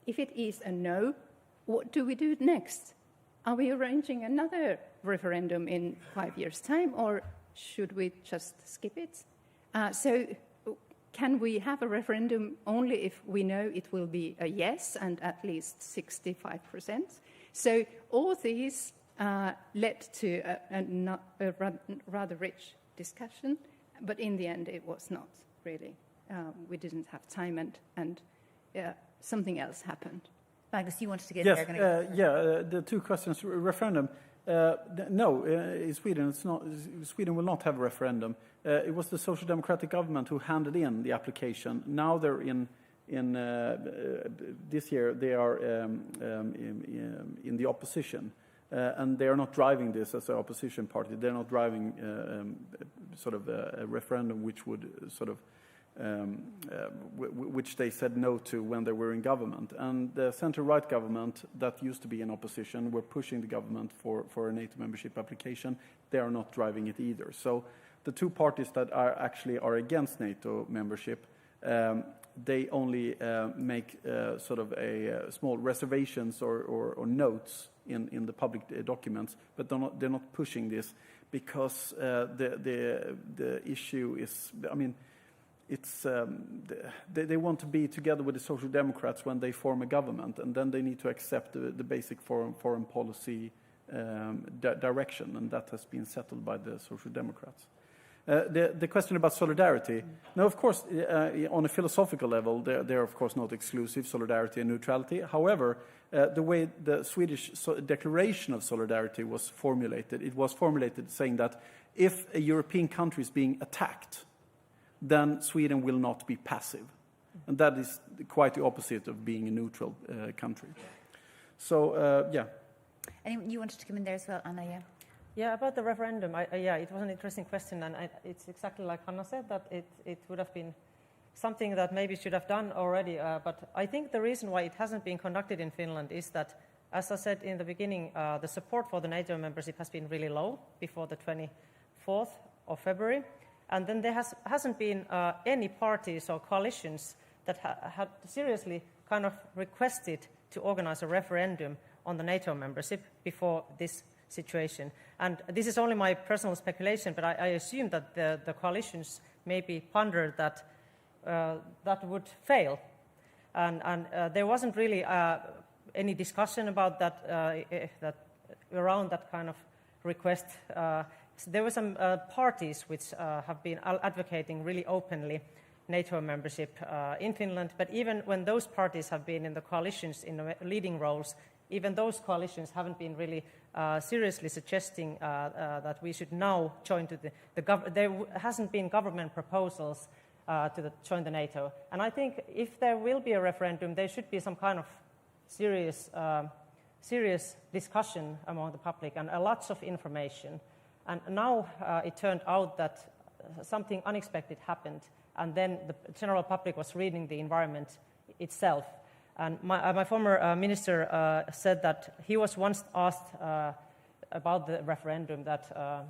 If it is a no, what do we do next? Are we arranging another referendum in 5 years' time, or should we just skip it? So can we have a referendum only if we know it will be a yes and at least 65%? So all these led to a rather rich discussion, but in the end it was not really. We didn't have time, and something else happened. Magnus, you wanted to get yes, there. The two questions. Referendum. No, in Sweden, it's not. Sweden will not have a referendum. It was the Social Democratic government who handed in the application. Now they're in this year they are in the opposition, and they are not driving this as an opposition party. They're not driving sort of a referendum which would sort of. Which they said no to when they were in government. And the center-right government that used to be in opposition were pushing the government for a NATO membership application. They are not driving it either. So the two parties that are against NATO membership, they only make sort of a small reservations or notes in the public documents, but they're not pushing this, because the issue is, I mean, it's they want to be together with the Social Democrats when they form a government, and then they need to accept the basic foreign policy direction, and that has been settled by the Social Democrats. The question about solidarity. Now, of course, on a philosophical level, they're of course not exclusive, solidarity and neutrality. However, the way the Swedish Declaration of Solidarity was formulated, it was formulated saying that if a European country is being attacked, then Sweden will not be passive. And that is quite the opposite of being a neutral country. So, yeah. And you wanted to come in there as well, Anna, yeah? Yeah, about the referendum, it was an interesting question, and it's exactly like Hanna said, that it would have been something that maybe should have done already, but I think the reason why it hasn't been conducted in Finland is that, as I said in the beginning, the support for the NATO membership has been really low before the 24th of February, and then there hasn't been any parties or coalitions that had seriously kind of requested to organize a referendum on the NATO membership before this situation. And this is only my personal speculation, but I assume that the coalitions maybe pondered that that would fail. And there wasn't really any discussion about that around that kind of request. There were some parties which have been advocating really openly NATO membership in Finland, but even when those parties have been in the coalitions in the leading roles, even those coalitions haven't been really seriously suggesting that we should now join to there hasn't been government proposals to join the NATO. And I think if there will be a referendum, there should be some kind of serious discussion among the public and lots of information. And now it turned out that something unexpected happened, and then the general public was reading the environment itself. And my former minister said that he was once asked about the referendum, that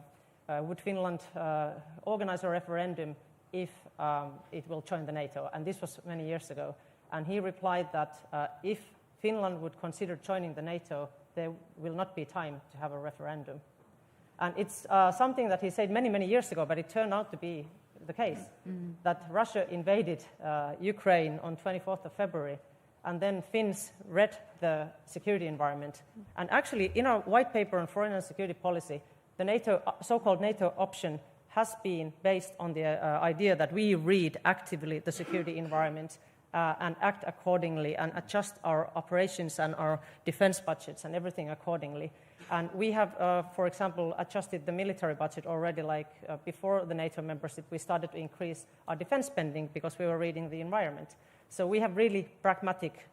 would Finland organize a referendum if it will join the NATO? And this was many years ago. And he replied that if Finland would consider joining the NATO, there will not be time to have a referendum. And it's something that he said many, many years ago, but it turned out to be the case, that Russia invaded Ukraine on 24th of February, and then Finns read the security environment. And actually, in our white paper on foreign and security policy, the NATO, so-called NATO option has been based on the idea that we read actively the security environment and act accordingly and adjust our operations and our defense budgets and everything accordingly. And we have, for example, adjusted the military budget already, before the NATO membership, we started to increase our defense spending because we were reading the environment. So we have really pragmatic,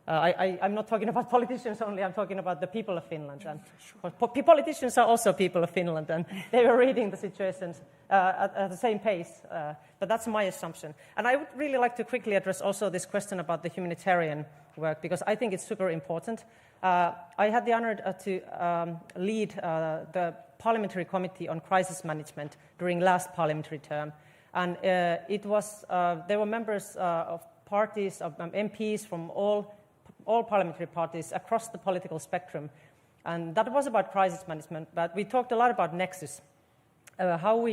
I'm not talking about politicians only, I'm talking about the people of Finland. And politicians are also people of Finland, and they were reading the situations at the same pace. But that's my assumption. And I would really like to quickly address also this question about the humanitarian work, because I think it's super important. I had the honor to lead the Parliamentary Committee on Crisis Management during last parliamentary term. And there were members of parties, of MPs from all parliamentary parties across the political spectrum. And that was about crisis management, but we talked a lot about nexus, how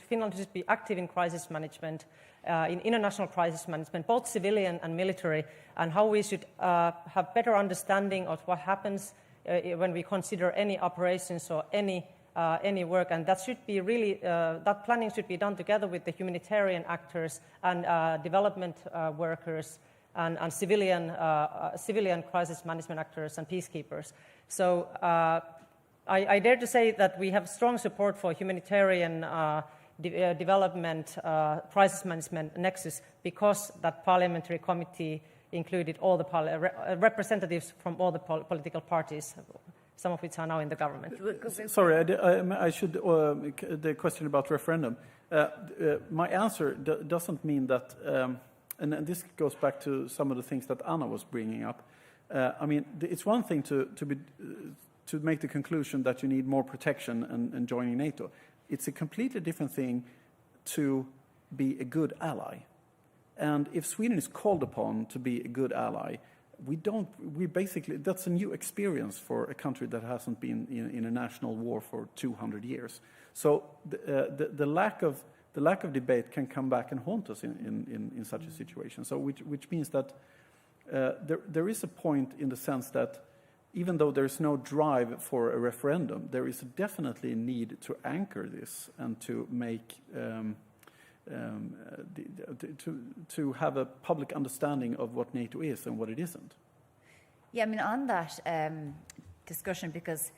Finland should be active in crisis management, in international crisis management, both civilian and military, and how we should have better understanding of what happens when we consider any operations or any work, and that should be really that planning should be done together with the humanitarian actors and development workers and civilian crisis management actors and peacekeepers. So I dare to say that we have strong support for humanitarian development, crisis management nexus, because that parliamentary committee included all the representatives from all the political parties, some of which are now in the government. Sorry, I should, the question about referendum. My answer doesn't mean that, and this goes back to some of the things that Anna was bringing up. I mean, it's one thing to make the conclusion that you need more protection and joining NATO. It's a completely different thing to be a good ally. And if Sweden is called upon to be a good ally, we basically, that's a new experience for a country that hasn't been in a national war for 200 years. So the lack of debate can come back and haunt us in such a situation. So which means that there is a point in the sense that even though there's no drive for a referendum, there is definitely a need to anchor this and to make to have a public understanding of what NATO is and what it isn't. Yeah, I mean, on that discussion, because,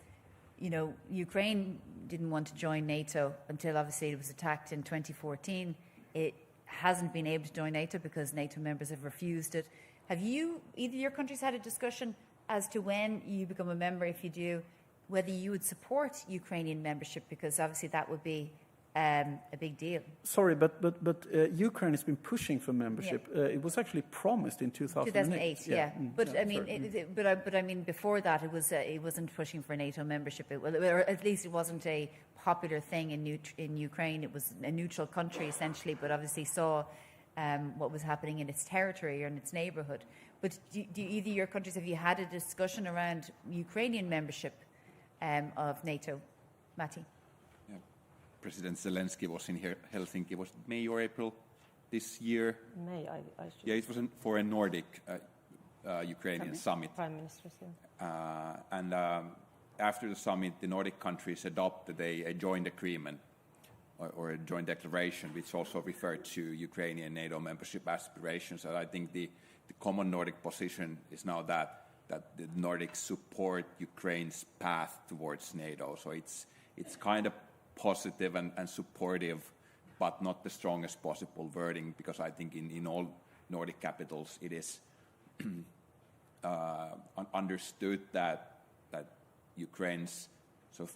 you know, Ukraine didn't want to join NATO until obviously it was attacked in 2014. It hasn't been able to join NATO because NATO members have refused it. Have you, either of your countries, had a discussion as to when you become a member, if you do, whether you would support Ukrainian membership? Because obviously that would be a big deal. Sorry, but Ukraine has been pushing for membership. Yeah. It was actually promised in 2008. Yeah. But yeah, I mean, but I mean, before that, it wasn't pushing for NATO membership. Or at least it wasn't a popular thing in Ukraine. It was a neutral country essentially, but obviously saw what was happening in its territory or in its neighbourhood. But do either of your countries, have you had a discussion around Ukrainian membership of NATO, Matti? President Zelensky was in here, Helsinki, was it May or April this year? May, I should. Yeah, it was for a Nordic Ukrainian summit. Prime Ministers, yeah. And after the summit, the Nordic countries adopted a joint agreement or a joint declaration, which also referred to Ukrainian NATO membership aspirations. And I think the common Nordic position is now that the Nordics support Ukraine's path towards NATO. So it's kind of positive and supportive, but not the strongest possible wording, because I think in all Nordic capitals it is understood that Ukraine's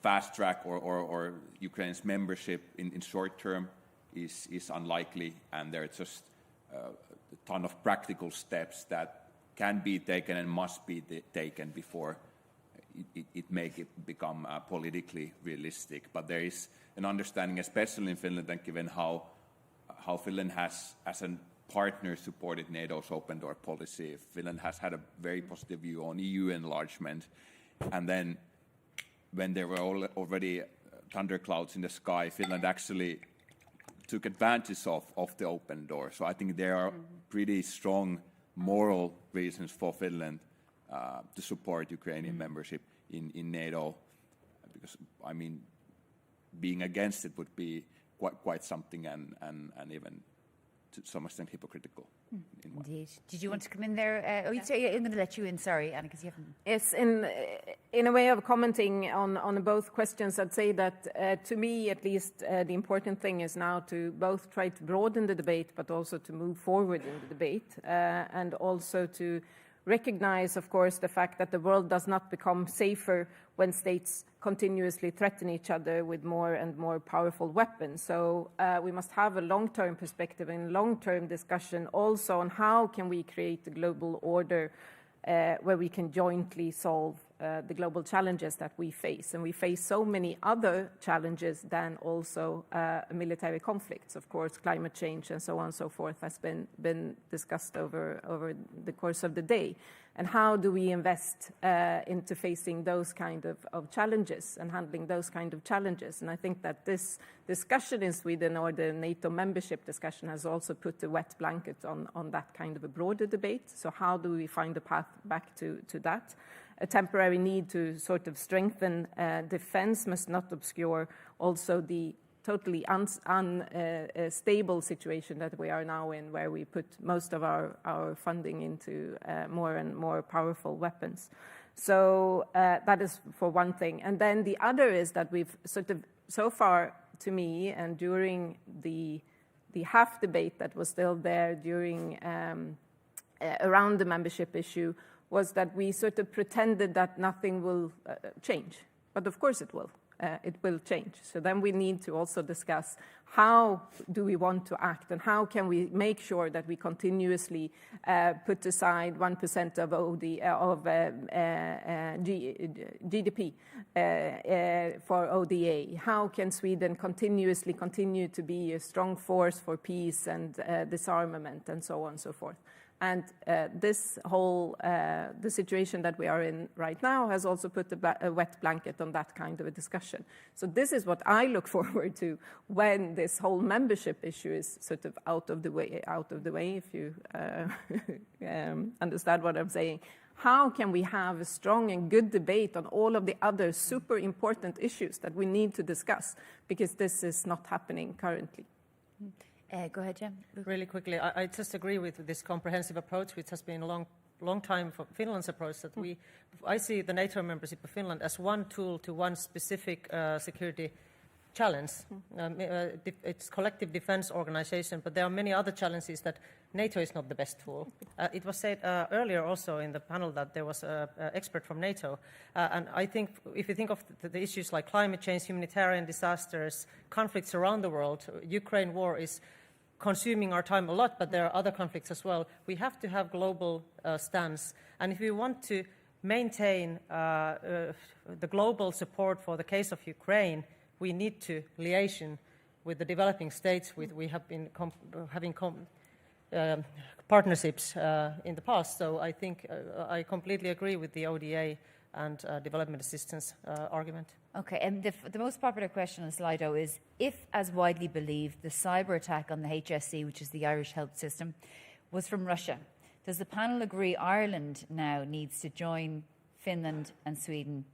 fast track or Ukraine's membership in short term is unlikely, and there are just a ton of practical steps that can be taken and must be taken before it make it become politically realistic. But there is an understanding, especially in Finland, and given how Finland has, as a partner, supported NATO's open door policy. Finland has had a very positive view on EU enlargement, and then when there were already thunderclouds in the sky, Finland actually took advantage of the open door. So I think there are pretty strong moral reasons for Finland to support Ukrainian membership in NATO, because, I mean, being against it would be quite something and even to some extent hypocritical. Indeed. Did you want to come in there? I'm going to let you in, sorry, Anna, because you haven't... Yes, in a way of commenting on both questions, I'd say that to me, at least, the important thing is now to both try to broaden the debate, but also to move forward in the debate, and also to recognize, of course, the fact that the world does not become safer when states continuously threaten each other with more and more powerful weapons. So we must have a long-term perspective and long-term discussion also on how can we create a global order where we can jointly solve the global challenges that we face. And we face so many other challenges than also military conflicts. Of course, climate change and so on and so forth has been discussed over the course of the day. And how do we invest into facing those kind of challenges and handling those kind of challenges? And I think that this discussion in Sweden, or the NATO membership discussion, has also put a wet blanket on that kind of a broader debate. So how do we find a path back to that? A temporary need to sort of strengthen defense must not obscure also the totally unstable situation that we are now in, where we put most of our funding into more and more powerful weapons. So that is for one thing. And then the other is that we've sort of, so far to me, and during the half debate that was still there during around the membership issue, was that we sort of pretended that nothing will change. But of course it will. It will change. So then we need to also discuss how do we want to act, and how can we make sure that we continuously put aside 1% of GDP for ODA. How can Sweden continuously continue to be a strong force for peace and disarmament and so on and so forth. And this whole, the situation that we are in right now has also put a wet blanket on that kind of a discussion. So this is what I look forward to when this whole membership issue is sort of out of the way, if you understand what I'm saying. how can we have a strong and good debate on all of the other super important issues that we need to discuss? Because this is not happening currently. Go ahead, Jim. Really quickly, I just agree with this comprehensive approach, which has been a long time for Finland's approach. That I see the NATO membership of Finland as one tool to one specific security challenge. It's collective defense organization, but there are many other challenges that NATO is not the best tool. It was said earlier also in the panel that there was an expert from NATO. And I think if you think of the issues like climate change, humanitarian disasters, conflicts around the world, Ukraine war is consuming our time a lot, but there are other conflicts as well. We have to have global stance. And if we want to maintain the global support for the case of Ukraine, we need to liaison with the developing states. We have been having partnerships in the past. So I think I completely agree with the ODA and development assistance argument. Okay, and the most popular question on Slido is, if, as widely believed, the cyber attack on the HSE, which is the Irish health system, was from Russia, does the panel agree Ireland now needs to join Finland and Sweden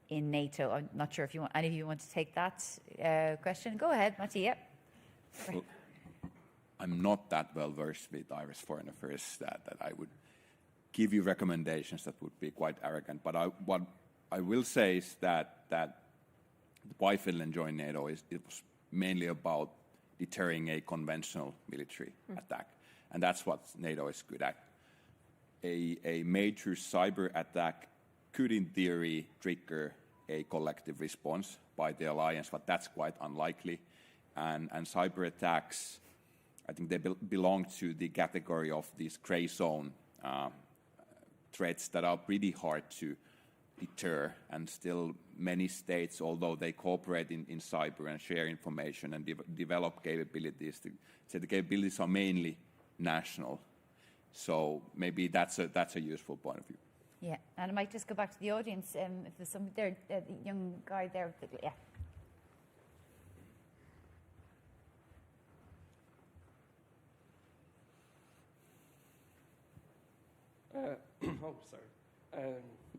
in NATO? I'm not sure if any of you want to take that question. Go ahead, Micheál. Well, I'm not that well versed with Irish foreign affairs that I would give you recommendations that would be quite arrogant. But what I will say is that why Finland joined NATO it was mainly about deterring a conventional military attack, and that's what NATO is good at. A major cyber attack could, in theory, trigger a collective response by the alliance, but that's quite unlikely. And cyber attacks, I think they belong to the category of these gray zone threats that are pretty hard to deter, and still many states, although they cooperate in cyber and share information and develop capabilities, the capabilities are mainly national. So maybe that's a useful point of view. Yeah, and I might just go back to the audience. If there's some there, the young guy there, yeah.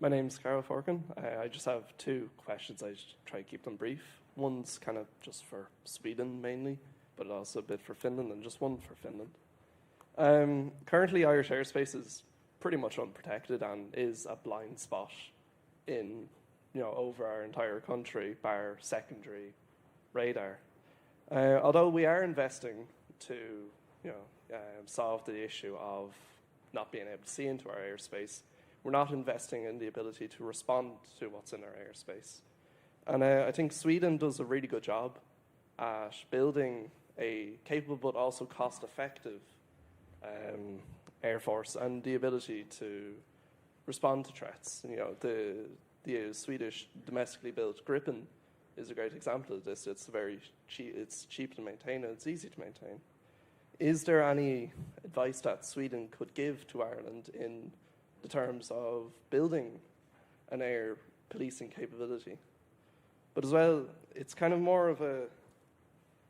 My name's Carol Forkin. I just have two questions. I try to keep them brief. One's kind of just for Sweden mainly, but also a bit for Finland, and just one for Finland. Currently, Irish airspace is pretty much unprotected and is a blind spot in, over our entire country, bar secondary radar. Although we are investing to, solve the issue of not being able to see into our airspace, we're not investing in the ability to respond to what's in our airspace. And I think Sweden does a really good job at building a capable but also cost-effective Air Force and the ability to respond to threats. The Swedish domestically built Gripen is a great example of this. It's very cheap. It's cheap to maintain, and it's easy to maintain. Is there any advice that Sweden could give to Ireland in the terms of building an air policing capability? But as well, it's kind of more of a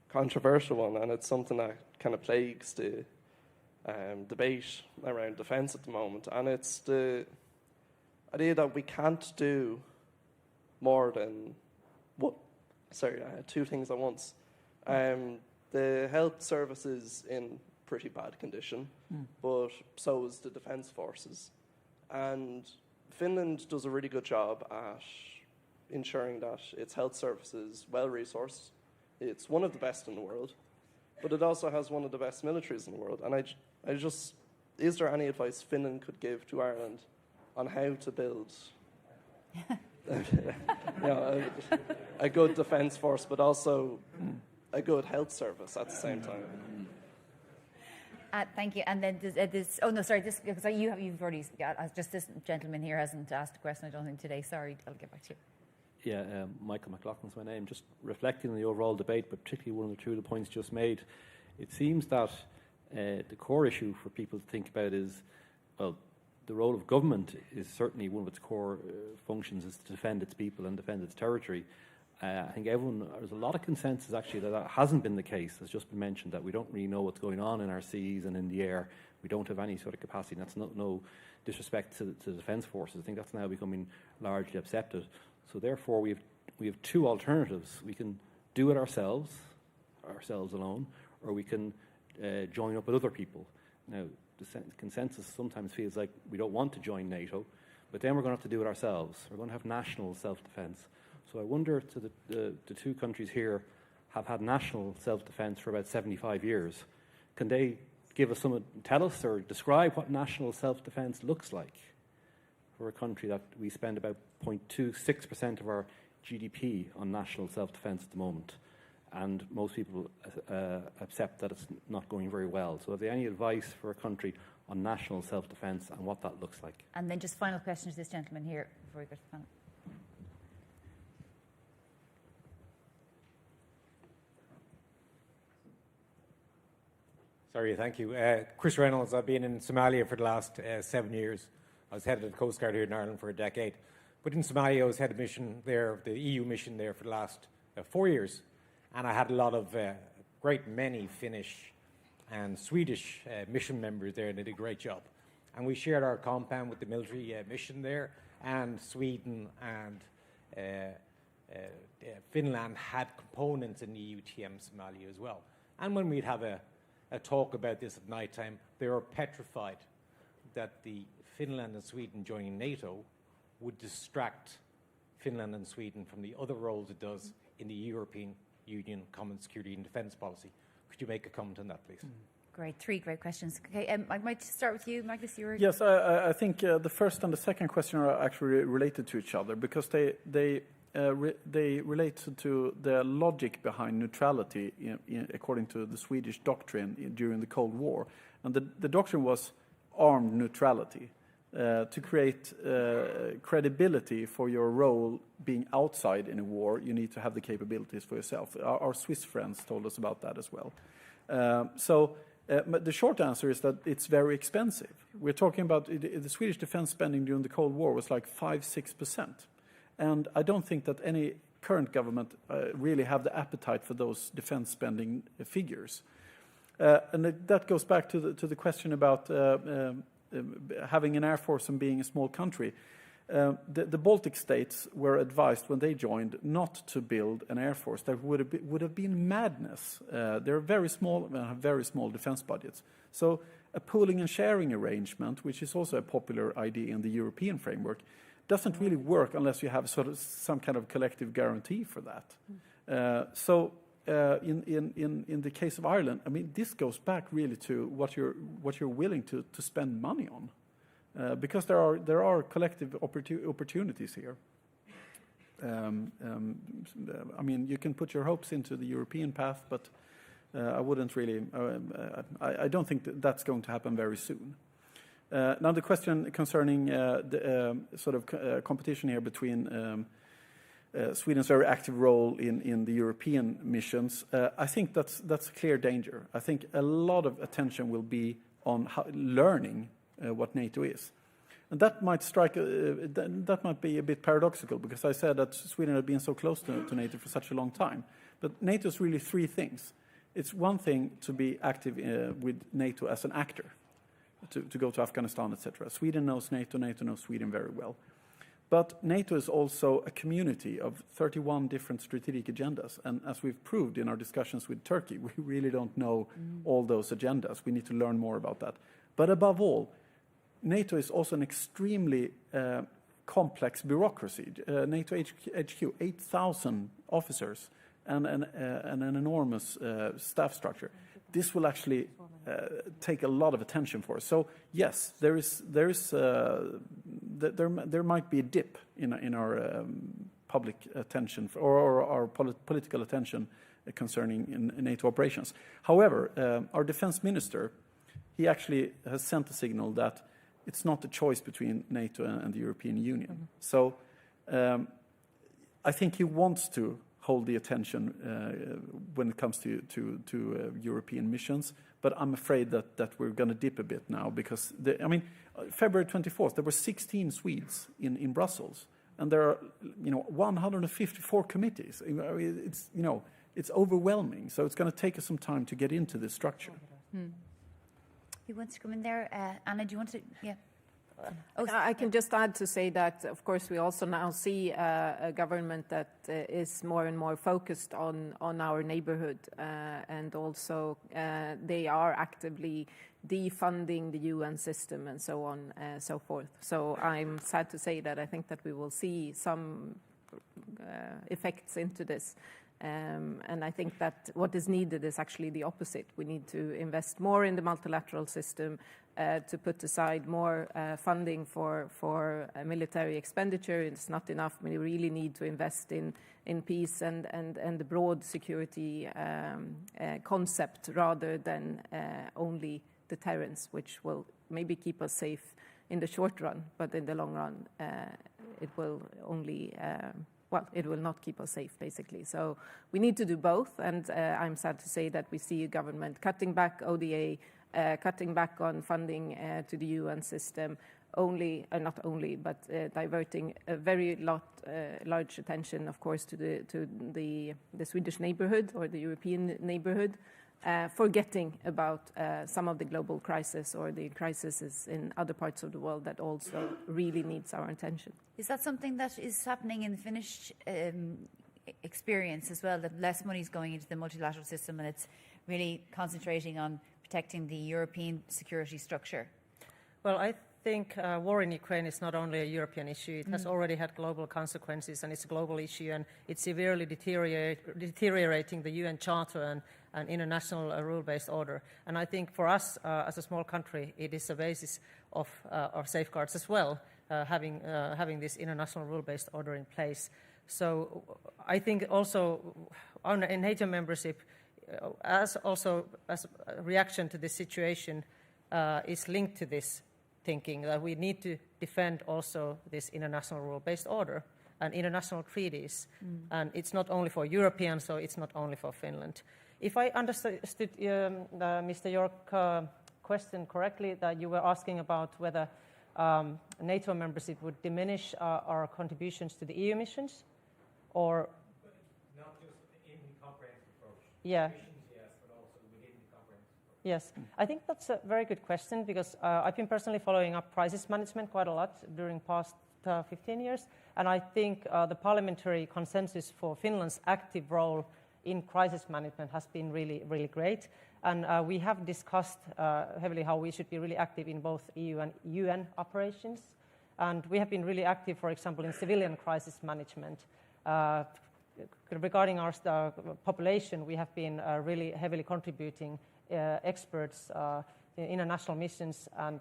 controversial one, and it's something that kind of plagues the debate around defence at the moment, and it's the idea that we can't do more than two things at once. The health service is in pretty bad condition, but so is the defence forces. And Finland does a really good job at ensuring that its health service is well-resourced. It's one of the best in the world, but it also has one of the best militaries in the world. And I just, is there any advice Finland could give to Ireland on how to build a good defence force, but also a good health service at the same time? Thank you. And then because you've already, just this gentleman here hasn't asked a question, I don't think, today. Sorry, I'll get back to you. Yeah, Michael McLaughlin's my name. Just reflecting on the overall debate, but particularly one of the two of the points just made, it seems that the core issue for people to think about is, well, the role of government is certainly one of its core functions is to defend its people and defend its territory. I think there's a lot of consensus actually that hasn't been the case. It's just been mentioned that we don't really know what's going on in our seas and in the air. We don't have any sort of capacity. That's no disrespect to the defence forces. I think that's now becoming largely accepted. So therefore, we have two alternatives. We can do it ourselves alone, or we can join up with other people. Now, the consensus sometimes feels like we don't want to join NATO, but then we're going to have to do it ourselves. We're going to have national self-defence. So I wonder, to the two countries here have had national self-defence for about 75 years. Can they tell us or describe what national self-defence looks like for a country that we spend about 0.26% of our GDP on national self-defence at the moment? And most people accept that it's not going very well. So have they any advice for a country on national self-defence and what that looks like? And then just final question to this gentleman here before we go to the panel. Sorry, thank you. Chris Reynolds, I've been in Somalia for the last 7 years. I was head of the Coast Guard here in Ireland for a decade. But in Somalia, I was head of mission there, the EU mission there for the last 4 years. And I had a lot of great many Finnish and Swedish mission members there, and they did a great job. And we shared our compound with the military mission there, and Sweden and Finland had components in the EUTM Somalia as well. And when we'd have a talk about this at night time, they were petrified that the Finland and Sweden joining NATO would distract Finland and Sweden from the other roles it does in the European Union Common Security and Defence Policy. Could you make a comment on that, please? Great, three great questions. Okay, I might start with you, Magnus. Yes, I think the first and the second question are actually related to each other because they relate to the logic behind neutrality according to the Swedish doctrine during the Cold War. And the doctrine was armed neutrality, to create credibility for your role being outside in a war. You need to have the capabilities for yourself. Our Swiss friends told us about that as well. But the short answer is that it's very expensive. We're talking about the Swedish defense spending during the Cold War was like 5-6%. And I don't think that any current government really have the appetite for those defense spending figures. And that goes back to the question about having an air force and being a small country. The Baltic states were advised when they joined not to build an air force. That would have been madness. They're very small and have very small defense budgets. So a pooling and sharing arrangement, which is also a popular idea in the European framework, doesn't really work unless you have sort of some kind of collective guarantee for that. In the case of Ireland, I mean, this goes back really to what you're willing to spend money on, because there are collective opportunities here. I mean, you can put your hopes into the European path, but I wouldn't really. I don't think that's going to happen very soon. Now, the question concerning the sort of competition here between Sweden's very active role in the European missions, I think that's a clear danger. I think a lot of attention will be on learning what NATO is. And that might be a bit paradoxical, because I said that Sweden had been so close to NATO for such a long time. But NATO is really three things. It's one thing to be active with NATO as an actor, to go to Afghanistan, etc. Sweden knows NATO, NATO knows Sweden very well. But NATO is also a community of 31 different strategic agendas. And as we've proved in our discussions with Turkey, we really don't know all those agendas. We need to learn more about that. But above all, NATO is also an extremely complex bureaucracy. NATO HQ, 8,000 officers and an enormous staff structure. This will actually take a lot of attention for us. So yes, there might be a dip in our public attention or our political attention concerning NATO operations. However, our defense minister, he actually has sent a signal that it's not a choice between NATO and the European Union. So I think he wants to hold the attention when it comes to European missions, but I'm afraid that we're going to dip a bit now, because February 24th there were 16 Swedes in Brussels, and there are 154 committees. It's overwhelming. So it's going to take us some time to get into this structure. Who wants to come in there? Anna, do you want to? Yeah. I can just add to say that, of course, we also now see a government that is more and more focused on our neighborhood, and also they are actively defunding the UN system and so on, so forth. So I'm sad to say that I think that we will see some effects into this. And I think that what is needed is actually the opposite. We need to invest more in the multilateral system, to put aside more funding for military expenditure. It's not enough. We really need to invest in peace and the broad security concept rather than only deterrence, which will maybe keep us safe in the short run, but in the long run, it will only it will not keep us safe, basically. So we need to do both, and I'm sad to say that we see a government cutting back ODA, cutting back on funding to the UN system, not only, but diverting a very large attention, of course, to the Swedish neighborhood or the European neighborhood, forgetting about some of the global crises or the crises in other parts of the world that also really needs our attention. Is that something that is happening in the Finnish experience as well, that less money is going into the multilateral system and it's really concentrating on protecting the European security structure? Well, I think war in Ukraine is not only a European issue. It has already had global consequences, and it's a global issue, and it's severely deteriorating the UN Charter and international rule-based order. And I think for us, as a small country, it is a basis of our safeguards as well, having this international rule-based order in place. So I think also in NATO membership, as a reaction to this situation, is linked to this thinking that we need to defend also this international rule-based order and international treaties. And it's not only for Europeans, so it's not only for Finland. If I understood Mr. York question correctly, that you were asking about whether NATO membership would diminish our contributions to the EU missions, or not just in the comprehensive approach. Yeah. Missions, yes, but also within the comprehensive approach. Yes, I think that's a very good question, because I've been personally following up crisis management quite a lot during past 15 years, and I think the parliamentary consensus for Finland's active role in crisis management has been really, really great. And we have discussed heavily how we should be really active in both EU and UN operations. And we have been really active, for example, in civilian crisis management. Regarding our population, we have been really heavily contributing experts in international missions, and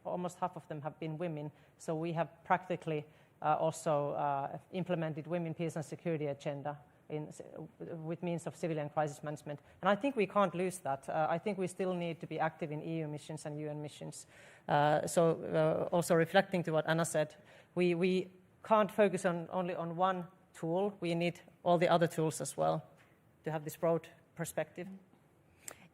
almost half of them have been women. So we have practically also implemented women, peace and security agenda with means of civilian crisis management. And I think we can't lose that. I think we still need to be active in EU missions and UN missions. Also reflecting to what Anna said, we can't focus only on one tool. We need all the other tools as well to have this broad perspective.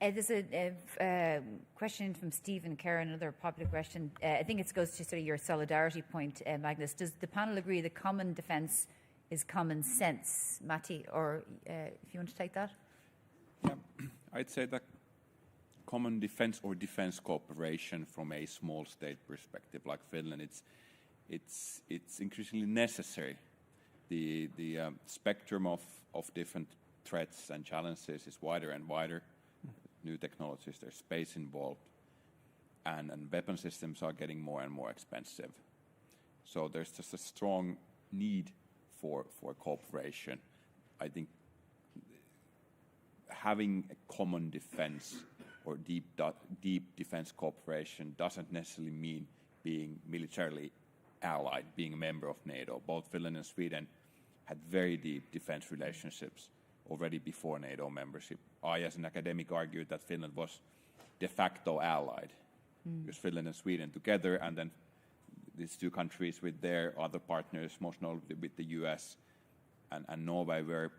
There's a question from Stephen Kerr, another popular question. I think it goes to sort of your solidarity point, Magnus. Does the panel agree that common defence is common sense? Matti, or if you want to take that? Yeah, I'd say that common defence or defence cooperation from a small state perspective like Finland, it's increasingly necessary. The spectrum of different threats and challenges is wider and wider. New technologies, there's space involved, and weapon systems are getting more and more expensive. So there's just a strong need for cooperation. I think having a common defense or deep defense cooperation doesn't necessarily mean being militarily allied, being a member of NATO. Both Finland and Sweden had very deep defense relationships already before NATO membership. I, as an academic, argued that Finland was de facto allied, because Finland and Sweden together, and then these two countries with their other partners, most notably with the US and Norway, were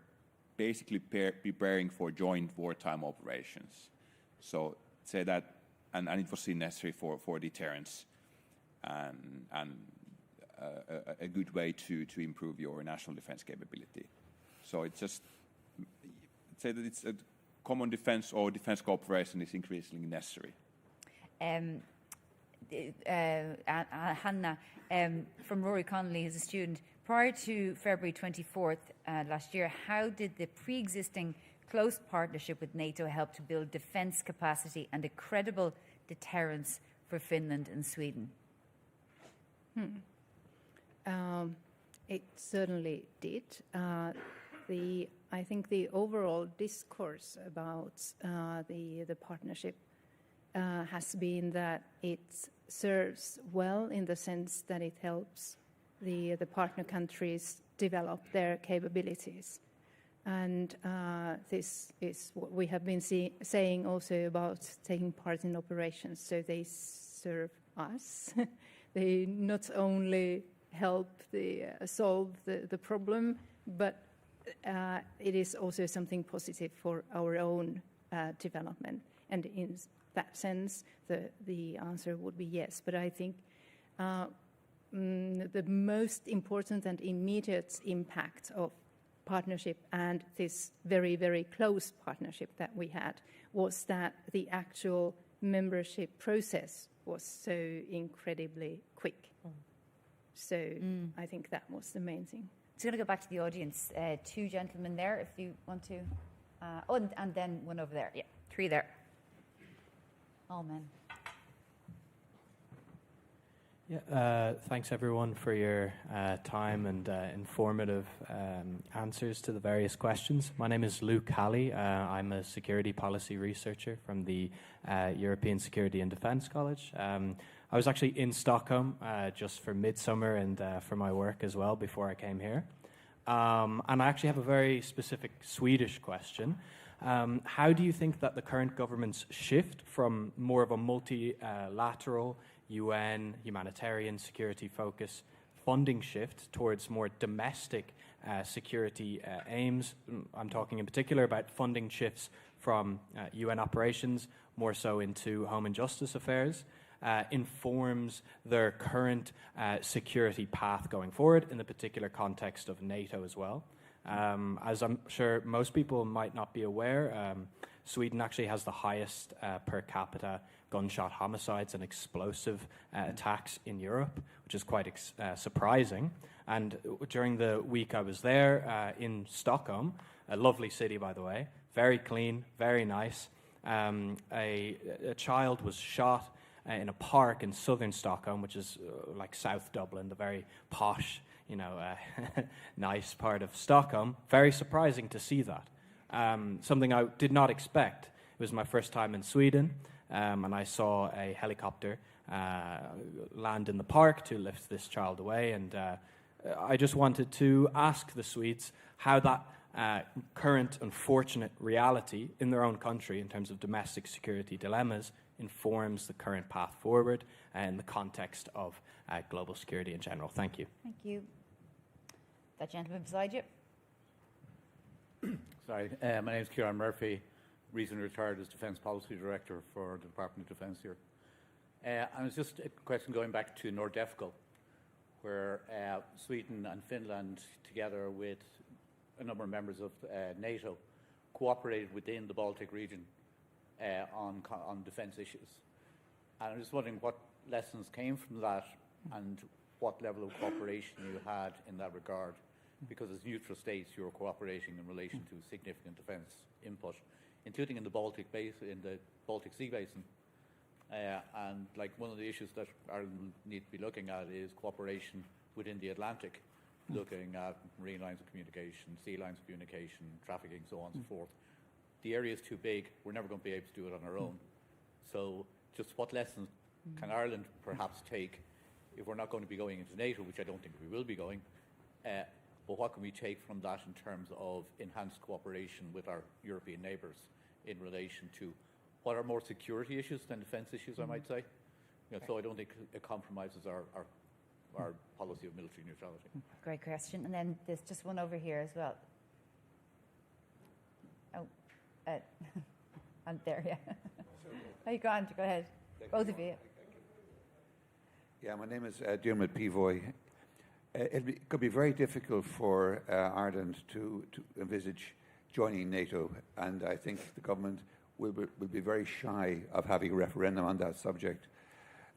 basically preparing for joint wartime operations. So say that, and it was seen necessary for deterrence and a good way to improve your national defense capability. So it's just say that it's a common defense or defense cooperation is increasingly necessary. Hannah from Rory Connolly, who's a student. Prior to February 24th last year, how did the pre-existing close partnership with NATO help to build defence capacity and a credible deterrence for Finland and Sweden? It certainly did. I think the overall discourse about the partnership has been that it serves well in the sense that it helps the partner countries develop their capabilities. And this is what we have been saying also about taking part in operations. So they serve us. They not only help solve the problem, but it is also something positive for our own development. And in that sense, the answer would be yes. But I think the most important and immediate impact of partnership and this very, very close partnership that we had was that the actual membership process was so incredibly quick. So I think that was the main thing. It's going to go back to the audience. Two gentlemen there, if you want to. And then one over there. Yeah, three there. All men. Yeah, thanks everyone for your time and informative answers to the various questions. My name is Luke Halley. I'm a security policy researcher from the European Security and Defence College. I was actually in Stockholm just for midsummer and for my work as well before I came here. And I actually have a very specific Swedish question. How do you think that the current government's shift from more of a multilateral UN humanitarian security focus funding shift towards more domestic security aims, I'm talking in particular about funding shifts from UN operations more so into home and justice affairs, informs their current security path going forward in the particular context of NATO as well? As I'm sure most people might not be aware, Sweden actually has the highest per capita gunshot homicides and explosive attacks in Europe, which is quite surprising. And during the week I was there in Stockholm, a lovely city, by the way, very clean, very nice, a child was shot in a park in southern Stockholm, which is like South Dublin, the very posh, nice part of Stockholm. Very surprising to see that. Something I did not expect. It was my first time in Sweden, and I saw a helicopter land in the park to lift this child away. And I just wanted to ask the Swedes how that current unfortunate reality in their own country in terms of domestic security dilemmas informs the current path forward in the context of global security in general. Thank you. Thank you. That gentleman beside you. Sorry, my name is Micheál Murphy, recently retired as Defence Policy Director for the Department of Defence here. And it's just a question going back to Nordefco, where Sweden and Finland, together with a number of members of NATO, cooperated within the Baltic region on defence issues. And I'm just wondering what lessons came from that and what level of cooperation you had in that regard, because as neutral states you were cooperating in relation to significant defence input, including in the Baltic Basin, in the Baltic Sea Basin. And like one of the issues that Ireland will need to be looking at is cooperation within the Atlantic, looking at marine lines of communication, sea lines of communication, trafficking, so on and so forth. The area is too big. We're never going to be able to do it on our own. So just what lessons can Ireland perhaps take if we're not going to be going into NATO, which I don't think we will be going, but what can we take from that in terms of enhanced cooperation with our European neighbours in relation to what are more security issues than defence issues, I might say? So I don't think it compromises our policy of military neutrality. Great question. And then there's just one over here as well. Oh, and there, yeah. Oh, you go on, go ahead. Both of you. Yeah, my name is Diarmuid Pivoy. It could be very difficult for Ireland to envisage joining NATO, and I think the government will be very shy of having a referendum on that subject.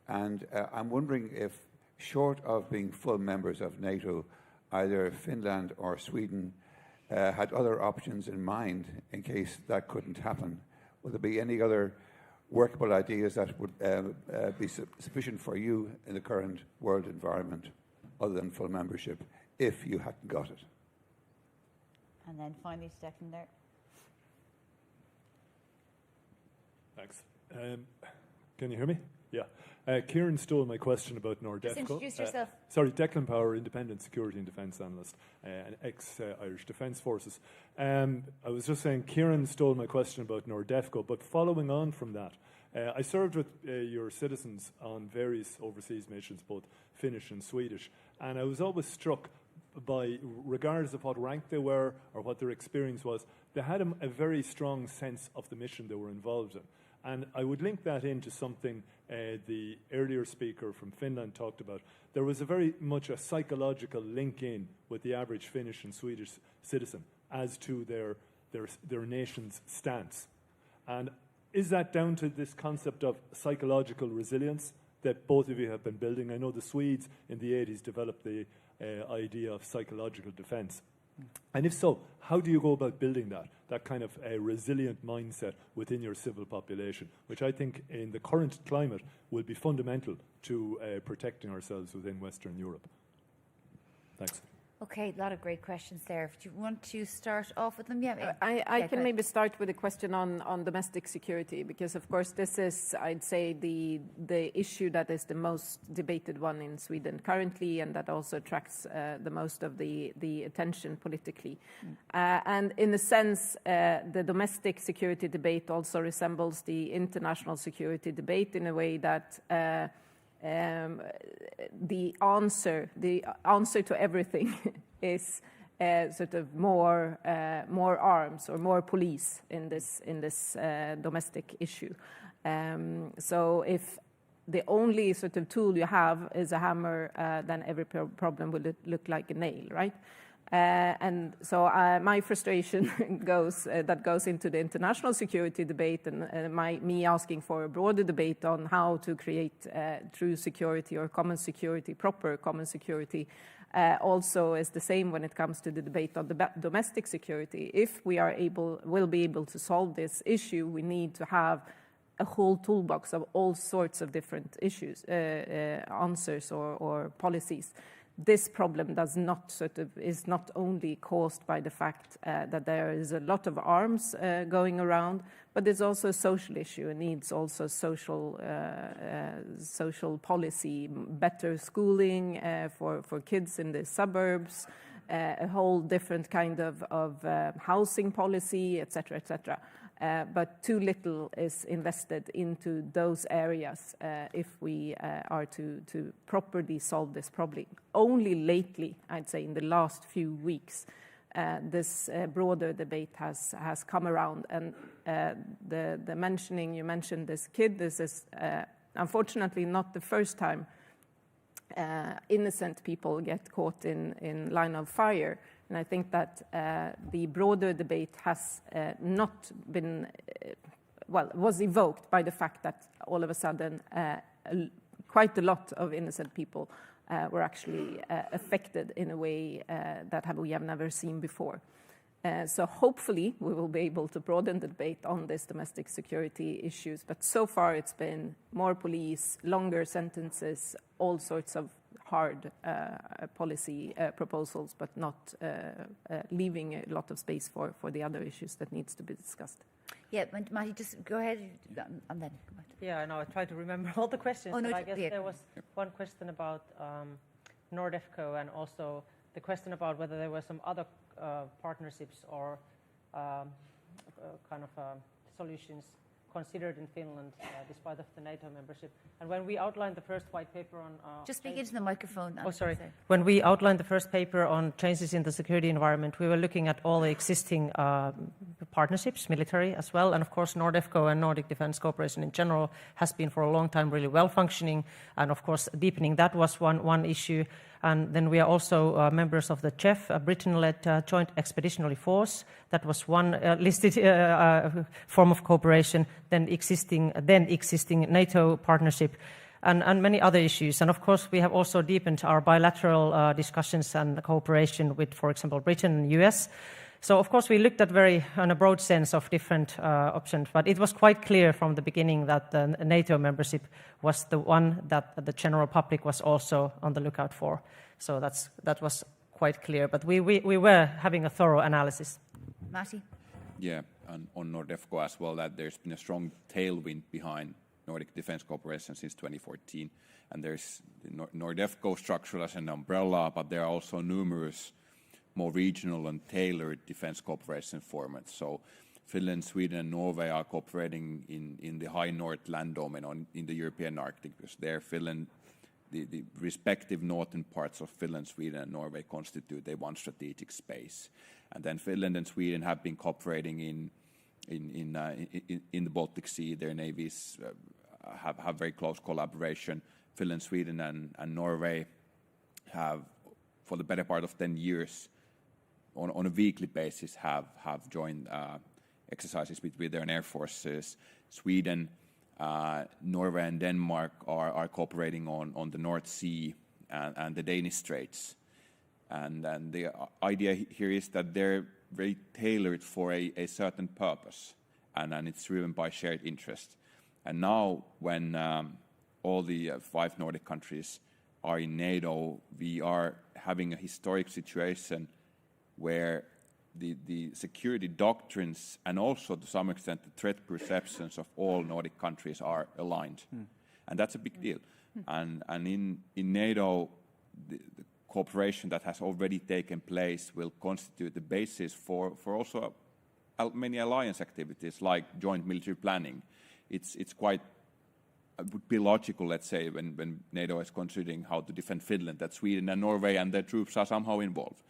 And I'm wondering if, short of being full members of NATO, either Finland or Sweden had other options in mind in case that couldn't happen. Would there be any other workable ideas that would be sufficient for you in the current world environment, other than full membership, if you hadn't got it? And then finally, Declan there. Thanks. Can you hear me? Yeah. Kieran stole my question about Nordefco. Just introduce yourself. Sorry, Declan Power, Independent Security and Defence Analyst, and ex-Irish Defence Forces. I was just saying Kieran stole my question about Nordefco, but following on from that, I served with your citizens on various overseas missions, both Finnish and Swedish, and I was always struck by, regardless of what rank they were or what their experience was, they had a very strong sense of the mission they were involved in. And I would link that into something the earlier speaker from Finland talked about. There was a very much a psychological link in with the average Finnish and Swedish citizen as to their nation's stance. And is that down to this concept of psychological resilience that both of you have been building? I know the Swedes in the 80s developed the idea of psychological defence. And if so, how do you go about building that kind of a resilient mindset within your civil population, which I think in the current climate will be fundamental to protecting ourselves within Western Europe? Thanks. Okay, a lot of great questions there. Do you want to start off with them? Yeah, I can maybe start with a question on domestic security, because of course this is, I'd say, the issue that is the most debated one in Sweden currently, and that also attracts the most of the attention politically. And in a sense, the domestic security debate also resembles the international security debate in a way that the answer to everything is sort of more arms or more police in this domestic issue. So if the only sort of tool you have is a hammer, then every problem will look like a nail, right? And so my frustration goes into the international security debate, and me asking for a broader debate on how to create true security or common security, proper common security, also is the same when it comes to the debate on the domestic security. If we will be able to solve this issue, we need to have a whole toolbox of all sorts of different issues, answers or policies. This problem is not only caused by the fact that there is a lot of arms going around, but it's also a social issue. It needs also social policy, better schooling for kids in the suburbs, a whole different kind of housing policy, etc., etc. But too little is invested into those areas if we are to properly solve this problem. Only lately, I'd say in the last few weeks, this broader debate has come around. And you mentioned this kid. This is unfortunately not the first time innocent people get caught in line of fire. And I think that the broader debate has not been, was evoked by the fact that all of a sudden quite a lot of innocent people were actually affected in a way that we have never seen before. So hopefully we will be able to broaden the debate on these domestic security issues. But so far it's been more police, longer sentences, all sorts of hard policy proposals, but not leaving a lot of space for the other issues that needs to be discussed. Yeah, Matty, just go ahead and then. Yeah, I know. I try to remember all the questions, but I guess there was one question about Nordefco, and also the question about whether there were some other partnerships or kind of solutions considered in Finland, despite of the NATO membership. And when we outlined the first white paper on... Just speak into the microphone. Oh, sorry. When we outlined the first paper on changes in the security environment, we were looking at all the existing partnerships, military as well, and of course Nordefco and Nordic defense cooperation in general has been for a long time really well functioning, and of course deepening that was one issue. And then we are also members of the CHEF, a Britain-led Joint Expeditionary Force. That was one listed form of cooperation. Then existing NATO partnership. and many other issues. And of course, we have also deepened our bilateral discussions and cooperation with, for example, Britain and US. So of course, we looked at on a broad sense of different options, but it was quite clear from the beginning that the NATO membership was the one that the general public was also on the lookout for. So that was quite clear, but we were having a thorough analysis. Matti? Yeah, and on NORDEFCO as well, that there's been a strong tailwind behind Nordic defense cooperation since 2014. And there's the NORDEFCO structure as an umbrella, but there are also numerous more regional and tailored defense cooperation formats. So Finland, Sweden, and Norway are cooperating in the high north land domain in the European Arctic, because there Finland, the respective northern parts of Finland, Sweden, and Norway constitute a one strategic space. And then Finland and Sweden have been cooperating in the Baltic Sea. Their navies have very close collaboration. Finland, Sweden, and Norway have, for the better part of 10 years, on a weekly basis, have joined exercises between their air forces. Sweden, Norway, and Denmark are cooperating on the North Sea and the Danish Straits. And the idea here is that they're very tailored for a certain purpose, and it's driven by shared interest. And now, when all the 5 Nordic countries are in NATO, we are having a historic situation where the security doctrines and also, to some extent, the threat perceptions of all Nordic countries are aligned. And that's a big deal. And in NATO, the cooperation that has already taken place will constitute the basis for also many alliance activities like joint military planning. It's quite, it would be logical, let's say, when NATO is considering how to defend Finland, that Sweden and Norway and their troops are somehow involved.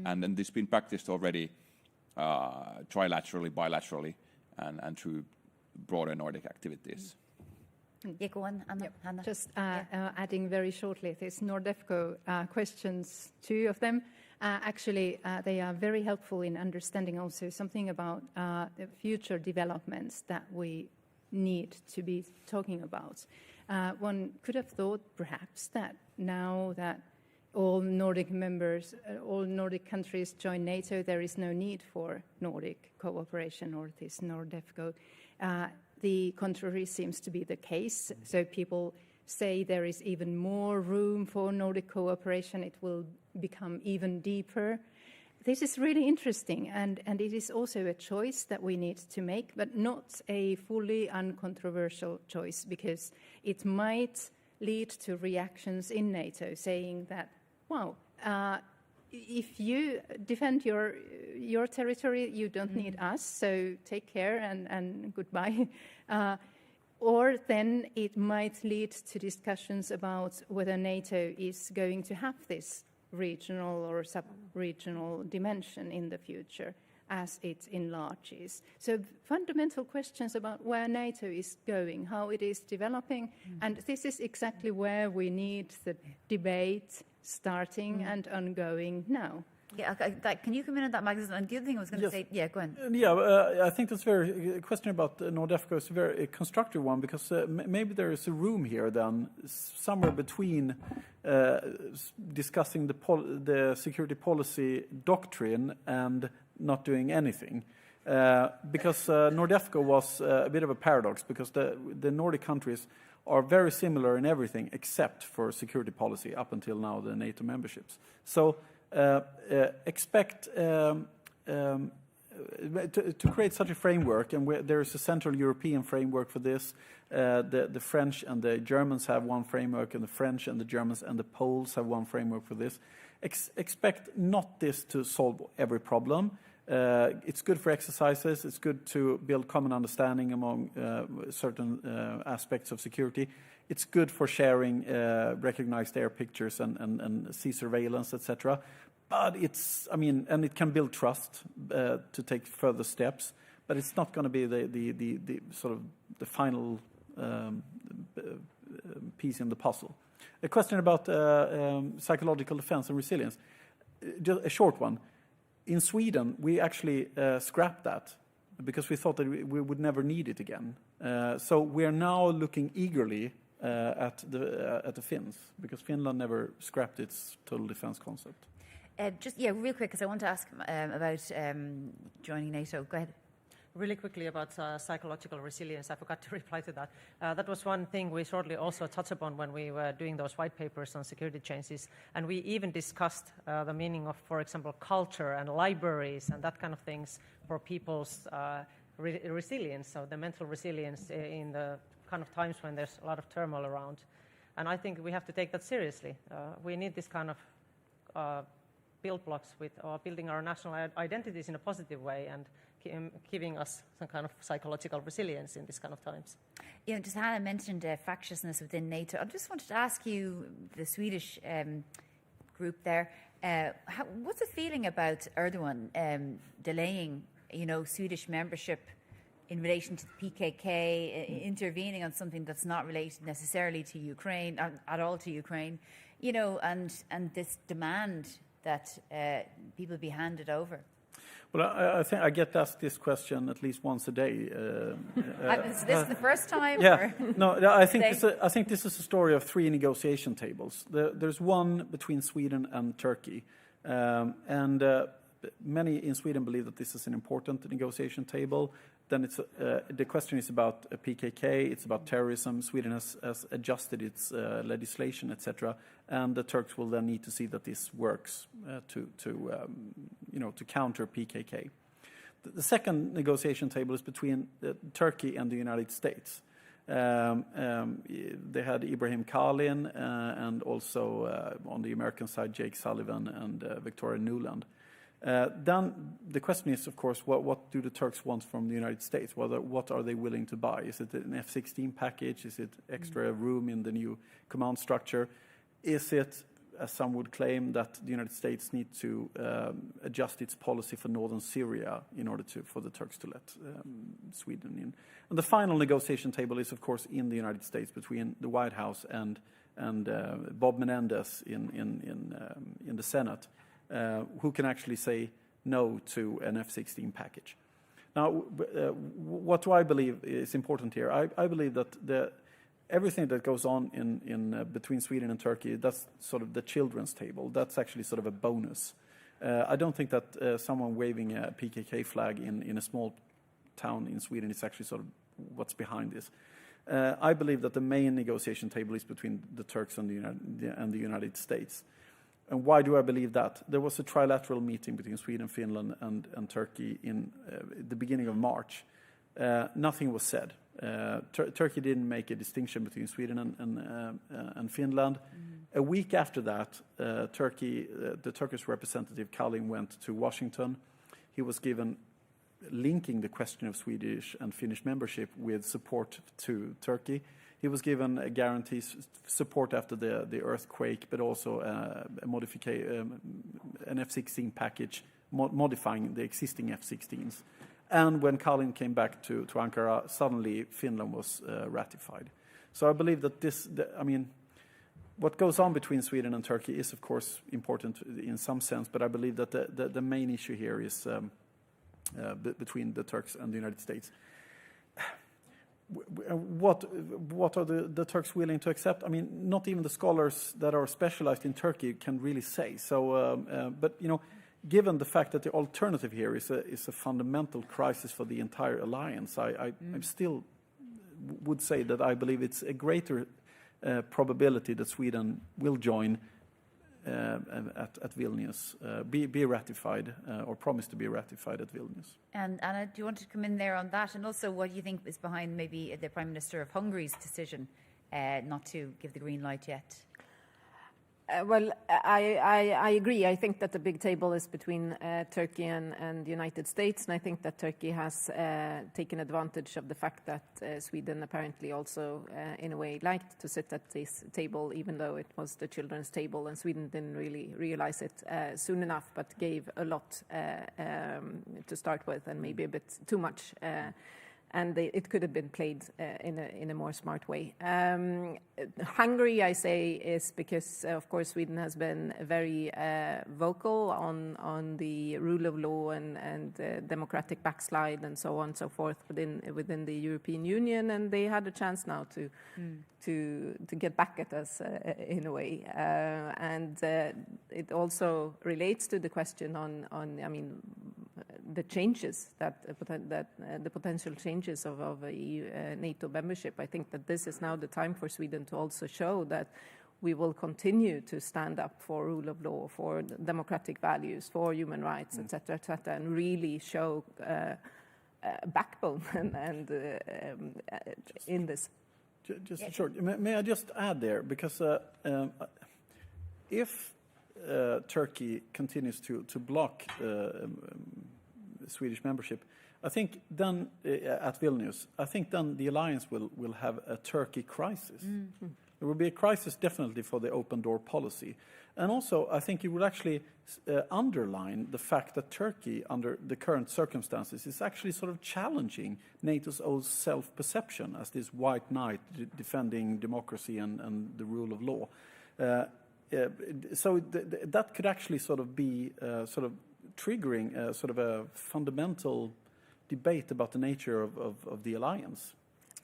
And then this has been practiced already trilaterally, bilaterally, and through broader Nordic activities. Yeah, go on, Hanna. Just adding very shortly, this NORDEFCO questions, 2 of them. Actually, they are very helpful in understanding also something about the future developments that we need to be talking about. One could have thought perhaps that now that all Nordic members, all Nordic countries join NATO, there is no need for Nordic cooperation or this NORDEFCO. The contrary seems to be the case. So people say there is even more room for Nordic cooperation. It will become even deeper. This is really interesting, and it is also a choice that we need to make, but not a fully uncontroversial choice, because it might lead to reactions in NATO saying that, wow, if you defend your territory, you don't need us, so take care and goodbye. Or then it might lead to discussions about whether NATO is going to have this regional or sub-regional dimension in the future as it enlarges. So fundamental questions about where NATO is going, how it is developing, and this is exactly where we need the debate starting and ongoing now. Yeah, can you come in on that, Magnus? And the other thing I was going to say, yeah, go on. I think that's a question about NORDEFCO is a very constructive one, because maybe there is a room here then somewhere between discussing the security policy doctrine and not doing anything. Because NORDEFCO was a bit of a paradox, because the Nordic countries are very similar in everything except for security policy up until now, the NATO memberships. So expect to create such a framework, and there is a Central European framework for this. The French and the Germans have one framework, and the French and the Germans and the Poles have one framework for this. Expect not this to solve every problem. It's good for exercises. It's good to build common understanding among certain aspects of security. It's good for sharing recognized air pictures and sea surveillance, etc. But and it can build trust to take further steps. But it's not going to be the sort of the final piece in the puzzle. A question about psychological defense and resilience. Just a short one. In Sweden, we actually scrapped that because we thought that we would never need it again. So we are now looking eagerly at the Finns, because Finland never scrapped its total defense concept. Just real quick, because I want to ask about joining NATO. Go ahead. Really quickly about psychological resilience, I forgot to reply to that. That was one thing we shortly also touched upon when we were doing those white papers on security changes, and we even discussed the meaning of, for example, culture and libraries and that kind of things for people's resilience, so the mental resilience in the kind of times when there's a lot of turmoil around. And I think we have to take that seriously. We need this kind of build blocks with building our national identities in a positive way and giving us some kind of psychological resilience in these kind of times. Just Hannah mentioned factiousness within NATO. I just wanted to ask you, the Swedish group there, what's the feeling about Erdogan delaying, Swedish membership in relation to the PKK, intervening on something that's not related necessarily to Ukraine, at all to Ukraine, and this demand that people be handed over? Well, I think I get asked this question at least once a day. Is this the first time? Yeah. Or? No, I think this is a story of 3 negotiation tables. There's one between Sweden and Turkey, and many in Sweden believe that this is an important negotiation table. Then the question is about PKK, it's about terrorism. Sweden has adjusted its legislation, etc., and the Turks will then need to see that this works to counter PKK. The second negotiation table is between Turkey and the United States. They had Ibrahim Kalin and also on the American side Jake Sullivan and Victoria Nuland. Then the question is, of course, what do the Turks want from the United States? What are they willing to buy? Is it an F-16 package? Is it extra room in the new command structure? Is it, as some would claim, that the United States need to adjust its policy for northern Syria in order for the Turks to let Sweden in? And the final negotiation table is, of course, in the United States between the White House and Bob Menendez in the Senate. Who can actually say no to an F-16 package. Now, what do I believe is important here? I believe that everything that goes on in between Sweden and Turkey, that's sort of the children's table. That's actually sort of a bonus. I don't think that someone waving a PKK flag in a small town in Sweden is actually sort of what's behind this. I believe that the main negotiation table is between the Turks and the United States. And why do I believe that? There was a trilateral meeting between Sweden, Finland, and Turkey in the beginning of March. Nothing was said. Turkey didn't make a distinction between Sweden and Finland. A week after that, the Turkish representative Kalin went to Washington. He was given linking the question of Swedish and Finnish membership with support to Turkey. He was given a guarantee support after the earthquake, but also an F-16 package modifying the existing F-16s. And when Kalin came back to Ankara, suddenly Finland was ratified. So I believe that what goes on between Sweden and Turkey is, of course, important in some sense, but I believe that the main issue here is between the Turks and the United States. What are the Turks willing to accept? I mean, not even the scholars that are specialized in Turkey can really say. So, but given the fact that the alternative here is a fundamental crisis for the entire alliance, I still would say that I believe it's a greater probability that Sweden will join at Vilnius, be ratified or promise to be ratified at Vilnius. And Anna, do you want to come in there on that? And also what do you think is behind maybe the Prime Minister of Hungary's decision not to give the green light yet? Well, I agree. I think that the big table is between Turkey and the United States, and I think that Turkey has taken advantage of the fact that Sweden apparently also, in a way, liked to sit at this table, even though it was the children's table, and Sweden didn't really realize it soon enough, but gave a lot to start with, and maybe a bit too much. it could have been played in a more smart way. Hungary, I say, is because, of course, Sweden has been very vocal on the rule of law and democratic backslide and so on and so forth within the European Union, and they had a chance now to get back at us in a way. And it also relates to the question on I mean, the changes the potential changes of EU, NATO membership. I think that this is now the time for Sweden to also show that we will continue to stand up for rule of law, for democratic values, for human rights, etc., and really show backbone and in this. Just short. May I just add there, because if Turkey continues to block Swedish membership, I think then at Vilnius, I think then the alliance will have a Turkey crisis. There will be a crisis definitely for the open door policy. And also, I think it will actually underline the fact that Turkey, under the current circumstances, is actually sort of challenging NATO's own self-perception as this white knight defending democracy and the rule of law. So that could actually sort of be sort of triggering sort of a fundamental debate about the nature of the alliance.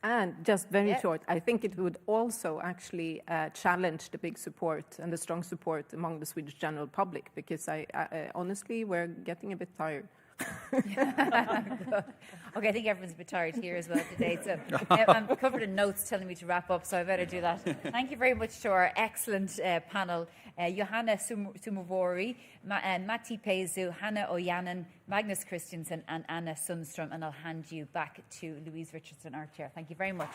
And just very short, I think it would also actually challenge the big support and the strong support among the Swedish general public, because I honestly, we're getting a bit tired. Okay, I think everyone's a bit tired here as well today. So I'm covered in notes telling me to wrap up, so I better do that. Thank you very much to our excellent panel. Johanna Sumavori, Matti Peizu, Hanna Ojanen, Magnus Christensen and Anna Sundström. And I'll hand you back to Louise Richardson, our chair. Thank you very much.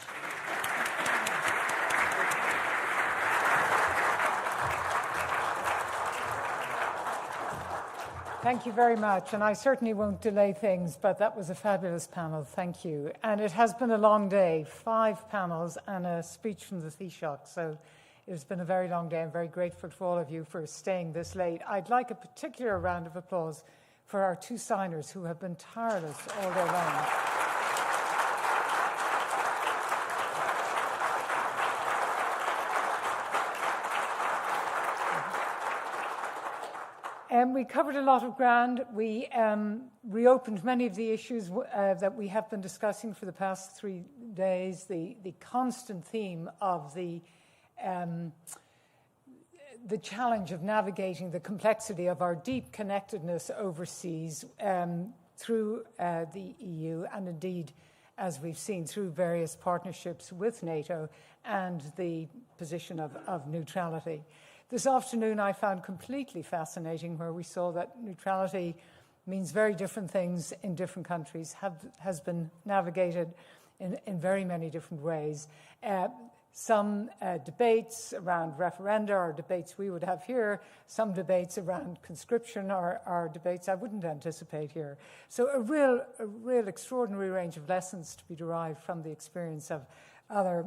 Thank you very much, and I certainly won't delay things, but that was a fabulous panel, thank you. And it has been a long day, 5 panels and a speech from the Taoiseach, so it's been a very long day. I'm very grateful to all of you for staying this late. I'd like a particular round of applause for our 2 signers who have been tireless all day long. We covered a lot of ground. We reopened many of the issues that we have been discussing for the past 3 days. The constant theme of the challenge of navigating the complexity of our deep connectedness overseas through the EU, and indeed, as we've seen, through various partnerships with NATO and the position of neutrality. This afternoon I found completely fascinating where we saw that neutrality means very different things in different countries, has been navigated in very many different ways. Some debates around referenda are debates we would have here. Some debates around conscription are debates I wouldn't anticipate here. So a real extraordinary range of lessons to be derived from the experience of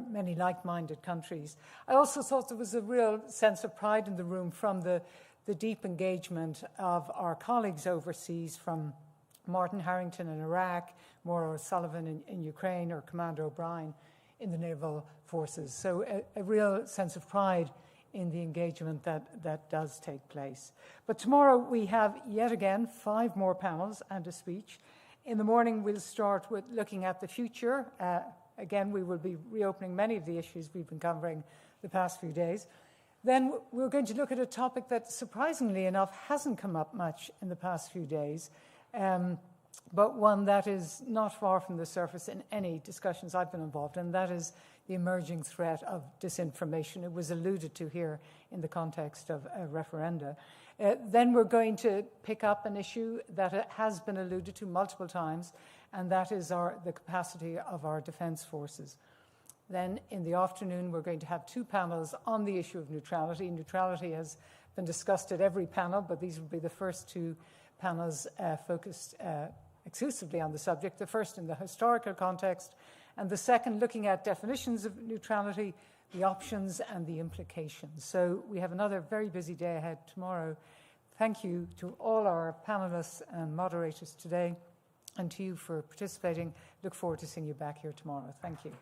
many like-minded countries. I also thought there was a real sense of pride in the room from the deep engagement of our colleagues overseas, from Martin Harrington in Iraq, Maura O'Sullivan in Ukraine, or Commander O'Brien in the naval forces. So a real sense of pride in the engagement that does take place. But tomorrow we have yet again 5 more panels and a speech. In the morning we'll start with looking at the future. Again, we will be reopening many of the issues we've been covering the past few days. Then we're going to look at a topic that, surprisingly enough, hasn't come up much in the past few days, but one that is not far from the surface in any discussions I've been involved in, and that is the emerging threat of disinformation. It was alluded to here in the context of referenda. Then we're going to pick up an issue that has been alluded to multiple times, and that is the capacity of our defence forces. Then in the afternoon, we're going to have 2 panels on the issue of neutrality. Neutrality has been discussed at every panel, but these will be the first 2 panels focused exclusively on the subject. The first in the historical context, and the second looking at definitions of neutrality, the options and the implications. So we have another very busy day ahead tomorrow. Thank you to all our panelists and moderators today. and to you for participating. Look forward to seeing you back here tomorrow. Thank you.